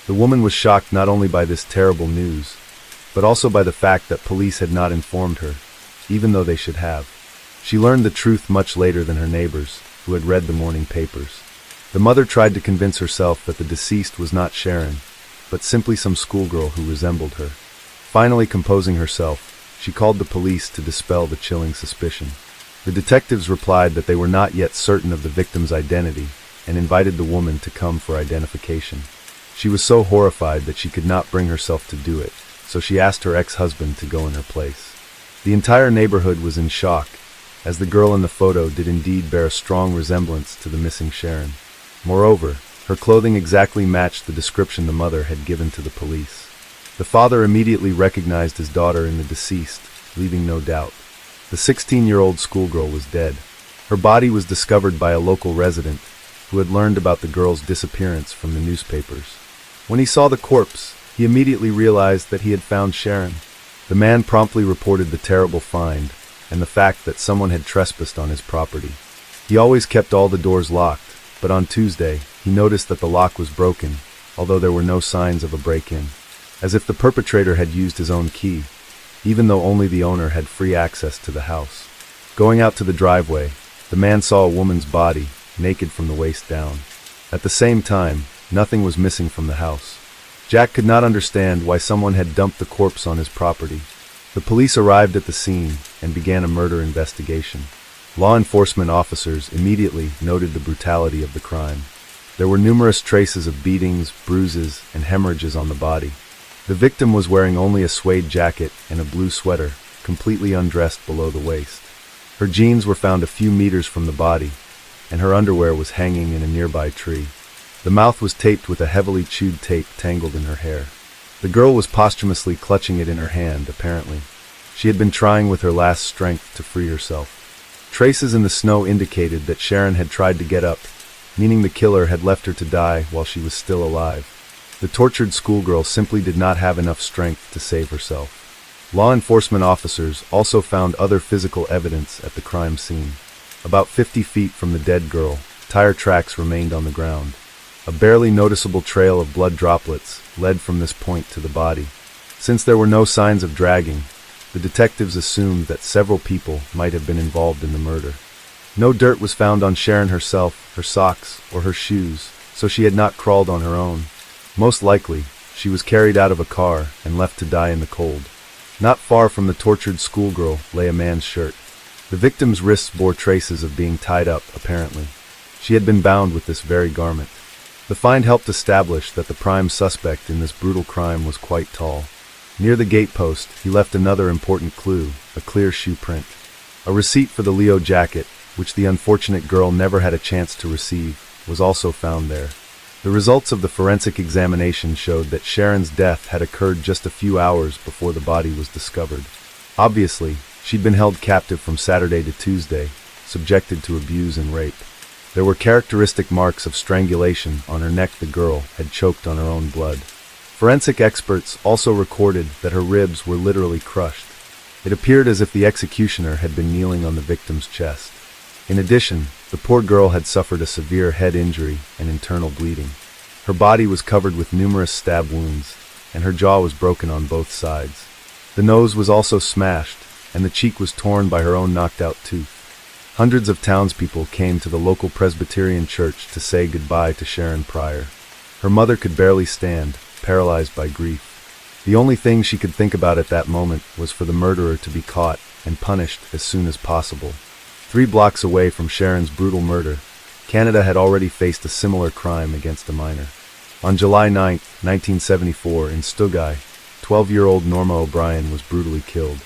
The woman was shocked not only by this terrible news, but also by the fact that police had not informed her, even though they should have. She learned the truth much later than her neighbors, who had read the morning papers. The mother tried to convince herself that the deceased was not Sharon, but simply some schoolgirl who resembled her. Finally composing herself, she called the police to dispel the chilling suspicion. The detectives replied that they were not yet certain of the victim's identity and invited the woman to come for identification. She was so horrified that she could not bring herself to do it, so she asked her ex-husband to go in her place. The entire neighborhood was in shock, as the girl in the photo did indeed bear a strong resemblance to the missing Sharon. Moreover, her clothing exactly matched the description the mother had given to the police. The father immediately recognized his daughter in the deceased, leaving no doubt. The 16-year-old schoolgirl was dead. Her body was discovered by a local resident who had learned about the girl's disappearance from the newspapers. When he saw the corpse, he immediately realized that he had found Sharon. The man promptly reported the terrible find and the fact that someone had trespassed on his property. He always kept all the doors locked, but on Tuesday, he noticed that the lock was broken, although there were no signs of a break-in, as if the perpetrator had used his own key, even though only the owner had free access to the house. Going out to the driveway, the man saw a woman's body, naked from the waist down. At the same time, nothing was missing from the house. Jack could not understand why someone had dumped the corpse on his property. The police arrived at the scene and began a murder investigation. Law enforcement officers immediately noted the brutality of the crime. There were numerous traces of beatings, bruises, and hemorrhages on the body. The victim was wearing only a suede jacket and a blue sweater, completely undressed below the waist. Her jeans were found a few meters from the body, and her underwear was hanging in a nearby tree. The mouth was taped with a heavily chewed tape tangled in her hair. The girl was posthumously clutching it in her hand, apparently. She had been trying with her last strength to free herself. Traces in the snow indicated that Sharon had tried to get up, meaning the killer had left her to die while she was still alive. The tortured schoolgirl simply did not have enough strength to save herself. Law enforcement officers also found other physical evidence at the crime scene. About 50 feet from the dead girl, tire tracks remained on the ground. A barely noticeable trail of blood droplets led from this point to the body. Since there were no signs of dragging, the detectives assumed that several people might have been involved in the murder. No dirt was found on Sharon herself, her socks, or her shoes, so she had not crawled on her own. Most likely, she was carried out of a car and left to die in the cold. Not far from the tortured schoolgirl lay a man's shirt. The victim's wrists bore traces of being tied up, apparently. She had been bound with this very garment. The find helped establish that the prime suspect in this brutal crime was quite tall. Near the gatepost, he left another important clue, a clear shoe print. A receipt for the Leo jacket, which the unfortunate girl never had a chance to receive, was also found there. The results of the forensic examination showed that Sharon's death had occurred just a few hours before the body was discovered. Obviously, she'd been held captive from Saturday to Tuesday, subjected to abuse and rape. There were characteristic marks of strangulation on her neck. The girl had choked on her own blood. Forensic experts also recorded that her ribs were literally crushed. It appeared as if the executioner had been kneeling on the victim's chest. In addition, the poor girl had suffered a severe head injury and internal bleeding. Her body was covered with numerous stab wounds, and her jaw was broken on both sides. The nose was also smashed, and the cheek was torn by her own knocked-out tooth. Hundreds of townspeople came to the local Presbyterian church to say goodbye to Sharon Pryor. Her mother could barely stand, paralyzed by grief. The only thing she could think about at that moment was for the murderer to be caught and punished as soon as possible. 3 blocks away from Sharon's brutal murder, Canada had already faced a similar crime against a minor. On July 9, 1974, in Stugai, 12-year-old Norma O'Brien was brutally killed.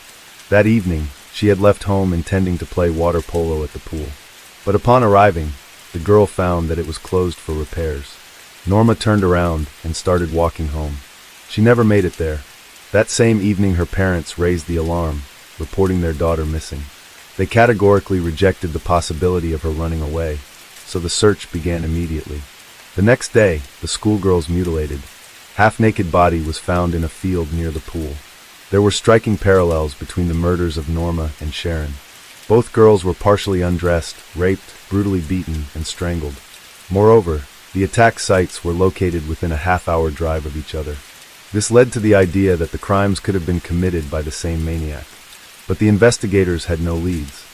That evening, she had left home intending to play water polo at the pool. But upon arriving, the girl found that it was closed for repairs. Norma turned around and started walking home. She never made it there. That same evening, her parents raised the alarm, reporting their daughter missing. They categorically rejected the possibility of her running away, so the search began immediately. The next day, the schoolgirl's mutilated, half-naked body was found in a field near the pool. There were striking parallels between the murders of Norma and Sharon. Both girls were partially undressed, raped, brutally beaten, and strangled. Moreover, the attack sites were located within a half-hour drive of each other. This led to the idea that the crimes could have been committed by the same maniac. But the investigators had no leads.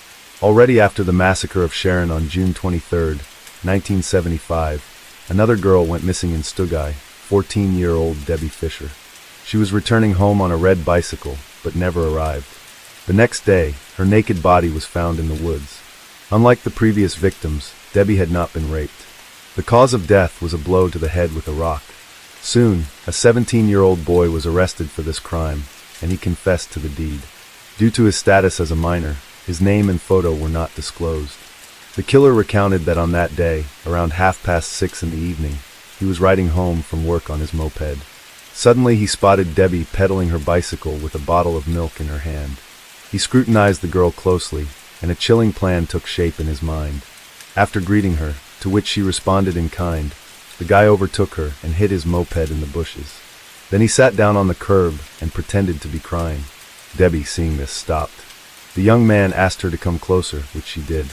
Already after the massacre of Sharon on June 23, 1975, another girl went missing in Stugai, 14-year-old Debbie Fisher. She was returning home on a red bicycle, but never arrived. The next day, her naked body was found in the woods. Unlike the previous victims, Debbie had not been raped. The cause of death was a blow to the head with a rock. Soon, a 17-year-old boy was arrested for this crime, and he confessed to the deed. Due to his status as a minor, His name and photo were not disclosed. The killer recounted that on that day, around 6:30 in the evening, he was riding home from work on his moped. Suddenly he spotted Debbie pedaling her bicycle with a bottle of milk in her hand. He scrutinized the girl closely, and a chilling plan took shape in his mind. After greeting her, to which she responded in kind, the guy overtook her and hid his moped in the bushes. Then he sat down on the curb and pretended to be crying. Debbie, seeing this, stopped. The young man asked her to come closer, which she did.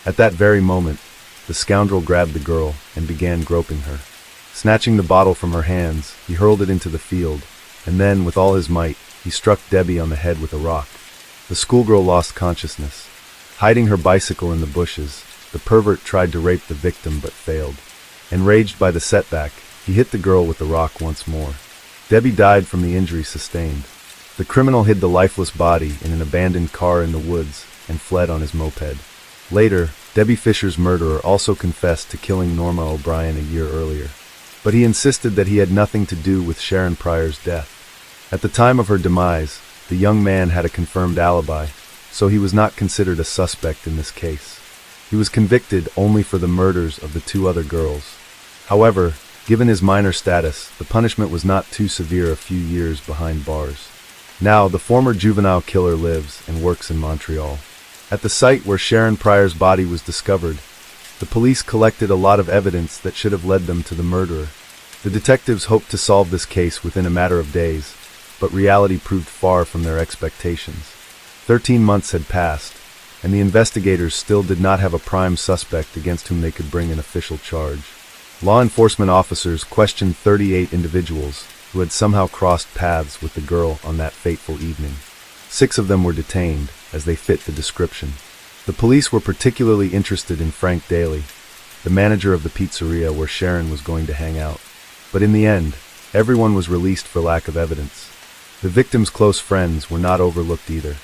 At that very moment, the scoundrel grabbed the girl and began groping her. Snatching the bottle from her hands, he hurled it into the field, and then, with all his might, he struck Debbie on the head with a rock. The schoolgirl lost consciousness. Hiding her bicycle in the bushes, the pervert tried to rape the victim but failed. Enraged by the setback, he hit the girl with the rock once more. Debbie died from the injury sustained. The criminal hid the lifeless body in an abandoned car in the woods and fled on his moped. Later, Debbie Fisher's murderer also confessed to killing Norma O'Brien a year earlier, but he insisted that he had nothing to do with Sharon Pryor's death. At the time of her demise, the young man had a confirmed alibi, so he was not considered a suspect in this case. He was convicted only for the murders of the two other girls. However, given his minor status, the punishment was not too severe, a few years behind bars. Now, the former juvenile killer lives and works in Montreal. At the site where Sharon Pryor's body was discovered, the police collected a lot of evidence that should have led them to the murderer. The detectives hoped to solve this case within a matter of days, but reality proved far from their expectations. 13 months had passed, and the investigators still did not have a prime suspect against whom they could bring an official charge. Law enforcement officers questioned 38 individuals who had somehow crossed paths with the girl on that fateful evening. 6 of them were detained, as they fit the description. The police were particularly interested in Frank Daly, the manager of the pizzeria where Sharon was going to hang out. But in the end, everyone was released for lack of evidence. The victim's close friends were not overlooked either.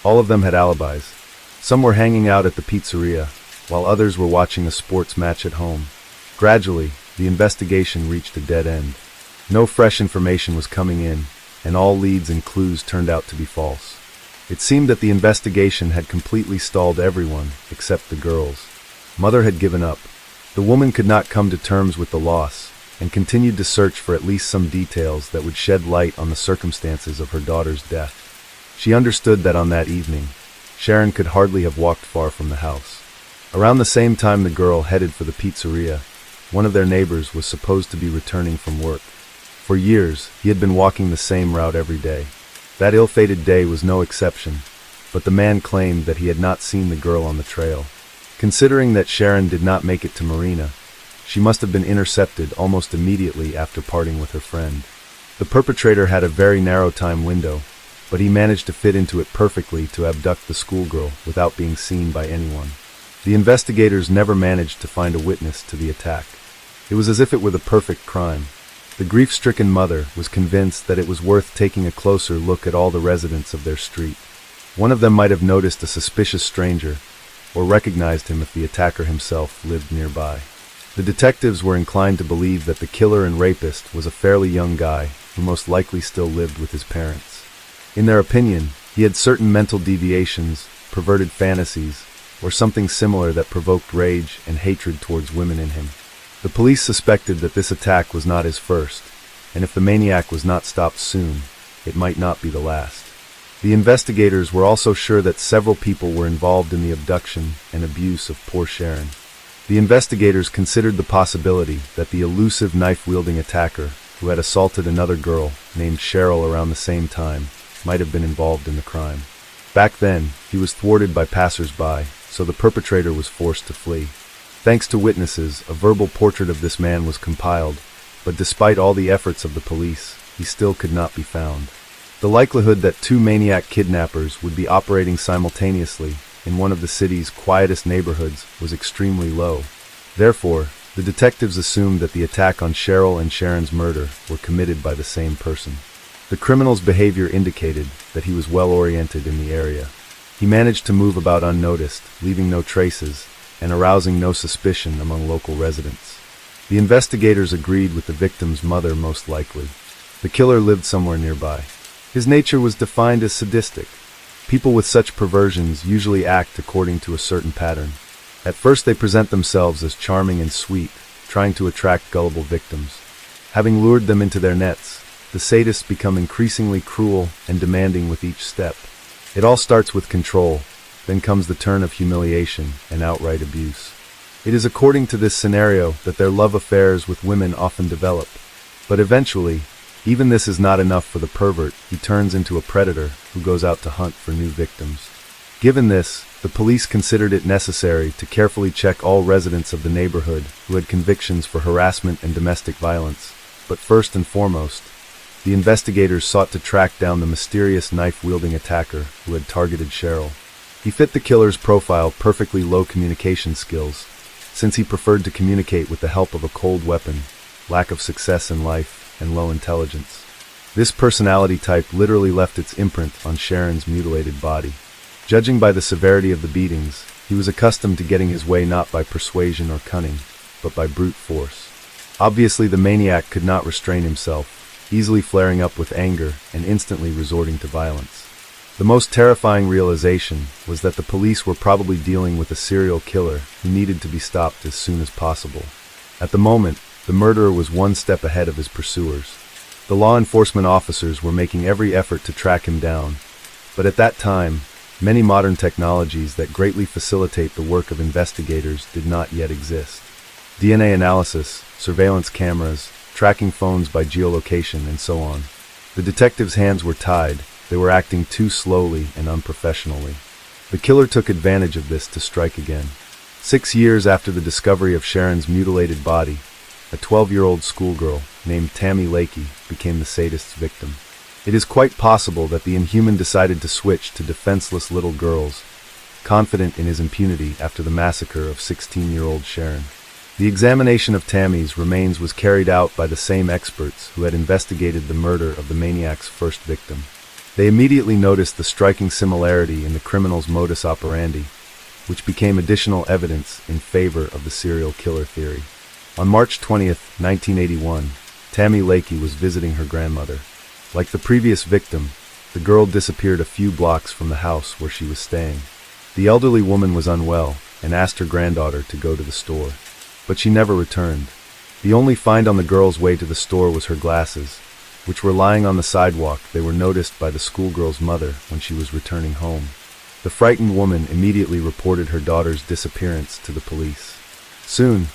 All of them had alibis. Some were hanging out at the pizzeria, while others were watching a sports match at home. Gradually, the investigation reached a dead end. No fresh information was coming in, and all leads and clues turned out to be false. It seemed that the investigation had completely stalled everyone except the girls. Mother had given up. The woman could not come to terms with the loss, and continued to search for at least some details that would shed light on the circumstances of her daughter's death. She understood that on that evening, Sharon could hardly have walked far from the house. Around the same time the girl headed for the pizzeria, one of their neighbors was supposed to be returning from work. For years, he had been walking the same route every day. That ill-fated day was no exception, but the man claimed that he had not seen the girl on the trail. Considering that Sharon did not make it to Marina, she must have been intercepted almost immediately after parting with her friend. The perpetrator had a very narrow time window, but he managed to fit into it perfectly to abduct the schoolgirl without being seen by anyone. The investigators never managed to find a witness to the attack. It was as if it were the perfect crime. The grief-stricken mother was convinced that it was worth taking a closer look at all the residents of their street. One of them might have noticed a suspicious stranger, or recognized him if the attacker himself lived nearby. The detectives were inclined to believe that the killer and rapist was a fairly young guy who most likely still lived with his parents. In their opinion, he had certain mental deviations, perverted fantasies, or something similar that provoked rage and hatred towards women in him. The police suspected that this attack was not his first, and if the maniac was not stopped soon, it might not be the last. The investigators were also sure that several people were involved in the abduction and abuse of poor Sharon. The investigators considered the possibility that the elusive knife-wielding attacker, who had assaulted another girl named Cheryl around the same time, might have been involved in the crime. Back then, he was thwarted by passers-by, so the perpetrator was forced to flee. Thanks to witnesses, a verbal portrait of this man was compiled, but despite all the efforts of the police, he still could not be found. The likelihood that 2 maniac kidnappers would be operating simultaneously in one of the city's quietest neighborhoods was extremely low. Therefore, the detectives assumed that the attack on Cheryl and Sharon's murder were committed by the same person. The criminal's behavior indicated that he was well-oriented in the area. He managed to move about unnoticed, leaving no traces, and arousing no suspicion among local residents. The investigators agreed with the victim's mother most likely. The killer lived somewhere nearby. His nature was defined as sadistic. People with such perversions usually act according to a certain pattern. At first they present themselves as charming and sweet, trying to attract gullible victims. Having lured them into their nets, the sadists become increasingly cruel and demanding with each step. It all starts with control, then comes the turn of humiliation and outright abuse. It is according to this scenario that their love affairs with women often develop. But eventually, even this is not enough for the pervert. He turns into a predator who goes out to hunt for new victims. Given this, the police considered it necessary to carefully check all residents of the neighborhood who had convictions for harassment and domestic violence. But first and foremost, the investigators sought to track down the mysterious knife-wielding attacker who had targeted Cheryl. He fit the killer's profile: perfectly low communication skills, since he preferred to communicate with the help of a cold weapon, lack of success in life, and low intelligence. This personality type literally left its imprint on Sharon's mutilated body. Judging by the severity of the beatings, he was accustomed to getting his way not by persuasion or cunning, but by brute force. Obviously, the maniac could not restrain himself, easily flaring up with anger and instantly resorting to violence. The most terrifying realization was that the police were probably dealing with a serial killer who needed to be stopped as soon as possible. At the moment, the murderer was one step ahead of his pursuers. The law enforcement officers were making every effort to track him down, but at that time, many modern technologies that greatly facilitate the work of investigators did not yet exist. DNA analysis, surveillance cameras, tracking phones by geolocation, and so on. The detectives' hands were tied. They were acting too slowly and unprofessionally. The killer took advantage of this to strike again. 6 years after the discovery of Sharon's mutilated body, a 12-year-old schoolgirl named Tammy Lakey became the sadist's victim. It is quite possible that the inhuman decided to switch to defenseless little girls, confident in his impunity after the massacre of 16-year-old Sharon. The examination of Tammy's remains was carried out by the same experts who had investigated the murder of the maniac's first victim. They immediately noticed the striking similarity in the criminal's modus operandi, which became additional evidence in favor of the serial killer theory. On March 20th, 1981, Tammy Lakey was visiting her grandmother. Like the previous victim, the girl disappeared a few blocks from the house where she was staying. The elderly woman was unwell and asked her granddaughter to go to the store, but she never returned. The only find on the girl's way to the store was her glasses, which were lying on the sidewalk. They were noticed by the schoolgirl's mother when she was returning home. The frightened woman immediately reported her daughter's disappearance to the police. Soon,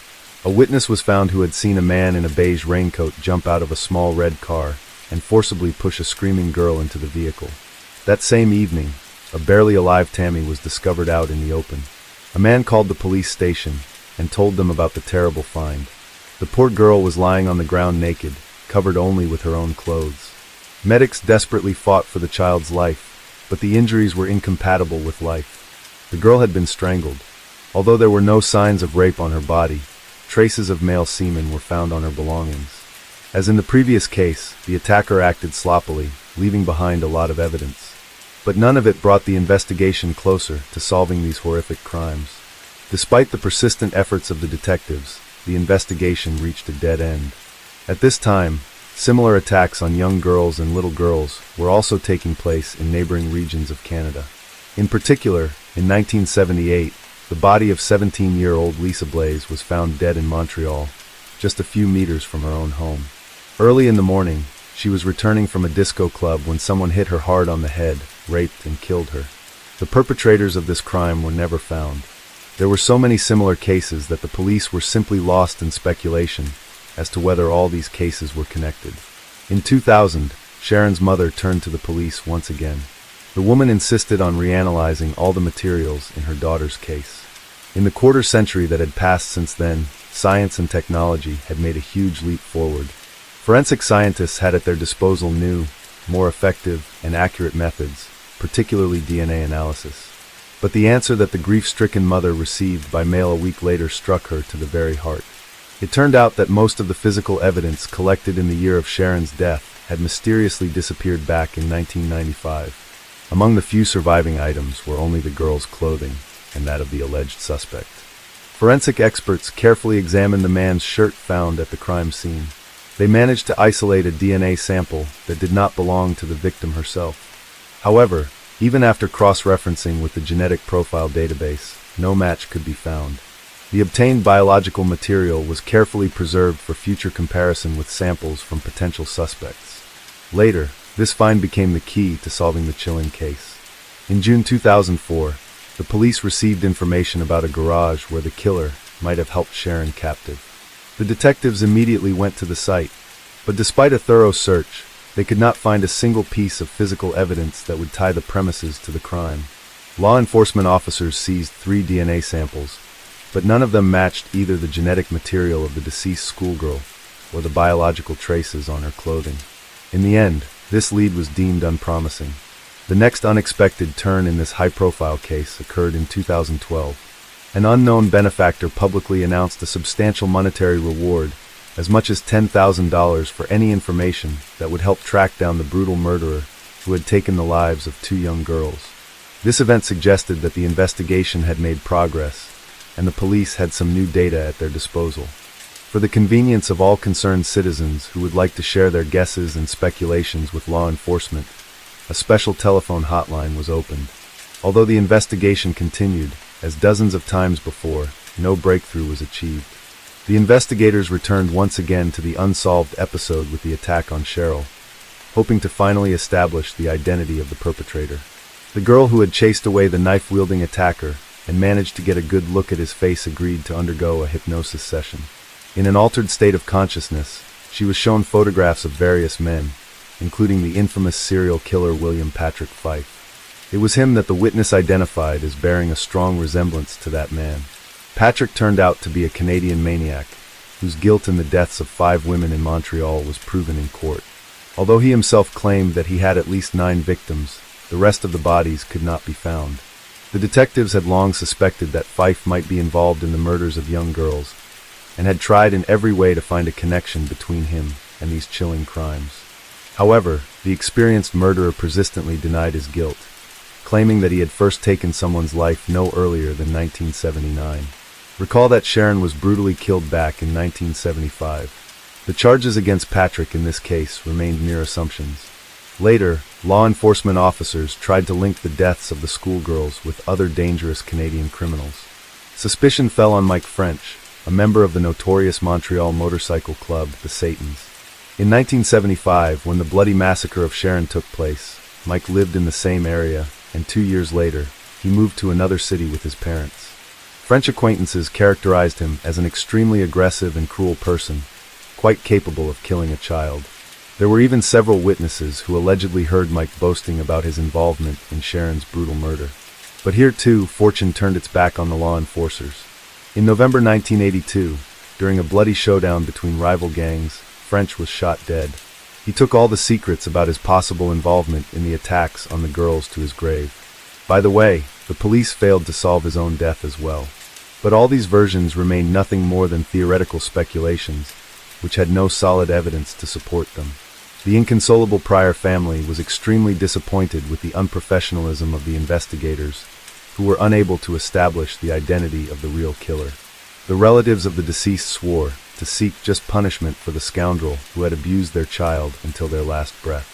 a witness was found who had seen a man in a beige raincoat jump out of a small red car and forcibly push a screaming girl into the vehicle. That same evening, a barely alive Tammy was discovered out in the open. A man called the police station and told them about the terrible find. The poor girl was lying on the ground naked, covered only with her own clothes. Medics desperately fought for the child's life, but the injuries were incompatible with life. The girl had been strangled. Although there were no signs of rape on her body, traces of male semen were found on her belongings. As in the previous case, the attacker acted sloppily, leaving behind a lot of evidence. But none of it brought the investigation closer to solving these horrific crimes. Despite the persistent efforts of the detectives, the investigation reached a dead end. At this time, similar attacks on young girls and little girls were also taking place in neighboring regions of Canada. In particular, in 1978, the body of 17-year-old Lisa Blaze was found dead in Montreal, just a few meters from her own home. Early in the morning, she was returning from a disco club when someone hit her hard on the head, raped, and killed her. The perpetrators of this crime were never found. There were so many similar cases that the police were simply lost in speculation as to whether all these cases were connected. In 2000, Sharon's mother turned to the police once again. The woman insisted on reanalyzing all the materials in her daughter's case. In the quarter century that had passed since then, science and technology had made a huge leap forward. Forensic scientists had at their disposal new, more effective, and accurate methods, particularly DNA analysis. But the answer that the grief-stricken mother received by mail a week later struck her to the very heart. It turned out that most of the physical evidence collected in the year of Sharon's death had mysteriously disappeared back in 1995. Among the few surviving items were only the girl's clothing and that of the alleged suspect. Forensic experts carefully examined the man's shirt found at the crime scene. They managed to isolate a DNA sample that did not belong to the victim herself. However, Even after cross-referencing with the genetic profile database, no match could be found. The obtained biological material was carefully preserved for future comparison with samples from potential suspects. Later, this find became the key to solving the chilling case. In June 2004, the police received information about a garage where the killer might have held Sharon captive. The detectives immediately went to the site, but despite a thorough search, they could not find a single piece of physical evidence that would tie the premises to the crime. Law enforcement officers seized 3 DNA samples, but none of them matched either the genetic material of the deceased schoolgirl or the biological traces on her clothing. In the end, this lead was deemed unpromising. The next unexpected turn in this high-profile case occurred in 2012. An unknown benefactor publicly announced a substantial monetary reward, as much as $10,000 for any information that would help track down the brutal murderer who had taken the lives of 2 young girls. This event suggested that the investigation had made progress, and the police had some new data at their disposal. For the convenience of all concerned citizens who would like to share their guesses and speculations with law enforcement, a special telephone hotline was opened. Although the investigation continued, as dozens of times before, no breakthrough was achieved. The investigators returned once again to the unsolved episode with the attack on Cheryl, hoping to finally establish the identity of the perpetrator. The girl who had chased away the knife-wielding attacker and managed to get a good look at his face agreed to undergo a hypnosis session. In an altered state of consciousness, she was shown photographs of various men, including the infamous serial killer William Patrick Fife. It was him that the witness identified as bearing a strong resemblance to that man. Patrick turned out to be a Canadian maniac, whose guilt in the deaths of 5 women in Montreal was proven in court. Although he himself claimed that he had at least 9 victims, the rest of the bodies could not be found. The detectives had long suspected that Fife might be involved in the murders of young girls, and had tried in every way to find a connection between him and these chilling crimes. However, the experienced murderer persistently denied his guilt, claiming that he had first taken someone's life no earlier than 1979. Recall that Sharon was brutally killed back in 1975. The charges against Patrick in this case remained mere assumptions. Later, law enforcement officers tried to link the deaths of the schoolgirls with other dangerous Canadian criminals. Suspicion fell on Mike French, a member of the notorious Montreal motorcycle club, the Satans. In 1975, when the bloody massacre of Sharon took place, Mike lived in the same area, and 2 years later, he moved to another city with his parents. French acquaintances characterized him as an extremely aggressive and cruel person, quite capable of killing a child. There were even several witnesses who allegedly heard Mike boasting about his involvement in Sharon's brutal murder. But here too, fortune turned its back on the law enforcers. In November 1982, during a bloody showdown between rival gangs, French was shot dead. He took all the secrets about his possible involvement in the attacks on the girls to his grave. By the way, the police failed to solve his own death as well. But all these versions remained nothing more than theoretical speculations, which had no solid evidence to support them. The inconsolable Pryor family was extremely disappointed with the unprofessionalism of the investigators, who were unable to establish the identity of the real killer. The relatives of the deceased swore to seek just punishment for the scoundrel who had abused their child until their last breath.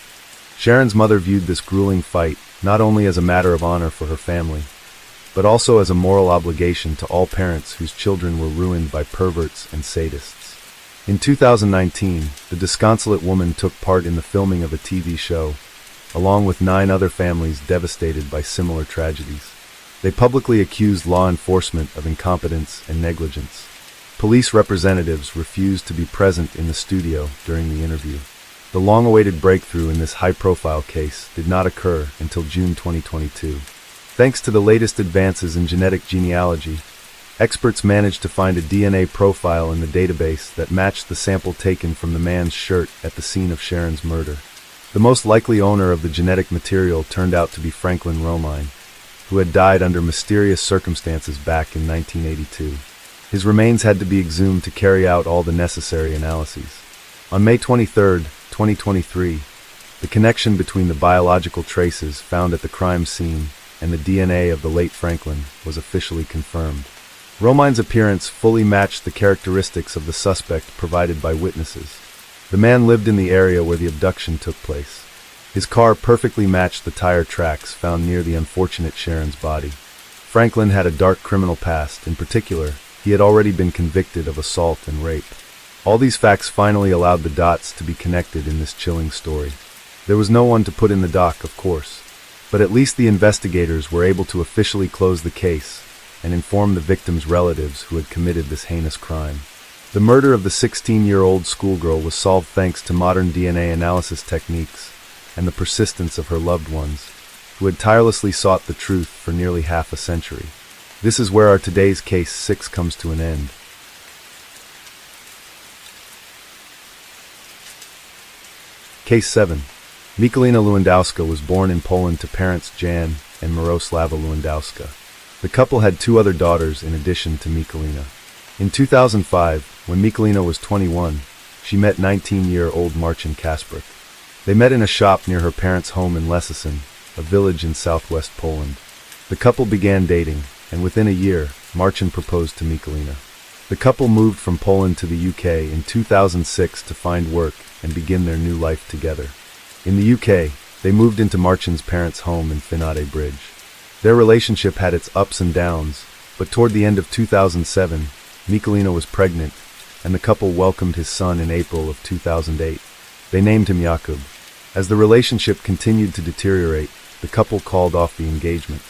Sharon's mother viewed this grueling fight not only as a matter of honor for her family, but also as a moral obligation to all parents whose children were ruined by perverts and sadists. In 2019, the disconsolate woman took part in the filming of a TV show, along with 9 other families devastated by similar tragedies. They publicly accused law enforcement of incompetence and negligence. Police representatives refused to be present in the studio during the interview. The long-awaited breakthrough in this high-profile case did not occur until June 2022. Thanks to the latest advances in genetic genealogy, experts managed to find a DNA profile in the database that matched the sample taken from the man's shirt at the scene of Sharon's murder. The most likely owner of the genetic material turned out to be Franklin Romine, who had died under mysterious circumstances back in 1982. His remains had to be exhumed to carry out all the necessary analyses. On May 23, 2023, the connection between the biological traces found at the crime scene and the DNA of the late Franklin was officially confirmed. Romine's appearance fully matched the characteristics of the suspect provided by witnesses. The man lived in the area where the abduction took place. His car perfectly matched the tire tracks found near the unfortunate Sharon's body. Franklin had a dark criminal past. In particular, he had already been convicted of assault and rape. All these facts finally allowed the dots to be connected in this chilling story. There was no one to put in the dock, of course, but at least the investigators were able to officially close the case and inform the victim's relatives who had committed this heinous crime. The murder of the 16-year-old schoolgirl was solved thanks to modern DNA analysis techniques and the persistence of her loved ones, who had tirelessly sought the truth for nearly half a century. This is where our today's Case 6 comes to an end. Case 7. Michalina Lewandowska was born in Poland to parents Jan and Miroslava Lewandowska. The couple had 2 other daughters in addition to Michalina. In 2005, when Michalina was 21, she met 19-year-old Marcin Kasprzyk. They met in a shop near her parents' home in Lesicin, a village in southwest Poland. The couple began dating, and within a year, Marcin proposed to Michalina. The couple moved from Poland to the UK in 2006 to find work and begin their new life together. In the UK, they moved into Marcin's parents' home in Finade Bridge. Their relationship had its ups and downs, but toward the end of 2007, Michalina was pregnant, and the couple welcomed his son in April of 2008. They named him Jakub. As the relationship continued to deteriorate, the couple called off the engagement.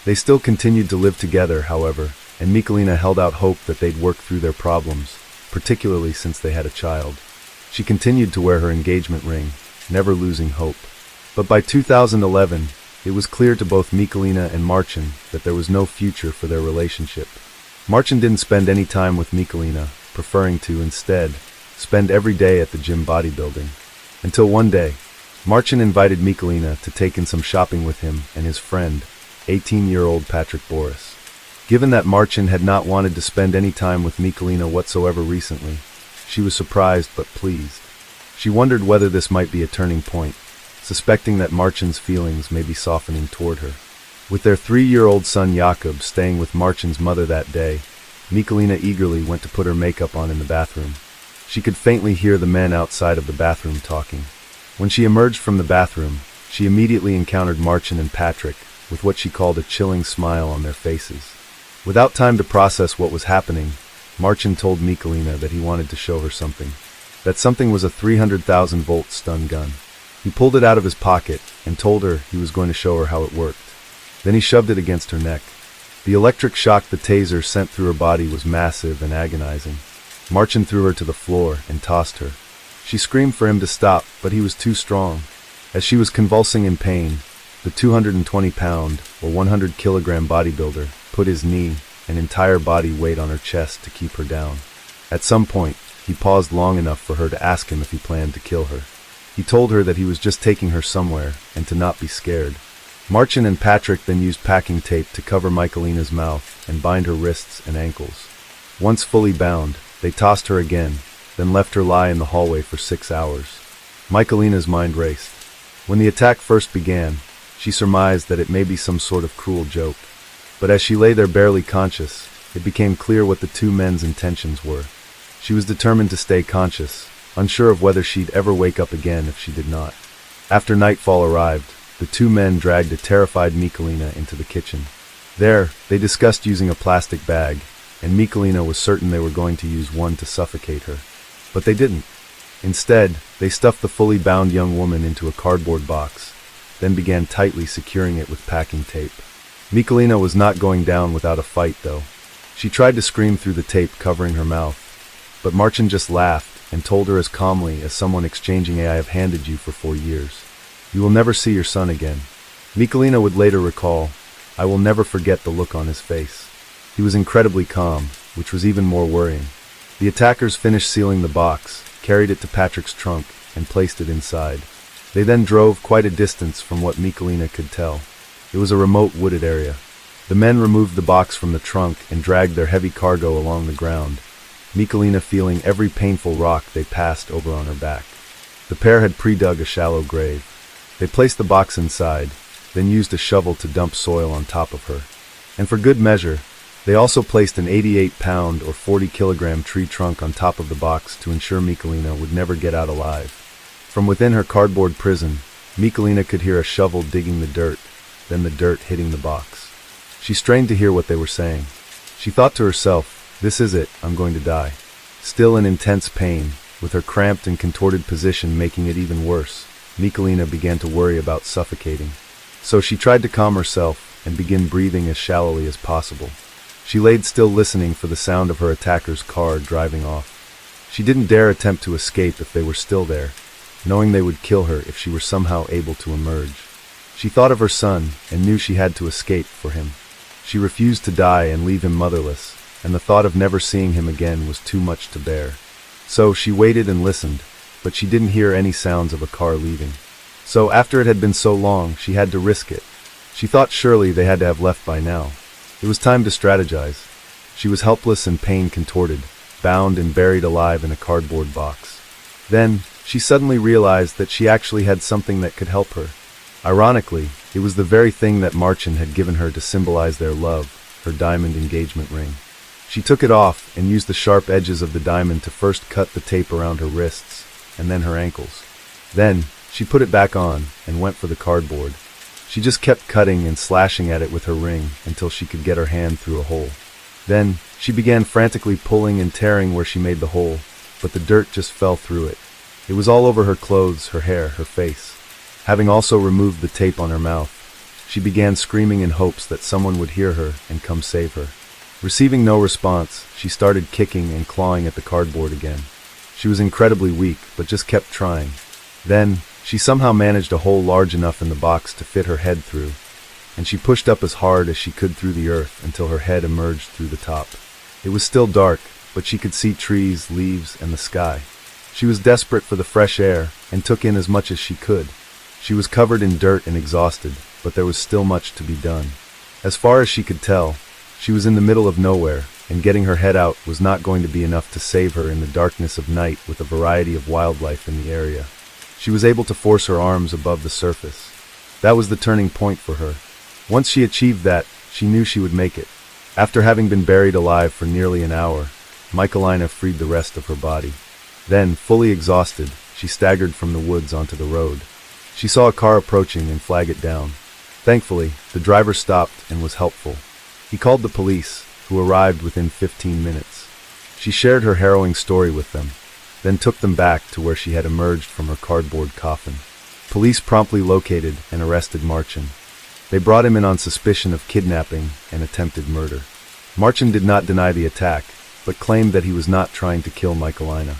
They still continued to live together, however, and Michalina held out hope that they'd work through their problems, particularly since they had a child. She continued to wear her engagement ring, never losing hope. But by 2011, it was clear to both Michalina and Marcin that there was no future for their relationship. Marcin didn't spend any time with Michalina, preferring to, instead, spend every day at the gym bodybuilding. Until one day, Marcin invited Michalina to take in some shopping with him and his friend, 18-year-old Patrick Boris. Given that Marcin had not wanted to spend any time with Michalina whatsoever recently, she was surprised but pleased. She wondered whether this might be a turning point, suspecting that Marcin's feelings may be softening toward her. With their 3-year-old son Jakub staying with Marcin's mother that day, Michalina eagerly went to put her makeup on in the bathroom. She could faintly hear the men outside of the bathroom talking. When she emerged from the bathroom, she immediately encountered Marcin and Patrick, with what she called a chilling smile on their faces. Without time to process what was happening, Marcin told Michalina that he wanted to show her something. That something was a 300,000-volt stun gun. He pulled it out of his pocket and told her he was going to show her how it worked. Then he shoved it against her neck. The electric shock the taser sent through her body was massive and agonizing. Marcin threw her to the floor and tossed her. She screamed for him to stop, but he was too strong. As she was convulsing in pain, the 220-pound or 100-kilogram bodybuilder put his knee and entire body weight on her chest to keep her down. At some point, he paused long enough for her to ask him if he planned to kill her. He told her that he was just taking her somewhere and to not be scared. Marcin and Patrick then used packing tape to cover Michalina's mouth and bind her wrists and ankles. Once fully bound, they tossed her again, then left her lie in the hallway for 6 hours. Michalina's mind raced. When the attack first began, she surmised that it may be some sort of cruel joke. But as she lay there barely conscious, it became clear what the 2 men's intentions were. She was determined to stay conscious, unsure of whether she'd ever wake up again if she did not. After nightfall arrived, the 2 men dragged a terrified Michalina into the kitchen. There, they discussed using a plastic bag, and Michalina was certain they were going to use one to suffocate her. But they didn't. Instead, they stuffed the fully bound young woman into a cardboard box, then began tightly securing it with packing tape. Michalina was not going down without a fight, though. She tried to scream through the tape covering her mouth, but Marcin just laughed and told her as calmly as someone exchanging "I have handed you for 4 years. You will never see your son again." Michalina would later recall, "I will never forget the look on his face." He was incredibly calm, which was even more worrying. The attackers finished sealing the box, carried it to Patrick's trunk, and placed it inside. They then drove quite a distance from what Michalina could tell. It was a remote wooded area. The men removed the box from the trunk and dragged their heavy cargo along the ground, Michalina feeling every painful rock they passed over on her back. The pair had pre-dug a shallow grave. They placed the box inside, then used a shovel to dump soil on top of her. And for good measure, they also placed an 88-pound or 40-kilogram tree trunk on top of the box to ensure Michalina would never get out alive. From within her cardboard prison, Michalina could hear a shovel digging the dirt, then the dirt hitting the box. She strained to hear what they were saying. She thought to herself, "This is it, I'm going to die." Still in intense pain, with her cramped and contorted position making it even worse, Michalina began to worry about suffocating. So she tried to calm herself and begin breathing as shallowly as possible. She laid still listening for the sound of her attacker's car driving off. She didn't dare attempt to escape if they were still there, knowing they would kill her if she were somehow able to emerge. She thought of her son and knew she had to escape for him. She refused to die and leave him motherless, and the thought of never seeing him again was too much to bear. So she waited and listened, but she didn't hear any sounds of a car leaving. So after it had been so long, she had to risk it. She thought surely they had to have left by now. It was time to strategize. She was helpless and pain-contorted, bound and buried alive in a cardboard box. Then, she suddenly realized that she actually had something that could help her. Ironically, it was the very thing that Marcin had given her to symbolize their love, her diamond engagement ring. She took it off and used the sharp edges of the diamond to first cut the tape around her wrists, and then her ankles. Then, she put it back on and went for the cardboard. She just kept cutting and slashing at it with her ring until she could get her hand through a hole. Then, she began frantically pulling and tearing where she made the hole, but the dirt just fell through it. It was all over her clothes, her hair, her face. Having also removed the tape on her mouth, she began screaming in hopes that someone would hear her and come save her. Receiving no response, she started kicking and clawing at the cardboard again. She was incredibly weak, but just kept trying. Then, she somehow managed a hole large enough in the box to fit her head through, and she pushed up as hard as she could through the earth until her head emerged through the top. It was still dark, but she could see trees, leaves, and the sky. She was desperate for the fresh air and took in as much as she could. She was covered in dirt and exhausted, but there was still much to be done. As far as she could tell, she was in the middle of nowhere, and getting her head out was not going to be enough to save her in the darkness of night with a variety of wildlife in the area. She was able to force her arms above the surface. That was the turning point for her. Once she achieved that, she knew she would make it. After having been buried alive for nearly an hour, Michalina freed the rest of her body. Then, fully exhausted, she staggered from the woods onto the road. She saw a car approaching and flagged it down. Thankfully, the driver stopped and was helpful. He called the police, who arrived within 15 minutes. She shared her harrowing story with them, then took them back to where she had emerged from her cardboard coffin. Police promptly located and arrested Marcin. They brought him in on suspicion of kidnapping and attempted murder. Marcin did not deny the attack, but claimed that he was not trying to kill Michalina.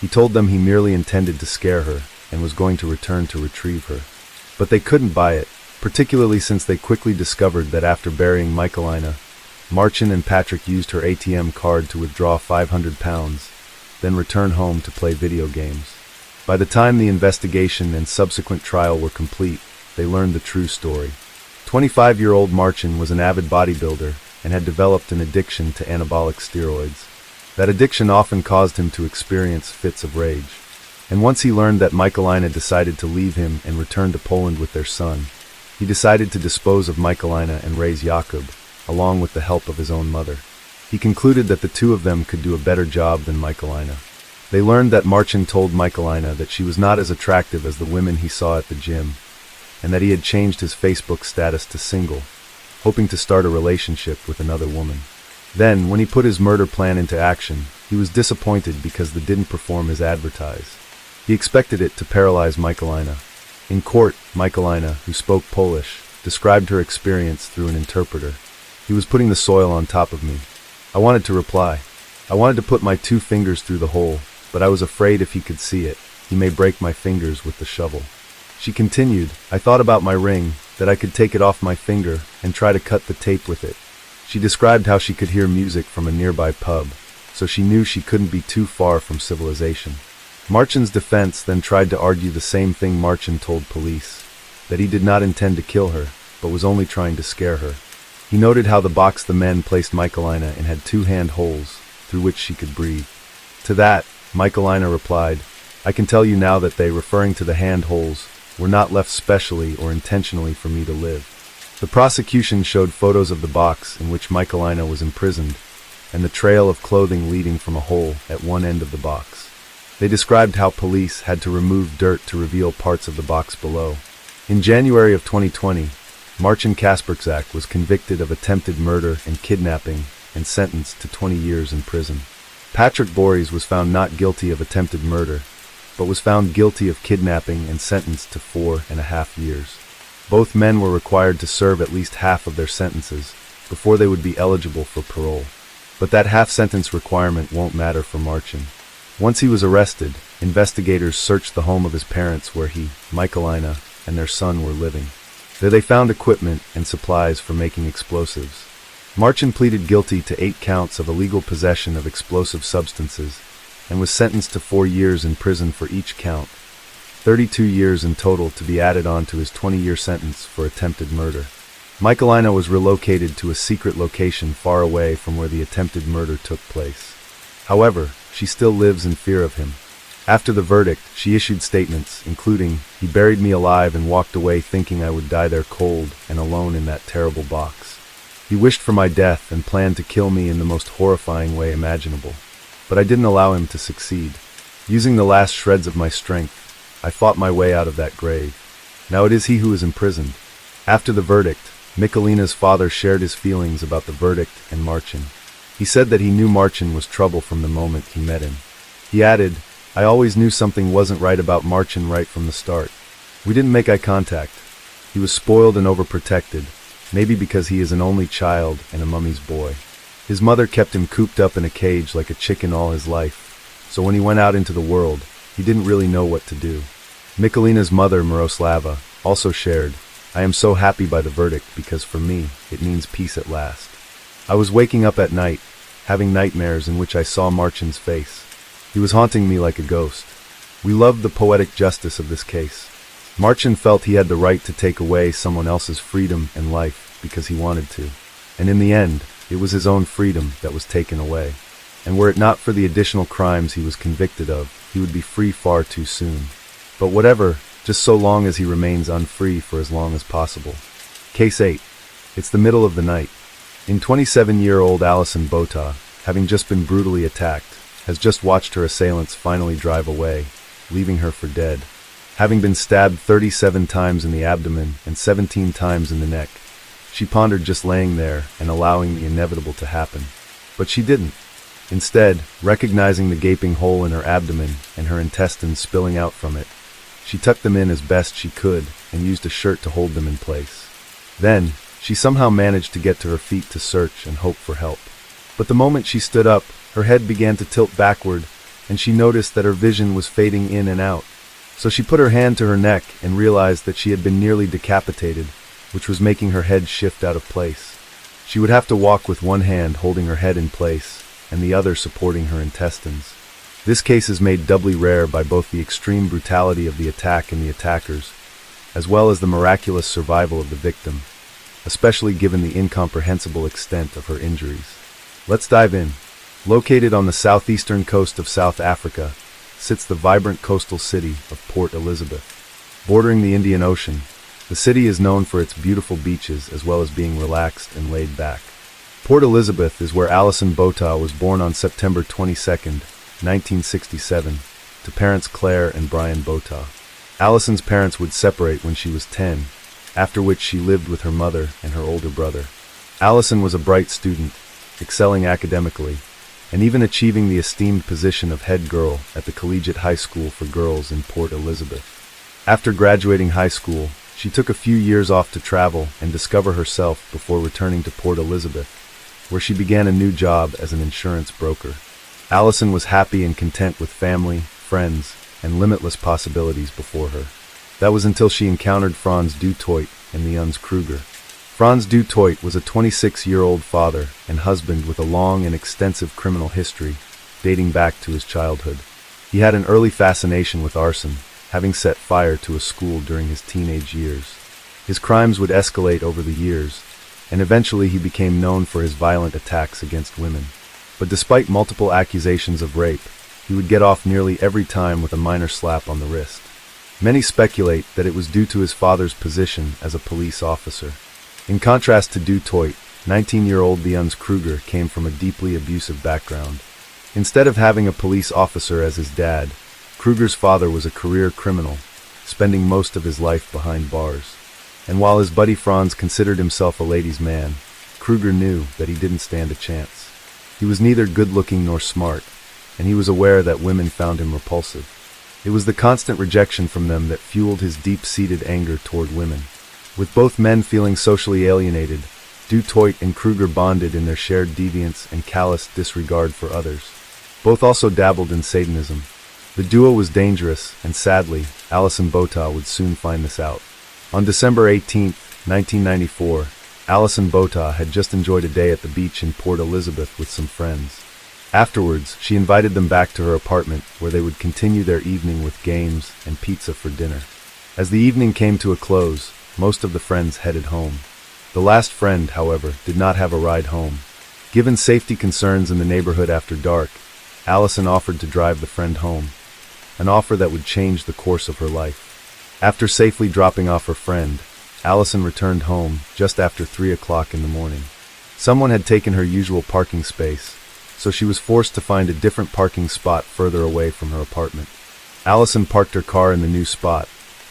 He told them he merely intended to scare her and was going to return to retrieve her. But they couldn't buy it, particularly since they quickly discovered that after burying Michalina, Marcin and Patrick used her ATM card to withdraw £500, then return home to play video games. By the time the investigation and subsequent trial were complete, they learned the true story. 25-year-old Marcin was an avid bodybuilder and had developed an addiction to anabolic steroids. That addiction often caused him to experience fits of rage. And once he learned that Michalina decided to leave him and return to Poland with their son, he decided to dispose of Michalina and raise Jakub, along with the help of his own mother. He concluded that the two of them could do a better job than Michalina. They learned that Marcin told Michalina that she was not as attractive as the women he saw at the gym, and that he had changed his Facebook status to single, hoping to start a relationship with another woman. Then, when he put his murder plan into action, he was disappointed because they didn't perform as advertised. He expected it to paralyze Michalina. In court, Michalina, who spoke Polish, described her experience through an interpreter. He was putting the soil on top of me. I wanted to reply. I wanted to put my 2 fingers through the hole, but I was afraid if he could see it, he may break my fingers with the shovel. She continued, I thought about my ring, that I could take it off my finger and try to cut the tape with it. She described how she could hear music from a nearby pub, so she knew she couldn't be too far from civilization. Marcin's defense then tried to argue the same thing Marcin told police, that he did not intend to kill her, but was only trying to scare her. He noted how the box the men placed Michalina in had 2 hand holes, through which she could breathe. To that, Michalina replied, I can tell you now that they, referring to the hand holes, were not left specially or intentionally for me to live. The prosecution showed photos of the box in which Michalina was imprisoned, and the trail of clothing leading from a hole at one end of the box. They described how police had to remove dirt to reveal parts of the box below, In January of 2020, Marcin Kasperczak was convicted of attempted murder and kidnapping and sentenced to 20 years in prison. Patrick Borys was found not guilty of attempted murder, but was found guilty of kidnapping and sentenced to 4.5 years. Both men were required to serve at least half of their sentences before they would be eligible for parole. But that half-sentence requirement won't matter for Marcin. Once he was arrested, investigators searched the home of his parents where he, Michalina, and their son were living. There they found equipment and supplies for making explosives. Marcin pleaded guilty to 8 counts of illegal possession of explosive substances and was sentenced to 4 years in prison for each count, 32 years in total to be added on to his 20-year sentence for attempted murder. Michalina was relocated to a secret location far away from where the attempted murder took place. However, she still lives in fear of him. After the verdict, she issued statements, including, "He buried me alive and walked away thinking I would die there cold and alone in that terrible box. He wished for my death and planned to kill me in the most horrifying way imaginable. But I didn't allow him to succeed. Using the last shreds of my strength, I fought my way out of that grave. Now it is he who is imprisoned." After the verdict, Michalina's father shared his feelings about the verdict and Marcin. He said that he knew Marcin was trouble from the moment he met him. He added, "I always knew something wasn't right about Marcin right from the start. We didn't make eye contact. He was spoiled and overprotected, maybe because he is an only child and a mummy's boy. His mother kept him cooped up in a cage like a chicken all his life, so when he went out into the world, he didn't really know what to do." Michalina's mother, Miroslava, also shared, "I am so happy by the verdict because for me, it means peace at last. I was waking up at night, having nightmares in which I saw Marcin's face. He was haunting me like a ghost. We loved the poetic justice of this case. Marcin felt he had the right to take away someone else's freedom and life because he wanted to. And in the end, it was his own freedom that was taken away. And were it not for the additional crimes he was convicted of, he would be free far too soon. But whatever, just so long as he remains unfree for as long as possible." Case 8. It's the middle of the night. In 27-year-old Alison Bota, having just been brutally attacked, has just watched her assailants finally drive away, leaving her for dead. Having been stabbed 37 times in the abdomen and 17 times in the neck, she pondered just laying there and allowing the inevitable to happen. But she didn't. Instead, recognizing the gaping hole in her abdomen and her intestines spilling out from it, she tucked them in as best she could and used a shirt to hold them in place. Then, she somehow managed to get to her feet to search and hope for help. But the moment she stood up, her head began to tilt backward, and she noticed that her vision was fading in and out. So she put her hand to her neck and realized that she had been nearly decapitated, which was making her head shift out of place. She would have to walk with one hand holding her head in place, and the other supporting her intestines. This case is made doubly rare by both the extreme brutality of the attack and the attackers, as well as the miraculous survival of the victim, especially given the incomprehensible extent of her injuries. Let's dive in. Located on the southeastern coast of South Africa, sits the vibrant coastal city of Port Elizabeth. Bordering the Indian Ocean, the city is known for its beautiful beaches as well as being relaxed and laid back. Port Elizabeth is where Alison Bota was born on September 22, 1967, to parents Claire and Brian Bota. Alison's parents would separate when she was 10, after which she lived with her mother and her older brother. Alison was a bright student, excelling academically, and even achieving the esteemed position of head girl at the Collegiate High School for Girls in Port Elizabeth. After graduating high school, she took a few years off to travel and discover herself before returning to Port Elizabeth, where she began a new job as an insurance broker. Alison was happy and content with family, friends, and limitless possibilities before her. That was until she encountered Franz du Toit and the Uns Kruger. Franz du Toit was a 26-year-old father and husband with a long and extensive criminal history, dating back to his childhood. He had an early fascination with arson, having set fire to a school during his teenage years. His crimes would escalate over the years, and eventually he became known for his violent attacks against women. But despite multiple accusations of rape, he would get off nearly every time with a minor slap on the wrist. Many speculate that it was due to his father's position as a police officer. In contrast to du Toit, 19-year-old the Uns Kruger came from a deeply abusive background. Instead of having a police officer as his dad, Kruger's father was a career criminal, spending most of his life behind bars. And while his buddy Franz considered himself a ladies' man, Kruger knew that he didn't stand a chance. He was neither good-looking nor smart, and he was aware that women found him repulsive. It was the constant rejection from them that fueled his deep-seated anger toward women. With both men feeling socially alienated, Du Toit and Kruger bonded in their shared deviance and callous disregard for others. Both also dabbled in Satanism. The duo was dangerous, and sadly, Alison Botha would soon find this out. On December 18, 1994, Alison Botha had just enjoyed a day at the beach in Port Elizabeth with some friends. Afterwards, she invited them back to her apartment, where they would continue their evening with games and pizza for dinner. As the evening came to a close, most of the friends headed home. The last friend, however, did not have a ride home. Given safety concerns in the neighborhood after dark, Alison offered to drive the friend home, an offer that would change the course of her life. After safely dropping off her friend, Alison returned home just after 3 o'clock in the morning. Someone had taken her usual parking space, so she was forced to find a different parking spot further away from her apartment. Alison parked her car in the new spot,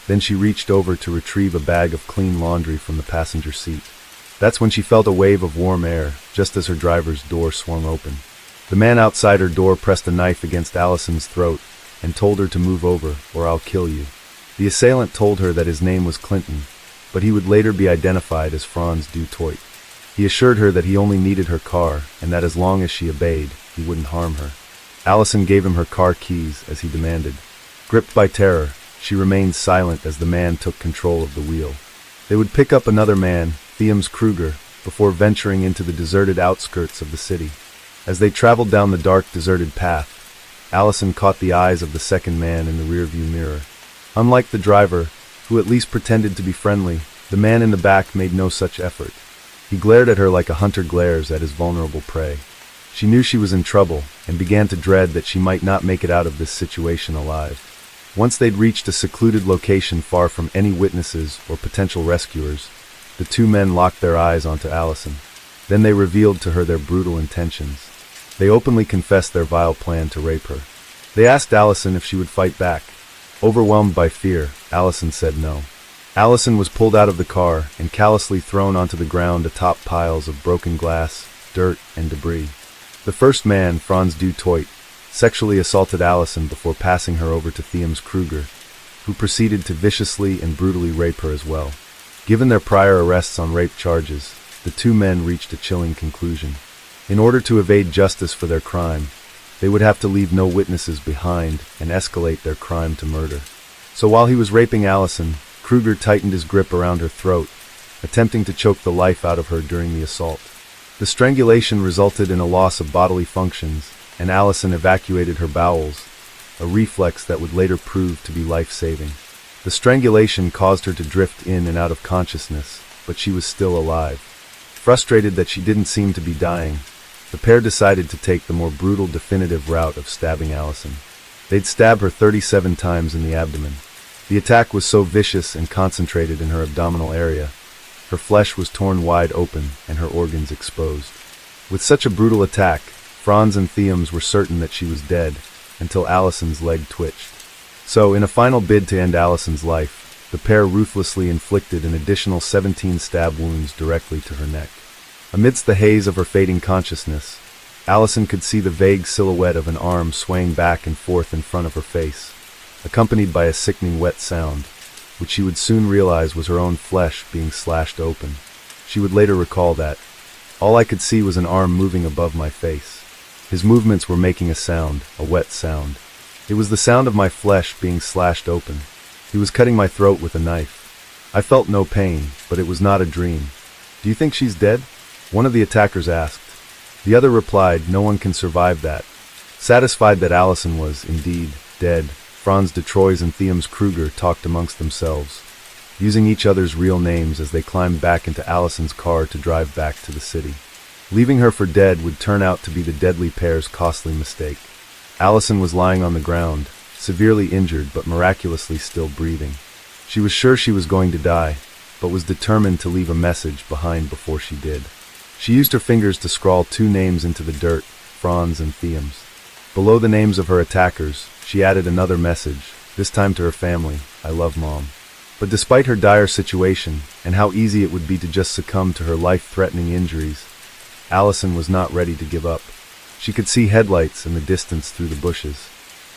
then she reached over to retrieve a bag of clean laundry from the passenger seat. That's when she felt a wave of warm air, just as her driver's door swung open. The man outside her door pressed a knife against Alison's throat and told her to move over, or I'll kill you. The assailant told her that his name was Clinton, but he would later be identified as Franz Du Toit. He assured her that he only needed her car, and that as long as she obeyed, he wouldn't harm her. Alison gave him her car keys as he demanded. Gripped by terror, she remained silent as the man took control of the wheel. They would pick up another man, Theums Kruger, before venturing into the deserted outskirts of the city. As they traveled down the dark, deserted path, Alison caught the eyes of the second man in the rearview mirror. Unlike the driver, who at least pretended to be friendly, the man in the back made no such effort. He glared at her like a hunter glares at his vulnerable prey. She knew she was in trouble, and began to dread that she might not make it out of this situation alive. Once they'd reached a secluded location far from any witnesses or potential rescuers, the two men locked their eyes onto Alison. Then they revealed to her their brutal intentions. They openly confessed their vile plan to rape her. They asked Alison if she would fight back. Overwhelmed by fear, Alison said no. Alison was pulled out of the car and callously thrown onto the ground atop piles of broken glass, dirt, and debris. The first man, Franz Du Toit, sexually assaulted Alison before passing her over to Theums Kruger, who proceeded to viciously and brutally rape her as well. Given their prior arrests on rape charges, the two men reached a chilling conclusion. In order to evade justice for their crime, they would have to leave no witnesses behind and escalate their crime to murder. So while he was raping Alison, Kruger tightened his grip around her throat, attempting to choke the life out of her during the assault. The strangulation resulted in a loss of bodily functions, and Alison evacuated her bowels, a reflex that would later prove to be life-saving. The strangulation caused her to drift in and out of consciousness, but she was still alive. Frustrated that she didn't seem to be dying, the pair decided to take the more brutal definitive route of stabbing Alison. They'd stab her 37 times in the abdomen. The attack was so vicious and concentrated in her abdominal area. Her flesh was torn wide open and her organs exposed. With such a brutal attack, Franz and Theums were certain that she was dead, until Alison's leg twitched. So, in a final bid to end Alison's life, the pair ruthlessly inflicted an additional 17 stab wounds directly to her neck. Amidst the haze of her fading consciousness, Alison could see the vague silhouette of an arm swaying back and forth in front of her face, accompanied by a sickening wet sound, which she would soon realize was her own flesh being slashed open. She would later recall that, "All I could see was an arm moving above my face. His movements were making a sound, a wet sound. It was the sound of my flesh being slashed open. He was cutting my throat with a knife. I felt no pain, but it was not a dream." "Do you think she's dead?" one of the attackers asked. The other replied, "No one can survive that." Satisfied that Alison was, indeed, dead, Franz Du Toit and Theums Kruger talked amongst themselves, using each other's real names as they climbed back into Alison's car to drive back to the city. Leaving her for dead would turn out to be the deadly pair's costly mistake. Alison was lying on the ground, severely injured but miraculously still breathing. She was sure she was going to die, but was determined to leave a message behind before she did. She used her fingers to scrawl two names into the dirt, Franz and Theums. Below the names of her attackers, she added another message, this time to her family, "I love Mom." But despite her dire situation, and how easy it would be to just succumb to her life-threatening injuries, Allison was not ready to give up. She could see headlights in the distance through the bushes.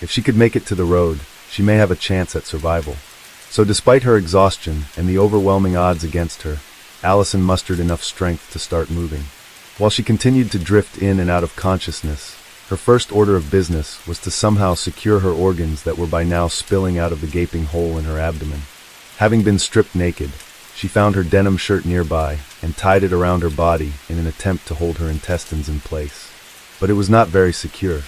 If she could make it to the road, she may have a chance at survival. So despite her exhaustion and the overwhelming odds against her, Allison mustered enough strength to start moving. While she continued to drift in and out of consciousness, her first order of business was to somehow secure her organs that were by now spilling out of the gaping hole in her abdomen. Having been stripped naked, she found her denim shirt nearby and tied it around her body in an attempt to hold her intestines in place. But it was not very secure.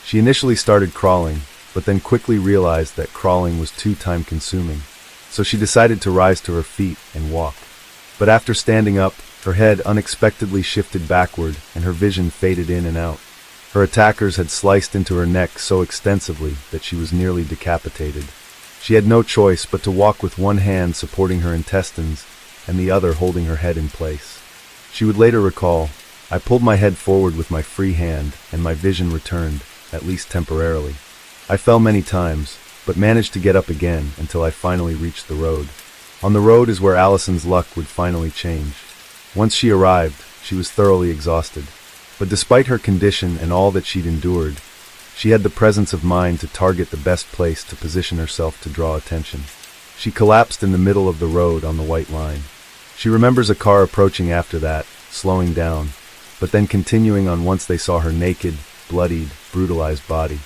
She initially started crawling, but then quickly realized that crawling was too time-consuming, so she decided to rise to her feet and walk. But after standing up, her head unexpectedly shifted backward and her vision faded in and out. Her attackers had sliced into her neck so extensively that she was nearly decapitated. She had no choice but to walk with one hand supporting her intestines and the other holding her head in place. She would later recall, "I pulled my head forward with my free hand and my vision returned, at least temporarily. I fell many times, but managed to get up again until I finally reached the road." On the road is where Allison's luck would finally change. Once she arrived, she was thoroughly exhausted. But despite her condition and all that she'd endured, she had the presence of mind to target the best place to position herself to draw attention. She collapsed in the middle of the road on the white line. She remembers a car approaching after that, slowing down, but then continuing on once they saw her naked, bloodied, brutalized body.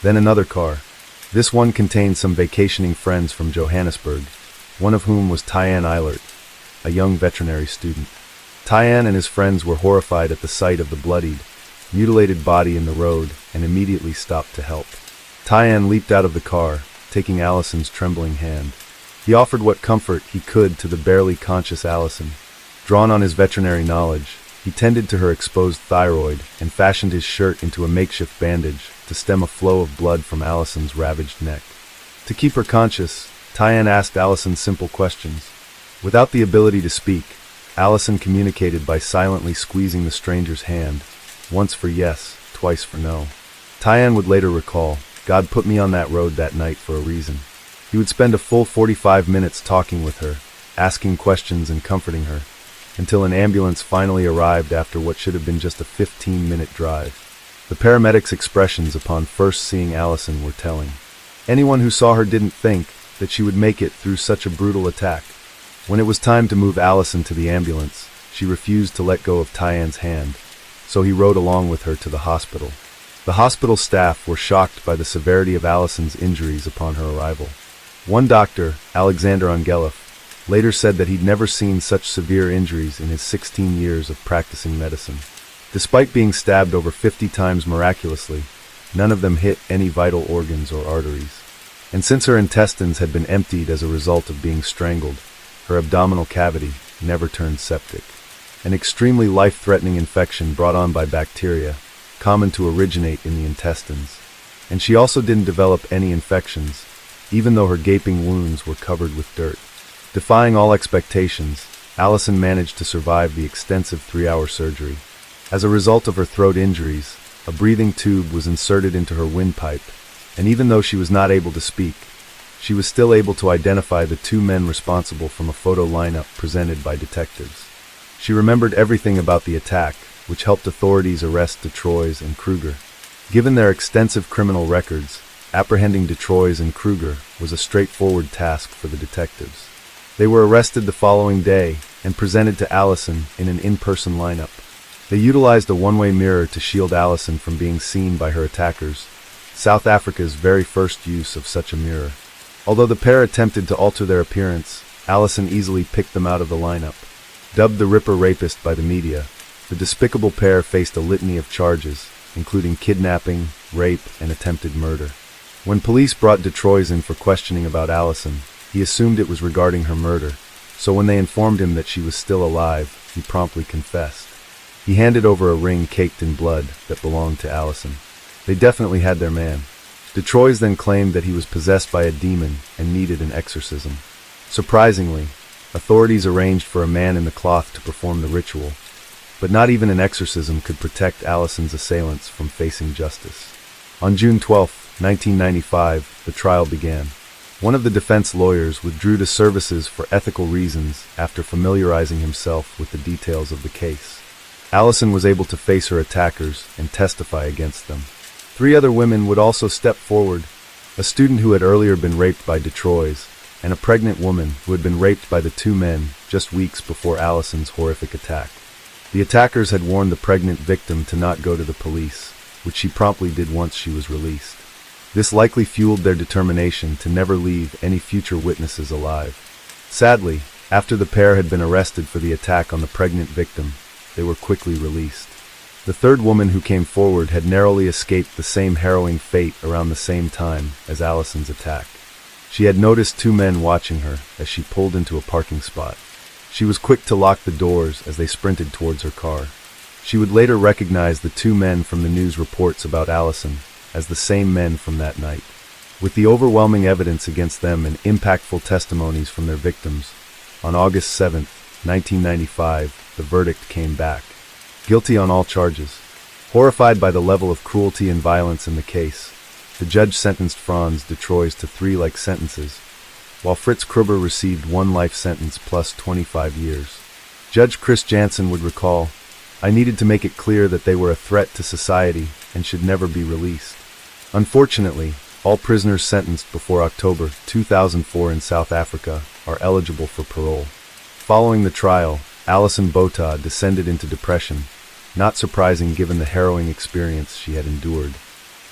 Then another car. This one contained some vacationing friends from Johannesburg, one of whom was Tyann Eilert, a young veterinary student. Tyann and his friends were horrified at the sight of the bloodied, mutilated body in the road and immediately stopped to help. Tyann leaped out of the car, taking Allison's trembling hand. He offered what comfort he could to the barely conscious Allison. Drawn on his veterinary knowledge, he tended to her exposed thyroid and fashioned his shirt into a makeshift bandage to stem a flow of blood from Allison's ravaged neck. To keep her conscious, Tyann asked Allison simple questions. Without the ability to speak, Allison communicated by silently squeezing the stranger's hand, once for yes, twice for no. Tyann would later recall, "God put me on that road that night for a reason." He would spend a full 45 minutes talking with her, asking questions and comforting her, until an ambulance finally arrived after what should have been just a 15-minute drive. The paramedics' expressions upon first seeing Allison were telling. Anyone who saw her didn't think that she would make it through such a brutal attack. When it was time to move Allison to the ambulance, she refused to let go of Tyann's hand, so he rode along with her to the hospital. The hospital staff were shocked by the severity of Allison's injuries upon her arrival. One doctor, Alexander Angelov, later said that he'd never seen such severe injuries in his 16 years of practicing medicine. Despite being stabbed over 50 times miraculously, none of them hit any vital organs or arteries. And since her intestines had been emptied as a result of being strangled, her abdominal cavity never turned septic. An extremely life-threatening infection brought on by bacteria, common to originate in the intestines. And she also didn't develop any infections, even though her gaping wounds were covered with dirt. Defying all expectations, Allison managed to survive the extensive 3-hour surgery. As a result of her throat injuries, a breathing tube was inserted into her windpipe, and even though she was not able to speak, she was still able to identify the 2 men responsible from a photo lineup presented by detectives. She remembered everything about the attack, which helped authorities arrest Detroys and Kruger. Given their extensive criminal records, apprehending Detroys and Kruger was a straightforward task for the detectives. They were arrested the following day and presented to Allison in an in-person lineup. They utilized a one-way mirror to shield Allison from being seen by her attackers, South Africa's very first use of such a mirror. Although the pair attempted to alter their appearance, Allison easily picked them out of the lineup. Dubbed the Ripper Rapist by the media, the despicable pair faced a litany of charges, including kidnapping, rape, and attempted murder. When police brought Detroys in for questioning about Allison, he assumed it was regarding her murder, so when they informed him that she was still alive, he promptly confessed. He handed over a ring caked in blood that belonged to Allison. They definitely had their man. Detroys then claimed that he was possessed by a demon and needed an exorcism. Surprisingly, authorities arranged for a man in the cloth to perform the ritual, but not even an exorcism could protect Allison's assailants from facing justice. On June 12, 1995, the trial began. One of the defense lawyers withdrew to services for ethical reasons after familiarizing himself with the details of the case. Allison was able to face her attackers and testify against them. 3 other women would also step forward: a student who had earlier been raped by Detroit's, and a pregnant woman who had been raped by the 2 men just weeks before Allison's horrific attack. The attackers had warned the pregnant victim to not go to the police, which she promptly did once she was released. This likely fueled their determination to never leave any future witnesses alive. Sadly, after the pair had been arrested for the attack on the pregnant victim, they were quickly released. The 3rd woman who came forward had narrowly escaped the same harrowing fate around the same time as Allison's attack. She had noticed 2 men watching her as she pulled into a parking spot. She was quick to lock the doors as they sprinted towards her car. She would later recognize the 2 men from the news reports about Allison as the same men from that night. With the overwhelming evidence against them and impactful testimonies from their victims, on August 7, 1995, the verdict came back. Guilty on all charges. Horrified by the level of cruelty and violence in the case, the judge sentenced Franz Detroit's to 3 life sentences, while Fritz Kruber received 1 life sentence plus 25 years. Judge Chris Jansen would recall, "I needed to make it clear that they were a threat to society and should never be released." Unfortunately, all prisoners sentenced before October 2004 in South Africa are eligible for parole. Following the trial, Allison Botha descended into depression, not surprising given the harrowing experience she had endured.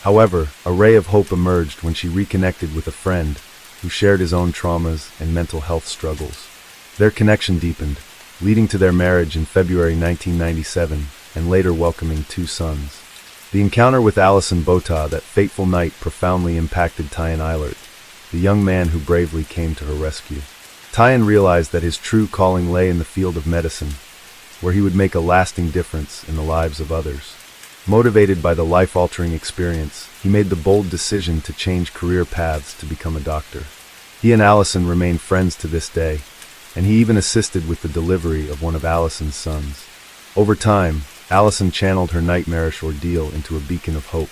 However, a ray of hope emerged when she reconnected with a friend who shared his own traumas and mental health struggles. Their connection deepened, leading to their marriage in February 1997 and later welcoming 2 sons. The encounter with Allison Botha that fateful night profoundly impacted Tyan Eilert, the young man who bravely came to her rescue. Tyan realized that his true calling lay in the field of medicine, where he would make a lasting difference in the lives of others. Motivated by the life-altering experience, he made the bold decision to change career paths to become a doctor. He and Allison remain friends to this day, and he even assisted with the delivery of one of Allison's sons. Over time, Allison channeled her nightmarish ordeal into a beacon of hope.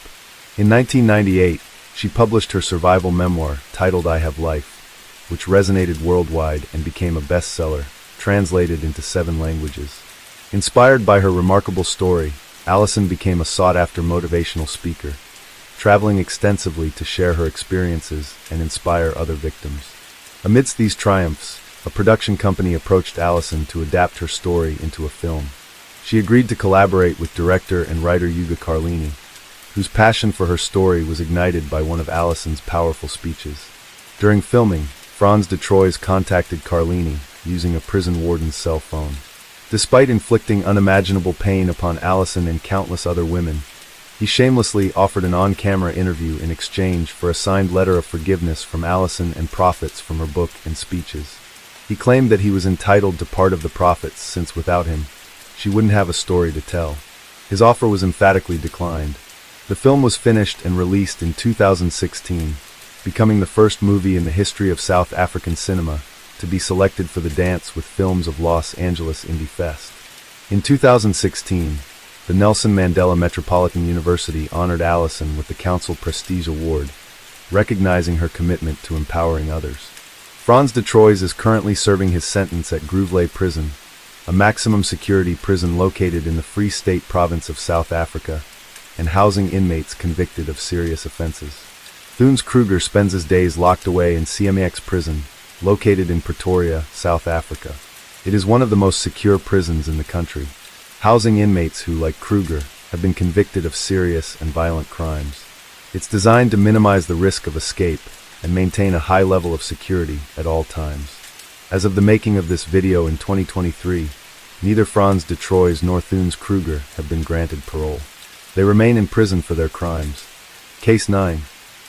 In 1998, she published her survival memoir titled I Have Life, which resonated worldwide and became a bestseller, translated into 7 languages. Inspired by her remarkable story, Allison became a sought-after motivational speaker, traveling extensively to share her experiences and inspire other victims. Amidst these triumphs, a production company approached Allison to adapt her story into a film. She agreed to collaborate with director and writer Yuga Carlini, whose passion for her story was ignited by one of Allison's powerful speeches. During filming, Franz Detroit's contacted Carlini using a prison warden's cell phone. Despite inflicting unimaginable pain upon Allison and countless other women, he shamelessly offered an on-camera interview in exchange for a signed letter of forgiveness from Allison and profits from her book and speeches. He claimed that he was entitled to part of the profits since without him, she wouldn't have a story to tell. His offer was emphatically declined. The film was finished and released in 2016, becoming the first movie in the history of South African cinema to be selected for the Dance with Films of Los Angeles Indie Fest. In 2016, the Nelson Mandela Metropolitan University honored Allison with the Council Prestige Award, recognizing her commitment to empowering others. Franz Detroit is currently serving his sentence at Groovlay Prison, a maximum security prison located in the Free State province of South Africa, and housing inmates convicted of serious offenses. Thunes Kruger spends his days locked away in CMAX prison, located in Pretoria, South Africa. It is one of the most secure prisons in the country, housing inmates who, like Kruger, have been convicted of serious and violent crimes. It's designed to minimize the risk of escape and maintain a high level of security at all times. As of the making of this video in 2023, neither Franz Detroit nor Thunes Kruger have been granted parole. They remain in prison for their crimes. Case 9.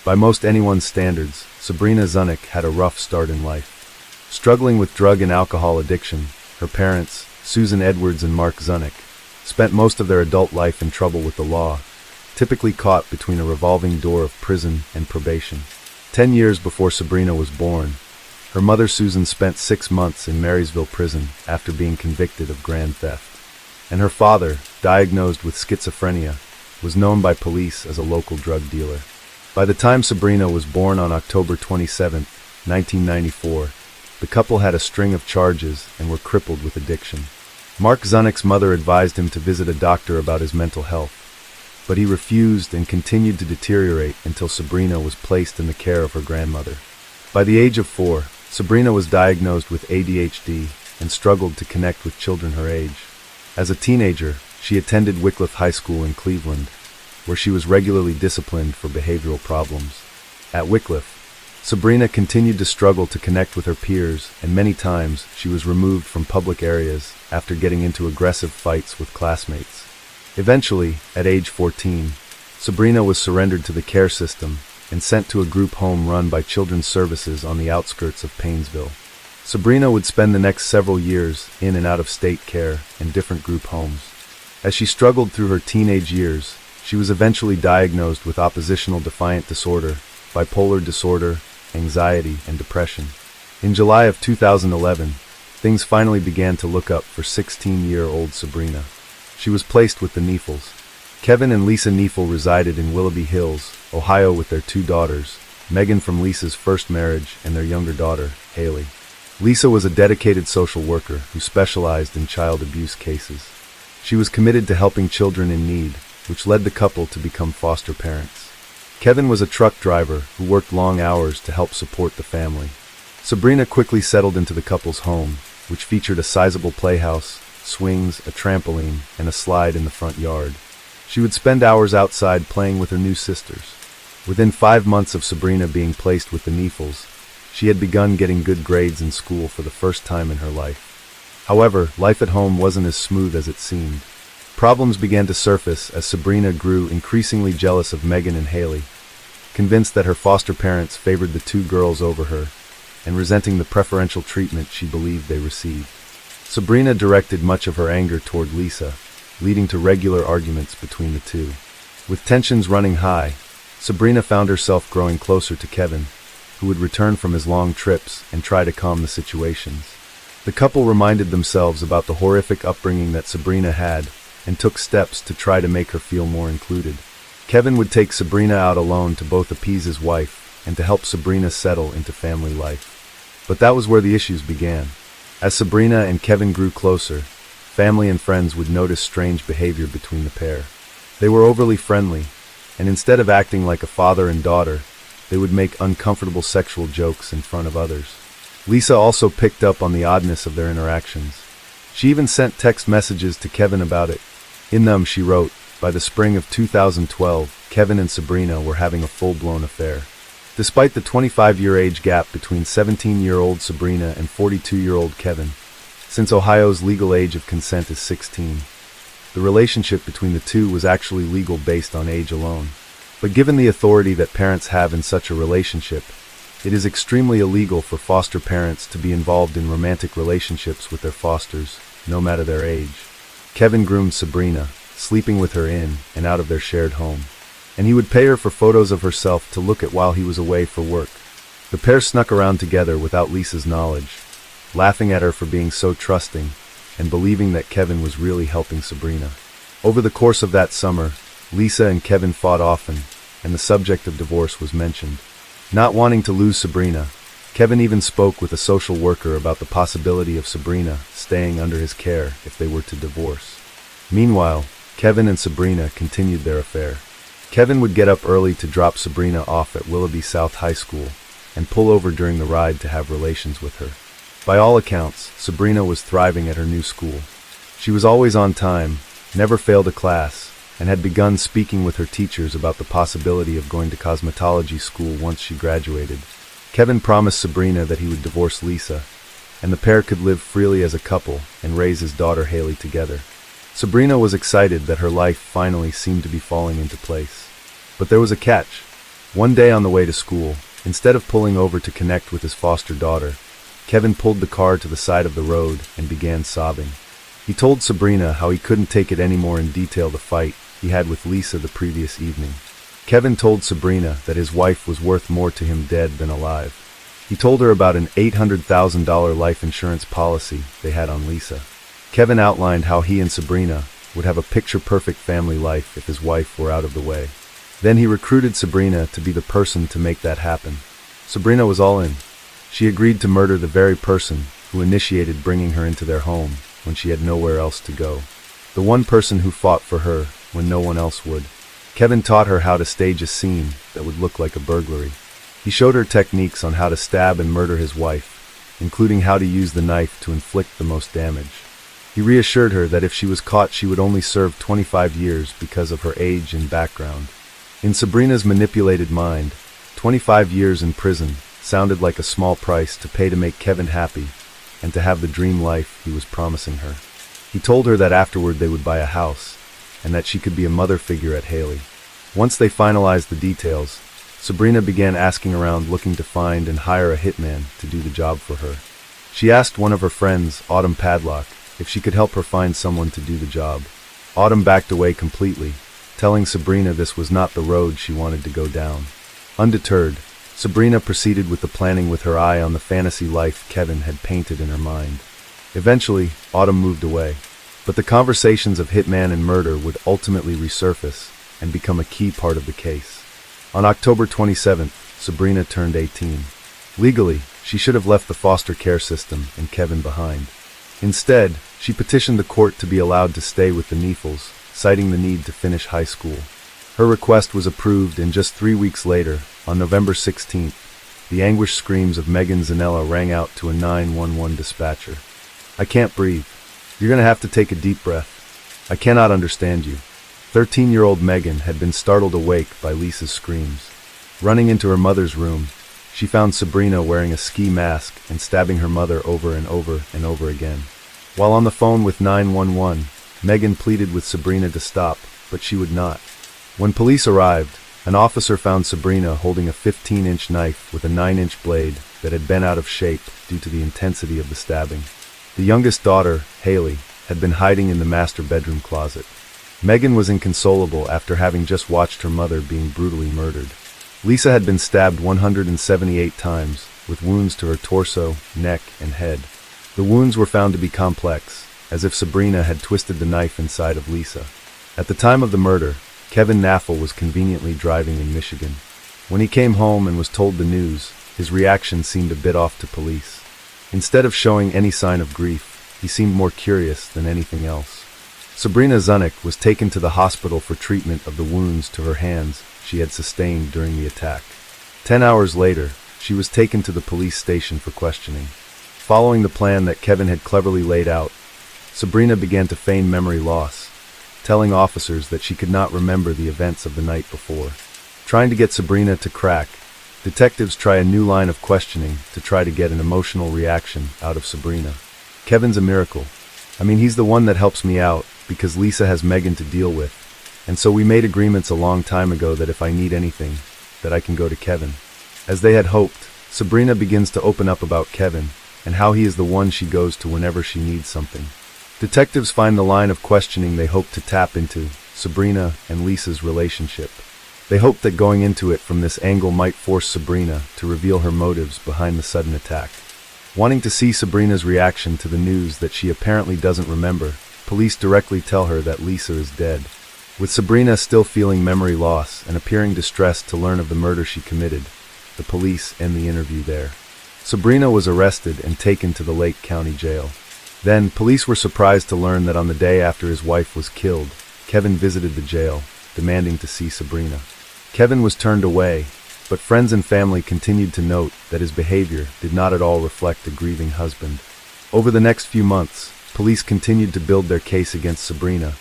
By most anyone's standards, Sabrina Zunnick had a rough start in life. Struggling with drug and alcohol addiction, her parents, Susan Edwards and Mark Zunnick, spent most of their adult life in trouble with the law, typically caught between a revolving door of prison and probation. 10 years before Sabrina was born, her mother Susan spent 6 months in Marysville prison after being convicted of grand theft. And her father, diagnosed with schizophrenia, was known by police as a local drug dealer. By the time Sabrina was born on October 27, 1994, the couple had a string of charges and were crippled with addiction. Mark Zunich's mother advised him to visit a doctor about his mental health, but he refused and continued to deteriorate until Sabrina was placed in the care of her grandmother. By the age of 4, Sabrina was diagnosed with ADHD and struggled to connect with children her age. As a teenager, she attended Wycliffe High School in Cleveland, where she was regularly disciplined for behavioral problems. At Wycliffe, Sabrina continued to struggle to connect with her peers, and many times she was removed from public areas after getting into aggressive fights with classmates. Eventually, at age 14, Sabrina was surrendered to the care system and sent to a group home run by Children's Services on the outskirts of Painesville. Sabrina would spend the next several years in and out of state care and different group homes. As she struggled through her teenage years, she was eventually diagnosed with oppositional defiant disorder, bipolar disorder, anxiety, and depression. In July of 2011, things finally began to look up for 16-year-old Sabrina. She was placed with the Neefels. Kevin and Lisa Neefel resided in Willoughby Hills, Ohio with their 2 daughters, Megan from Lisa's first marriage and their younger daughter, Haley. Lisa was a dedicated social worker who specialized in child abuse cases. She was committed to helping children in need, which led the couple to become foster parents. Kevin was a truck driver who worked long hours to help support the family. Sabrina quickly settled into the couple's home, which featured a sizable playhouse, swings, a trampoline, and a slide in the front yard. She would spend hours outside playing with her new sisters. Within 5 months of Sabrina being placed with the Neefels, she had begun getting good grades in school for the first time in her life. However, life at home wasn't as smooth as it seemed. Problems began to surface as Sabrina grew increasingly jealous of Megan and Haley, convinced that her foster parents favored the 2 girls over her, and resenting the preferential treatment she believed they received. Sabrina directed much of her anger toward Lisa, leading to regular arguments between the two. With tensions running high, Sabrina found herself growing closer to Kevin, who would return from his long trips and try to calm the situations. The couple reminded themselves about the horrific upbringing that Sabrina had and took steps to try to make her feel more included. Kevin would take Sabrina out alone to both appease his wife and to help Sabrina settle into family life. But that was where the issues began. As Sabrina and Kevin grew closer, family and friends would notice strange behavior between the pair. They were overly friendly, and instead of acting like a father and daughter, they would make uncomfortable sexual jokes in front of others. Lisa also picked up on the oddness of their interactions. She even sent text messages to Kevin about it. In them, she wrote, "By the spring of 2012, Kevin and Sabrina were having a full-blown affair." Despite the 25-year age gap between 17-year-old Sabrina and 42-year-old Kevin, since Ohio's legal age of consent is 16, the relationship between the two was actually legal based on age alone. But given the authority that parents have in such a relationship, it is extremely illegal for foster parents to be involved in romantic relationships with their fosters, no matter their age. Kevin groomed Sabrina, sleeping with her in and out of their shared home, and he would pay her for photos of herself to look at while he was away for work. The pair snuck around together without Lisa's knowledge, laughing at her for being so trusting and believing that Kevin was really helping Sabrina. Over the course of that summer, Lisa and Kevin fought often, and the subject of divorce was mentioned. Not wanting to lose Sabrina, Kevin even spoke with a social worker about the possibility of Sabrina staying under his care if they were to divorce. Meanwhile, Kevin and Sabrina continued their affair. Kevin would get up early to drop Sabrina off at Willoughby South High School and pull over during the ride to have relations with her. By all accounts, Sabrina was thriving at her new school. She was always on time, never failed a class, and had begun speaking with her teachers about the possibility of going to cosmetology school once she graduated. Kevin promised Sabrina that he would divorce Lisa, and the pair could live freely as a couple and raise his daughter Haley together. Sabrina was excited that her life finally seemed to be falling into place. But there was a catch. One day on the way to school, instead of pulling over to connect with his foster daughter, Kevin pulled the car to the side of the road and began sobbing. He told Sabrina how he couldn't take it anymore in detail the fight he had with Lisa the previous evening. Kevin told Sabrina that his wife was worth more to him dead than alive. He told her about an $800,000 life insurance policy they had on Lisa. Kevin outlined how he and Sabrina would have a picture-perfect family life if his wife were out of the way. Then he recruited Sabrina to be the person to make that happen. Sabrina was all in. She agreed to murder the very person who initiated bringing her into their home when she had nowhere else to go. The one person who fought for her when no one else would. Kevin taught her how to stage a scene that would look like a burglary. He showed her techniques on how to stab and murder his wife, including how to use the knife to inflict the most damage. He reassured her that if she was caught, she would only serve 25 years because of her age and background. In Sabrina's manipulated mind, 25 years in prison sounded like a small price to pay to make Kevin happy and to have the dream life he was promising her. He told her that afterward they would buy a house, and that she could be a mother figure at Haley. Once they finalized the details, Sabrina began asking around looking to find and hire a hitman to do the job for her. She asked one of her friends, Autumn Padlock, if she could help her find someone to do the job. Autumn backed away completely, telling Sabrina this was not the road she wanted to go down. Undeterred, Sabrina proceeded with the planning with her eye on the fantasy life Kevin had painted in her mind. Eventually, Autumn moved away, but the conversations of hitman and murder would ultimately resurface and become a key part of the case. On October 27th, Sabrina turned 18. Legally, she should have left the foster care system and Kevin behind. Instead, she petitioned the court to be allowed to stay with the Neefels, citing the need to finish high school. Her request was approved, and just 3 weeks later, on November 16th, the anguished screams of Megan Zanella rang out to a 911 dispatcher. "I can't breathe. You're going to have to take a deep breath. I cannot understand you." 13-year-old Megan had been startled awake by Lisa's screams. Running into her mother's room, she found Sabrina wearing a ski mask and stabbing her mother over and over and over again. While on the phone with 911, Megan pleaded with Sabrina to stop, but she would not. When police arrived, an officer found Sabrina holding a 15-inch knife with a 9-inch blade that had been out of shape due to the intensity of the stabbing. The youngest daughter, Haley, had been hiding in the master bedroom closet. Megan was inconsolable after having just watched her mother being brutally murdered. Lisa had been stabbed 178 times, with wounds to her torso, neck, and head. The wounds were found to be complex, as if Sabrina had twisted the knife inside of Lisa. At the time of the murder, Kevin Naffel was conveniently driving in Michigan. When he came home and was told the news, his reaction seemed a bit off to police. Instead of showing any sign of grief, he seemed more curious than anything else. Sabrina Zunick was taken to the hospital for treatment of the wounds to her hands she had sustained during the attack. 10 hours later, she was taken to the police station for questioning. Following the plan that Kevin had cleverly laid out, Sabrina began to feign memory loss, telling officers that she could not remember the events of the night before. Trying to get Sabrina to crack, detectives try a new line of questioning to try to get an emotional reaction out of Sabrina. "Kevin's a miracle. I mean, he's the one that helps me out because Lisa has Megan to deal with, and so we made agreements a long time ago that if I need anything, that I can go to Kevin." As they had hoped, Sabrina begins to open up about Kevin and how he is the one she goes to whenever she needs something. Detectives find the line of questioning they hope to tap into, Sabrina and Lisa's relationship. They hoped that going into it from this angle might force Sabrina to reveal her motives behind the sudden attack. Wanting to see Sabrina's reaction to the news that she apparently doesn't remember, police directly tell her that Lisa is dead. With Sabrina still feeling memory loss and appearing distressed to learn of the murder she committed, the police end the interview there. Sabrina was arrested and taken to the Lake County Jail. Then, police were surprised to learn that on the day after his wife was killed, Kevin visited the jail, demanding to see Sabrina. Kevin was turned away, but friends and family continued to note that his behavior did not at all reflect a grieving husband. Over the next few months, police continued to build their case against Sabrina,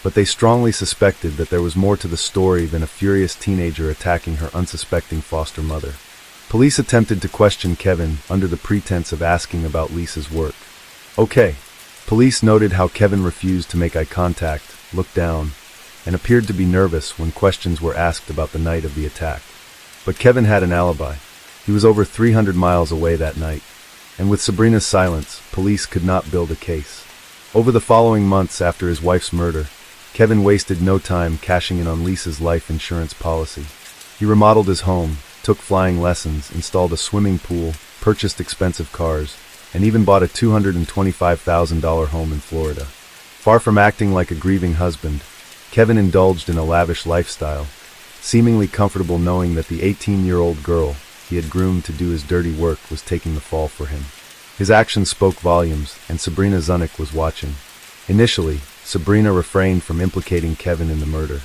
but they strongly suspected that there was more to the story than a furious teenager attacking her unsuspecting foster mother. Police attempted to question Kevin under the pretense of asking about Lisa's work. "Okay." Police noted how Kevin refused to make eye contact, looked down, and appeared to be nervous when questions were asked about the night of the attack. But Kevin had an alibi. He was over 300 miles away that night, and with Sabrina's silence, police could not build a case. Over the following months after his wife's murder, Kevin wasted no time cashing in on Lisa's life insurance policy. He remodeled his home, took flying lessons, installed a swimming pool, purchased expensive cars, and even bought a $225,000 home in Florida. Far from acting like a grieving husband, Kevin indulged in a lavish lifestyle, seemingly comfortable knowing that the 18-year-old girl he had groomed to do his dirty work was taking the fall for him. His actions spoke volumes, and Sabrina Zunick was watching. Initially, Sabrina refrained from implicating Kevin in the murder.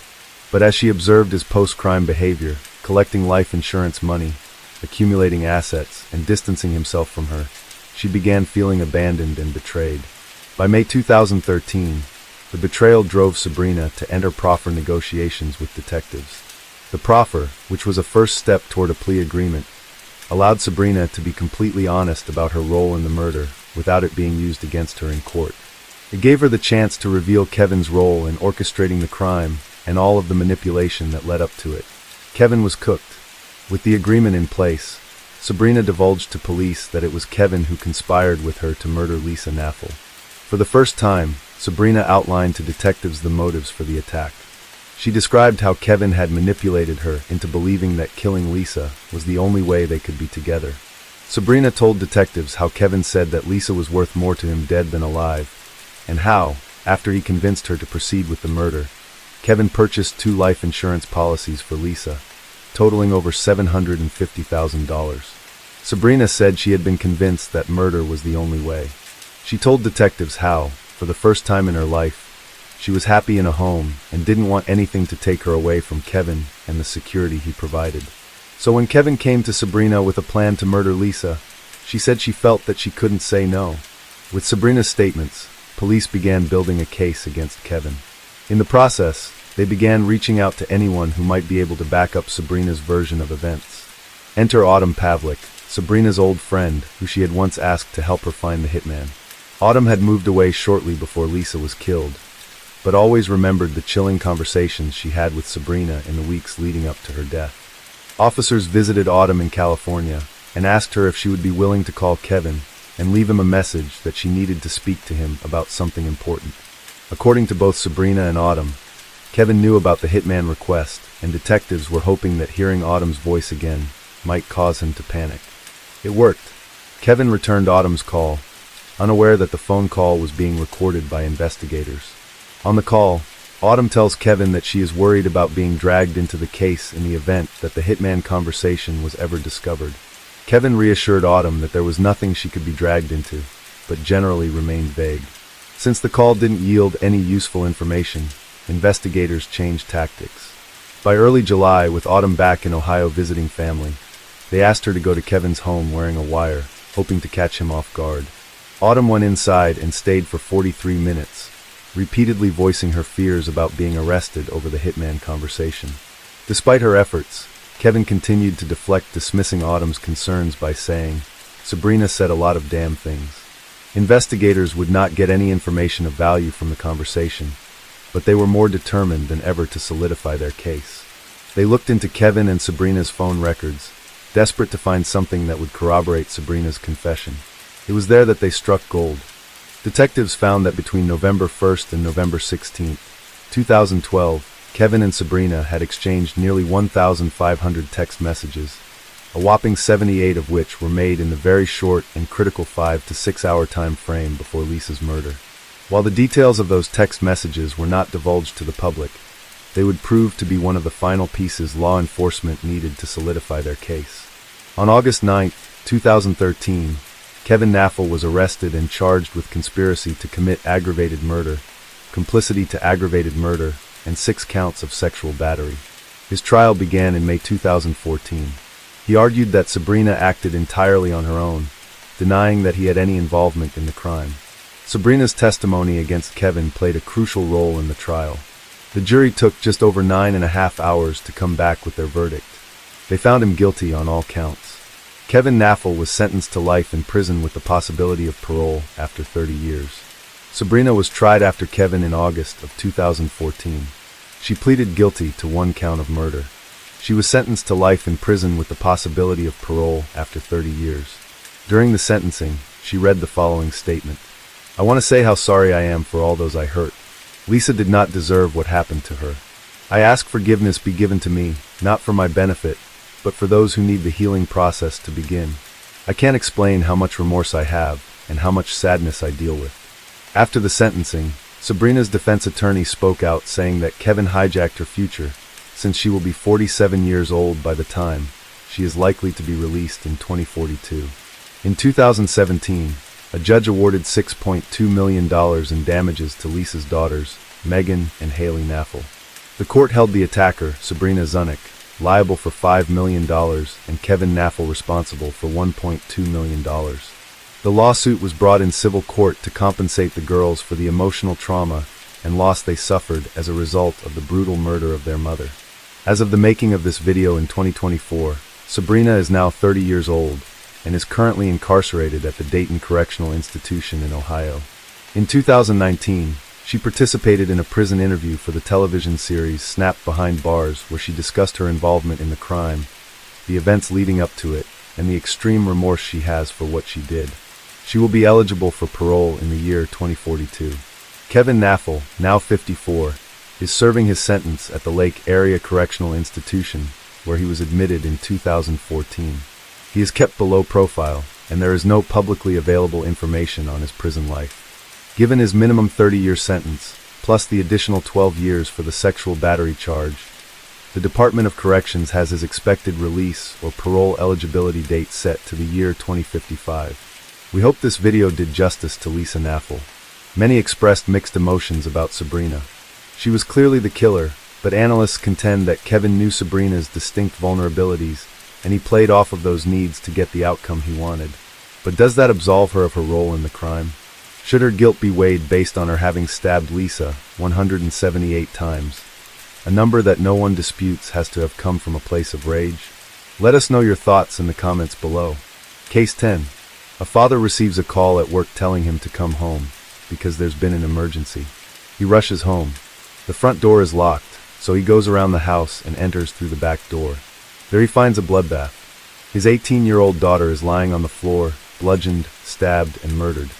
But as she observed his post-crime behavior, collecting life insurance money, accumulating assets, and distancing himself from her, she began feeling abandoned and betrayed. By May 2013, the betrayal drove Sabrina to enter proffer negotiations with detectives. The proffer, which was a first step toward a plea agreement, allowed Sabrina to be completely honest about her role in the murder without it being used against her in court. It gave her the chance to reveal Kevin's role in orchestrating the crime and all of the manipulation that led up to it. Kevin was cooked. With the agreement in place, Sabrina divulged to police that it was Kevin who conspired with her to murder Lisa Naffel. For the first time, Sabrina outlined to detectives the motives for the attack. She described how Kevin had manipulated her into believing that killing Lisa was the only way they could be together. Sabrina told detectives how Kevin said that Lisa was worth more to him dead than alive, and how, after he convinced her to proceed with the murder, Kevin purchased 2 life insurance policies for Lisa, totaling over $750,000. Sabrina said she had been convinced that murder was the only way. She told detectives how, for the first time in her life, she was happy in a home and didn't want anything to take her away from Kevin and the security he provided. So when Kevin came to Sabrina with a plan to murder Lisa, she said she felt that she couldn't say no. With Sabrina's statements, police began building a case against Kevin. In the process, they began reaching out to anyone who might be able to back up Sabrina's version of events. Enter Autumn Pavlik, Sabrina's old friend, who she had once asked to help her find the hitman. Autumn had moved away shortly before Lisa was killed, but always remembered the chilling conversations she had with Sabrina in the weeks leading up to her death. Officers visited Autumn in California and asked her if she would be willing to call Kevin and leave him a message that she needed to speak to him about something important. According to both Sabrina and Autumn, Kevin knew about the hitman request, and detectives were hoping that hearing Autumn's voice again might cause him to panic. It worked. Kevin returned Autumn's call, unaware that the phone call was being recorded by investigators. On the call, Autumn tells Kevin that she is worried about being dragged into the case in the event that the hitman conversation was ever discovered. Kevin reassured Autumn that there was nothing she could be dragged into, but generally remained vague. Since the call didn't yield any useful information, investigators changed tactics. By early July, with Autumn back in Ohio visiting family, they asked her to go to Kevin's home wearing a wire, hoping to catch him off guard. Autumn went inside and stayed for 43 minutes, repeatedly voicing her fears about being arrested over the hitman conversation. Despite her efforts, Kevin continued to deflect, dismissing Autumn's concerns by saying, "Sabrina said a lot of damn things." Investigators would not get any information of value from the conversation, but they were more determined than ever to solidify their case. They looked into Kevin and Sabrina's phone records, desperate to find something that would corroborate Sabrina's confession. It was there that they struck gold. Detectives found that between November 1st and November 16th, 2012, Kevin and Sabrina had exchanged nearly 1,500 text messages, a whopping 78 of which were made in the very short and critical 5 to 6 hour time frame before Lisa's murder. While the details of those text messages were not divulged to the public, they would prove to be one of the final pieces law enforcement needed to solidify their case. On August 9th, 2013, Kevin Naffel was arrested and charged with conspiracy to commit aggravated murder, complicity to aggravated murder, and 6 counts of sexual battery. His trial began in May 2014. He argued that Sabrina acted entirely on her own, denying that he had any involvement in the crime. Sabrina's testimony against Kevin played a crucial role in the trial. The jury took just over 9.5 hours to come back with their verdict. They found him guilty on all counts. Kevin Naffel was sentenced to life in prison with the possibility of parole after 30 years. Sabrina was tried after Kevin in August of 2014. She pleaded guilty to 1 count of murder. She was sentenced to life in prison with the possibility of parole after 30 years. During the sentencing, she read the following statement. "I want to say how sorry I am for all those I hurt. Lisa did not deserve what happened to her. I ask forgiveness be given to me, not for my benefit, but for those who need the healing process to begin. I can't explain how much remorse I have and how much sadness I deal with." After the sentencing, Sabrina's defense attorney spoke out, saying that Kevin hijacked her future, since she will be 47 years old by the time she is likely to be released in 2042. In 2017, a judge awarded $6.2 million in damages to Lisa's daughters, Megan and Haley Naffel. The court held the attacker, Sabrina Zunick, liable for $5 million and Kevin Naffel responsible for $1.2 million. The lawsuit was brought in civil court to compensate the girls for the emotional trauma and loss they suffered as a result of the brutal murder of their mother. As of the making of this video in 2024, Sabrina is now 30 years old and is currently incarcerated at the Dayton Correctional Institution in Ohio. In 2019, she participated in a prison interview for the television series Snapped Behind Bars, where she discussed her involvement in the crime, the events leading up to it, and the extreme remorse she has for what she did. She will be eligible for parole in the year 2042. Kevin Naffel, now 54, is serving his sentence at the Lake Area Correctional Institution, where he was admitted in 2014. He is kept below profile, and there is no publicly available information on his prison life. Given his minimum 30-year sentence, plus the additional 12 years for the sexual battery charge, the Department of Corrections has his expected release or parole eligibility date set to the year 2055. We hope this video did justice to Lisa Naffel. Many expressed mixed emotions about Sabrina. She was clearly the killer, but analysts contend that Kevin knew Sabrina's distinct vulnerabilities, and he played off of those needs to get the outcome he wanted. But does that absolve her of her role in the crime? Should her guilt be weighed based on her having stabbed Lisa 178 times, a number that no one disputes has to have come from a place of rage? Let us know your thoughts in the comments below. Case 10. A father receives a call at work telling him to come home because there's been an emergency. He rushes home. The front door is locked, so he goes around the house and enters through the back door. There he finds a bloodbath. His 18-year-old daughter is lying on the floor, bludgeoned, stabbed, and murdered.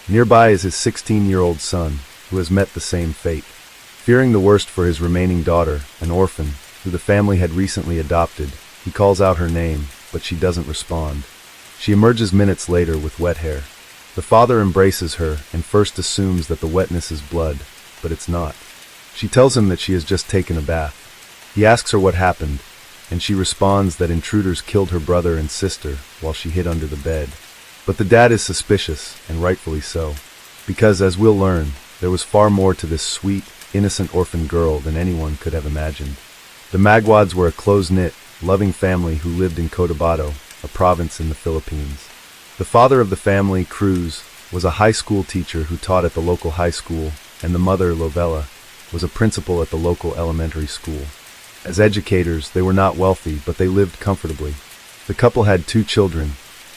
Nearby is his 16-year-old son, who has met the same fate. Fearing the worst for his remaining daughter, an orphan, who the family had recently adopted, he calls out her name, but she doesn't respond. She emerges minutes later with wet hair. The father embraces her and first assumes that the wetness is blood, but it's not. She tells him that she has just taken a bath. He asks her what happened, and she responds that intruders killed her brother and sister while she hid under the bed. But the dad is suspicious, and rightfully so, because, as we'll learn, there was far more to this sweet, innocent orphan girl than anyone could have imagined. The Magwads were a close-knit, loving family who lived in Cotabato, a province in the Philippines. The father of the family, Cruz, was a high school teacher who taught at the local high school, and the mother, Lovella, was a principal at the local elementary school. As educators, they were not wealthy, but they lived comfortably. The couple had 2 children,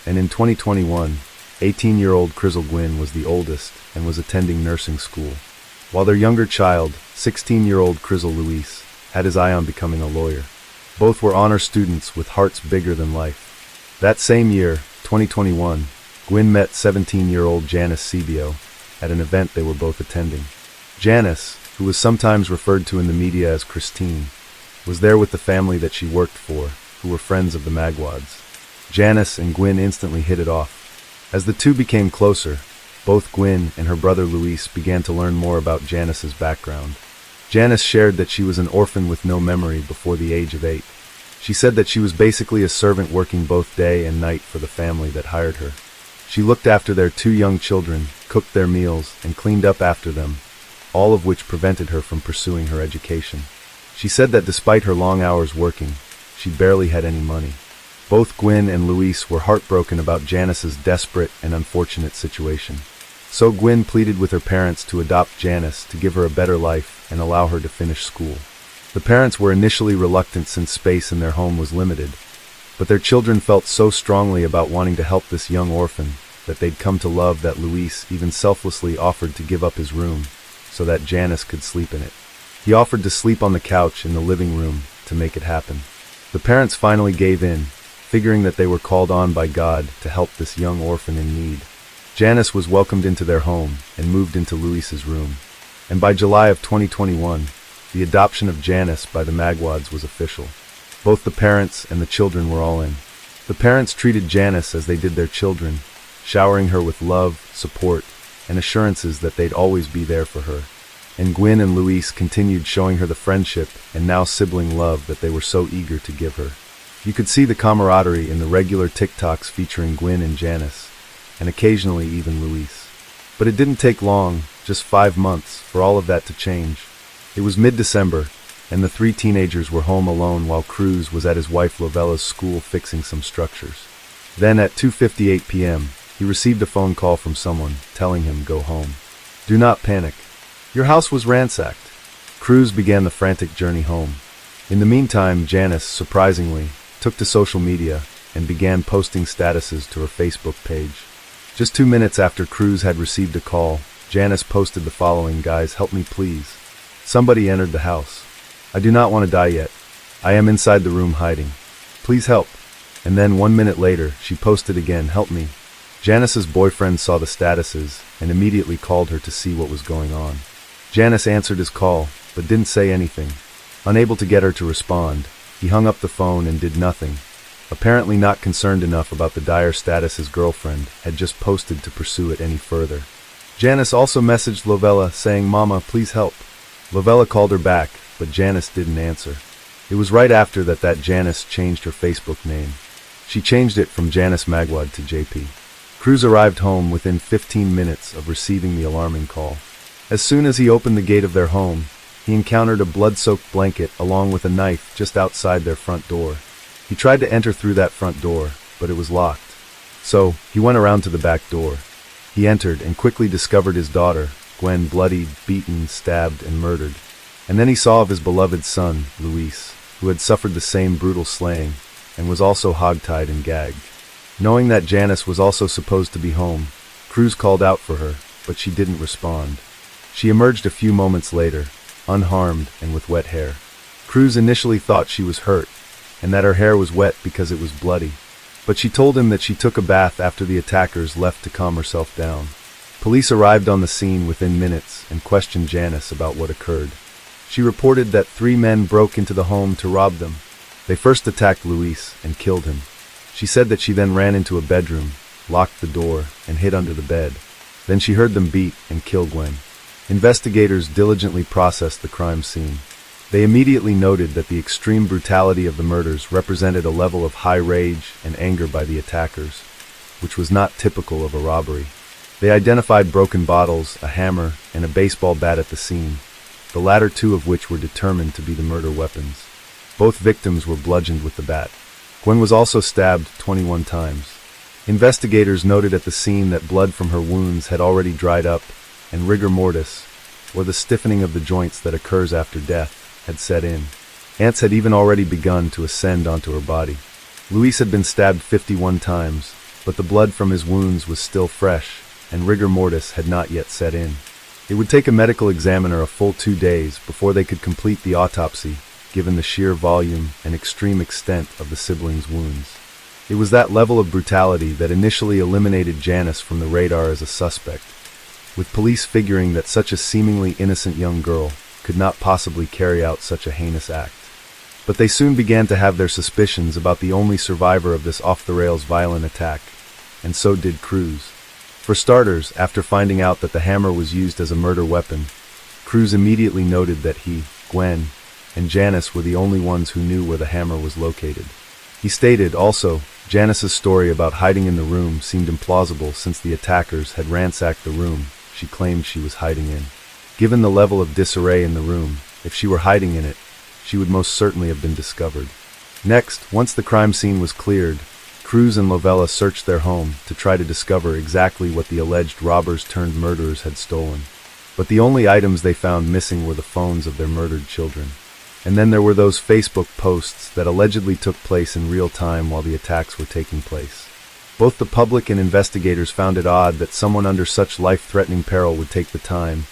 and in 2021, 18-year-old Crizzle Gwynn was the oldest and was attending nursing school, while their younger child, 16-year-old Crizzle Luis, had his eye on becoming a lawyer. Both were honor students with hearts bigger than life. That same year, 2021, Gwynn met 17-year-old Janice Sebio at an event they were both attending. Janice, who was sometimes referred to in the media as Christine, was there with the family that she worked for, who were friends of the Magwads. Janice and Gwynn instantly hit it off. As the two became closer, both Gwynn and her brother Luis began to learn more about Janice's background. Janice shared that she was an orphan with no memory before the age of 8. She said that she was basically a servant working both day and night for the family that hired her. She looked after their 2 young children, cooked their meals, and cleaned up after them, all of which prevented her from pursuing her education. She said that despite her long hours working, she barely had any money. Both Gwynn and Luis were heartbroken about Janice's desperate and unfortunate situation. So Gwynn pleaded with her parents to adopt Janice to give her a better life and allow her to finish school. The parents were initially reluctant since space in their home was limited, but their children felt so strongly about wanting to help this young orphan that they'd come to love that Luis even selflessly offered to give up his room so that Janice could sleep in it. He offered to sleep on the couch in the living room to make it happen. The parents finally gave in, figuring that they were called on by God to help this young orphan in need. Janice was welcomed into their home and moved into Luis's room. And by July of 2021, the adoption of Janice by the Magwads was official. Both the parents and the children were all in. The parents treated Janice as they did their children, showering her with love, support, and assurances that they'd always be there for her. And Gwynn and Luis continued showing her the friendship and now sibling love that they were so eager to give her. You could see the camaraderie in the regular TikToks featuring Gwen and Janice, and occasionally even Luis. But it didn't take long, just 5 months, for all of that to change. It was mid-December, and the 3 teenagers were home alone while Cruz was at his wife Lovella's school fixing some structures. Then at 2:58 p.m., he received a phone call from someone telling him go home. Do not panic. Your house was ransacked. Cruz began the frantic journey home. In the meantime, Janice, surprisingly, took to social media and began posting statuses to her Facebook page. Just 2 minutes after Cruz had received a call, Janice posted the following: "Guys, help me please. Somebody entered the house. I do not want to die yet. I am inside the room hiding. Please help." And then 1 minute later, she posted again, "Help me." Janice's boyfriend saw the statuses and immediately called her to see what was going on. Janice answered his call, but didn't say anything. Unable to get her to respond, he hung up the phone and did nothing, apparently not concerned enough about the dire status his girlfriend had just posted to pursue it any further. Janice also messaged Lovella saying, "Mama, please help." Lovella called her back, but Janice didn't answer. It was right after that Janice changed her Facebook name. She changed it from Janice Magwad to JP. Cruz arrived home within 15 minutes of receiving the alarming call. As soon as he opened the gate of their home, he encountered a blood-soaked blanket along with a knife just outside their front door. He tried to enter through that front door, but it was locked. So, he went around to the back door. He entered and quickly discovered his daughter, Gwen, bloodied, beaten, stabbed, and murdered. And then he saw of his beloved son, Luis, who had suffered the same brutal slaying, and was also hogtied and gagged. Knowing that Janice was also supposed to be home, Cruz called out for her, but she didn't respond. She emerged a few moments later, unharmed and with wet hair. Cruz initially thought she was hurt, and that her hair was wet because it was bloody, but she told him that she took a bath after the attackers left to calm herself down. Police arrived on the scene within minutes and questioned Janice about what occurred. She reported that 3 men broke into the home to rob them. They first attacked Luis and killed him. She said that she then ran into a bedroom, locked the door, and hid under the bed. Then she heard them beat and kill Gwen. Investigators diligently processed the crime scene. They immediately noted that the extreme brutality of the murders represented a level of high rage and anger by the attackers, which was not typical of a robbery. They identified broken bottles, a hammer, and a baseball bat at the scene, the latter 2 of which were determined to be the murder weapons. Both victims were bludgeoned with the bat. Gwen was also stabbed 21 times. Investigators noted at the scene that blood from her wounds had already dried up, and rigor mortis, or the stiffening of the joints that occurs after death, had set in. Ants had even already begun to ascend onto her body. Luis had been stabbed 51 times, but the blood from his wounds was still fresh, and rigor mortis had not yet set in. It would take a medical examiner a full 2 days before they could complete the autopsy, given the sheer volume and extreme extent of the siblings' wounds. It was that level of brutality that initially eliminated Janice from the radar as a suspect, with police figuring that such a seemingly innocent young girl could not possibly carry out such a heinous act. But they soon began to have their suspicions about the only survivor of this off-the-rails violent attack, and so did Cruz. For starters, after finding out that the hammer was used as a murder weapon, Cruz immediately noted that he, Gwen, and Janice were the only ones who knew where the hammer was located. He stated, also, Janice's story about hiding in the room seemed implausible since the attackers had ransacked the room she claimed she was hiding in. Given the level of disarray in the room, if she were hiding in it, she would most certainly have been discovered. Next, once the crime scene was cleared, Cruz and Lovella searched their home to try to discover exactly what the alleged robbers-turned-murderers had stolen. But the only items they found missing were the phones of their murdered children. And then there were those Facebook posts that allegedly took place in real time while the attacks were taking place. Both the public and investigators found it odd that someone under such life-threatening peril would take the time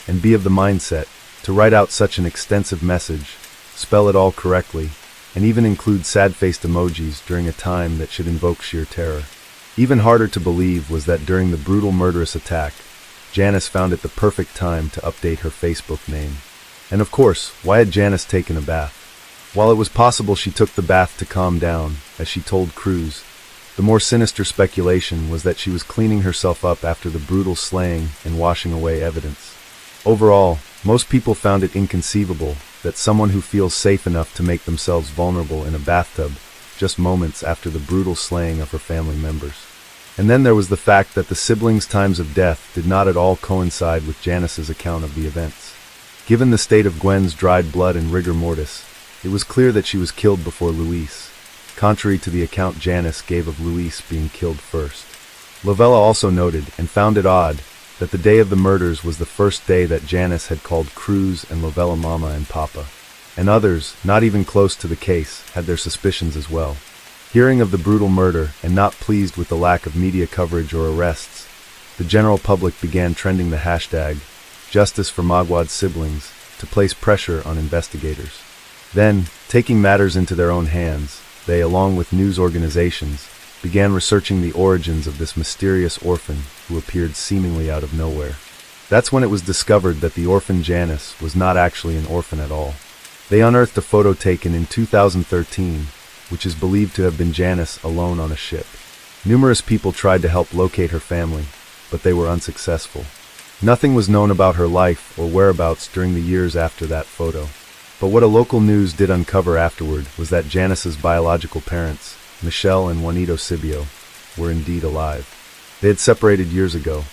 and be of the mindset to write out such an extensive message, spell it all correctly, and even include sad-faced emojis during a time that should invoke sheer terror. Even harder to believe was that during the brutal murderous attack, Janice found it the perfect time to update her Facebook name. And of course, why had Janice taken a bath? While it was possible she took the bath to calm down, as she told Cruz, the more sinister speculation was that she was cleaning herself up after the brutal slaying and washing away evidence. Overall, most people found it inconceivable that someone who feels safe enough to make themselves vulnerable in a bathtub just moments after the brutal slaying of her family members. And then there was the fact that the siblings' times of death did not at all coincide with Janice's account of the events. Given the state of Gwen's dried blood and rigor mortis, it was clear that she was killed before Luis, contrary to the account Janice gave of Luis being killed first. Lovella also noted, and found it odd, that the day of the murders was the first day that Janice had called Cruz and Lovella Mama and Papa. And others, not even close to the case, had their suspicions as well. Hearing of the brutal murder, and not pleased with the lack of media coverage or arrests, the general public began trending the hashtag Justice for Magwad's siblings to place pressure on investigators. Then, taking matters into their own hands, they, along with news organizations, began researching the origins of this mysterious orphan who appeared seemingly out of nowhere. That's when it was discovered that the orphan Janice was not actually an orphan at all. They unearthed a photo taken in 2013, which is believed to have been Janice alone on a ship. Numerous people tried to help locate her family, but they were unsuccessful. Nothing was known about her life or whereabouts during the years after that photo. But what a local news did uncover afterward was that Janice's biological parents, Michelle and Juanito Sibio, were indeed alive. They had separated years ago,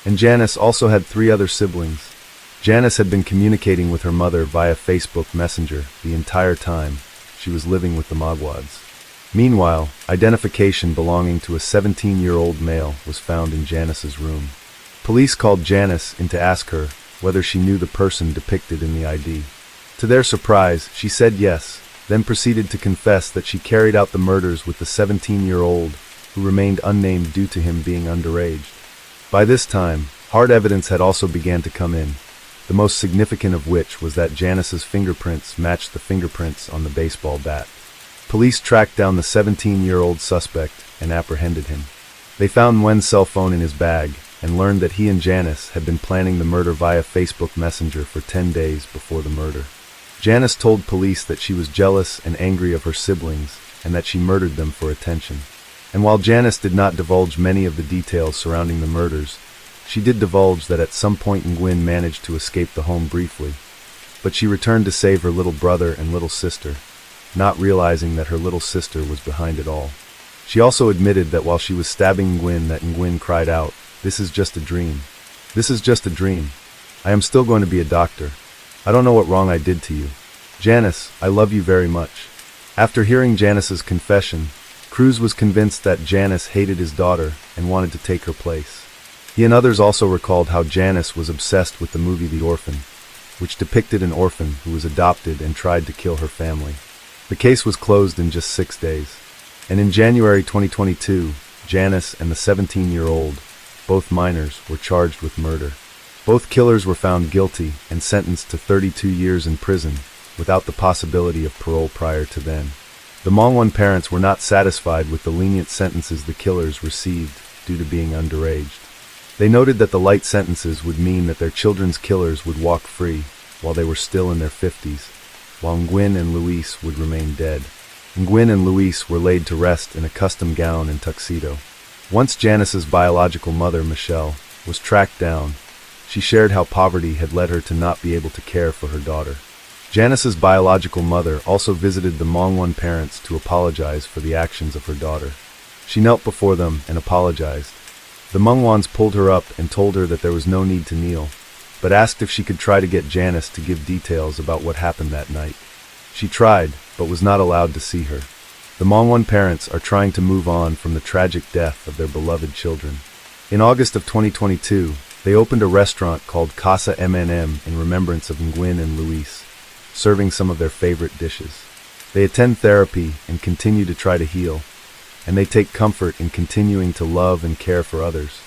and Janice also had 3 other siblings. Janice had been communicating with her mother via Facebook Messenger the entire time she was living with the Magwads. Meanwhile, identification belonging to a 17-year-old male was found in Janice's room. Police called Janice in to ask her whether she knew the person depicted in the ID. To their surprise, she said yes, then proceeded to confess that she carried out the murders with the 17-year-old, who remained unnamed due to him being underage. By this time, hard evidence had also begun to come in, the most significant of which was that Janice's fingerprints matched the fingerprints on the baseball bat. Police tracked down the 17-year-old suspect and apprehended him. They found Nguyen's cell phone in his bag and learned that he and Janice had been planning the murder via Facebook Messenger for 10 days before the murder. Janice told police that she was jealous and angry of her siblings and that she murdered them for attention. And while Janice did not divulge many of the details surrounding the murders, she did divulge that at some point Nguyen managed to escape the home briefly, but she returned to save her little brother and little sister, not realizing that her little sister was behind it all. She also admitted that while she was stabbing Nguyen, that Nguyen cried out, "This is just a dream. This is just a dream. I am still going to be a doctor. I don't know what wrong I did to you. Janice, I love you very much." After hearing Janice's confession, Cruz was convinced that Janice hated his daughter and wanted to take her place. He and others also recalled how Janice was obsessed with the movie The Orphan, which depicted an orphan who was adopted and tried to kill her family. The case was closed in just 6 days. And in January 2022, Janice and the 17-year-old, both minors, were charged with murder. Both killers were found guilty and sentenced to 32 years in prison, without the possibility of parole prior to then. The Mongwan parents were not satisfied with the lenient sentences the killers received due to being underage. They noted that the light sentences would mean that their children's killers would walk free while they were still in their 50s, while Nguyen and Luis would remain dead. Nguyen and Luis were laid to rest in a custom gown and tuxedo. Once Janice's biological mother, Michelle, was tracked down, she shared how poverty had led her to not be able to care for her daughter. Janice's biological mother also visited the Mongwan parents to apologize for the actions of her daughter. She knelt before them and apologized. The Mongwans pulled her up and told her that there was no need to kneel, but asked if she could try to get Janice to give details about what happened that night. She tried, but was not allowed to see her. The Mongwan parents are trying to move on from the tragic death of their beloved children. In August of 2022, they opened a restaurant called Casa M&M in remembrance of Nguyen and Luis, serving some of their favorite dishes. They attend therapy and continue to try to heal, and they take comfort in continuing to love and care for others.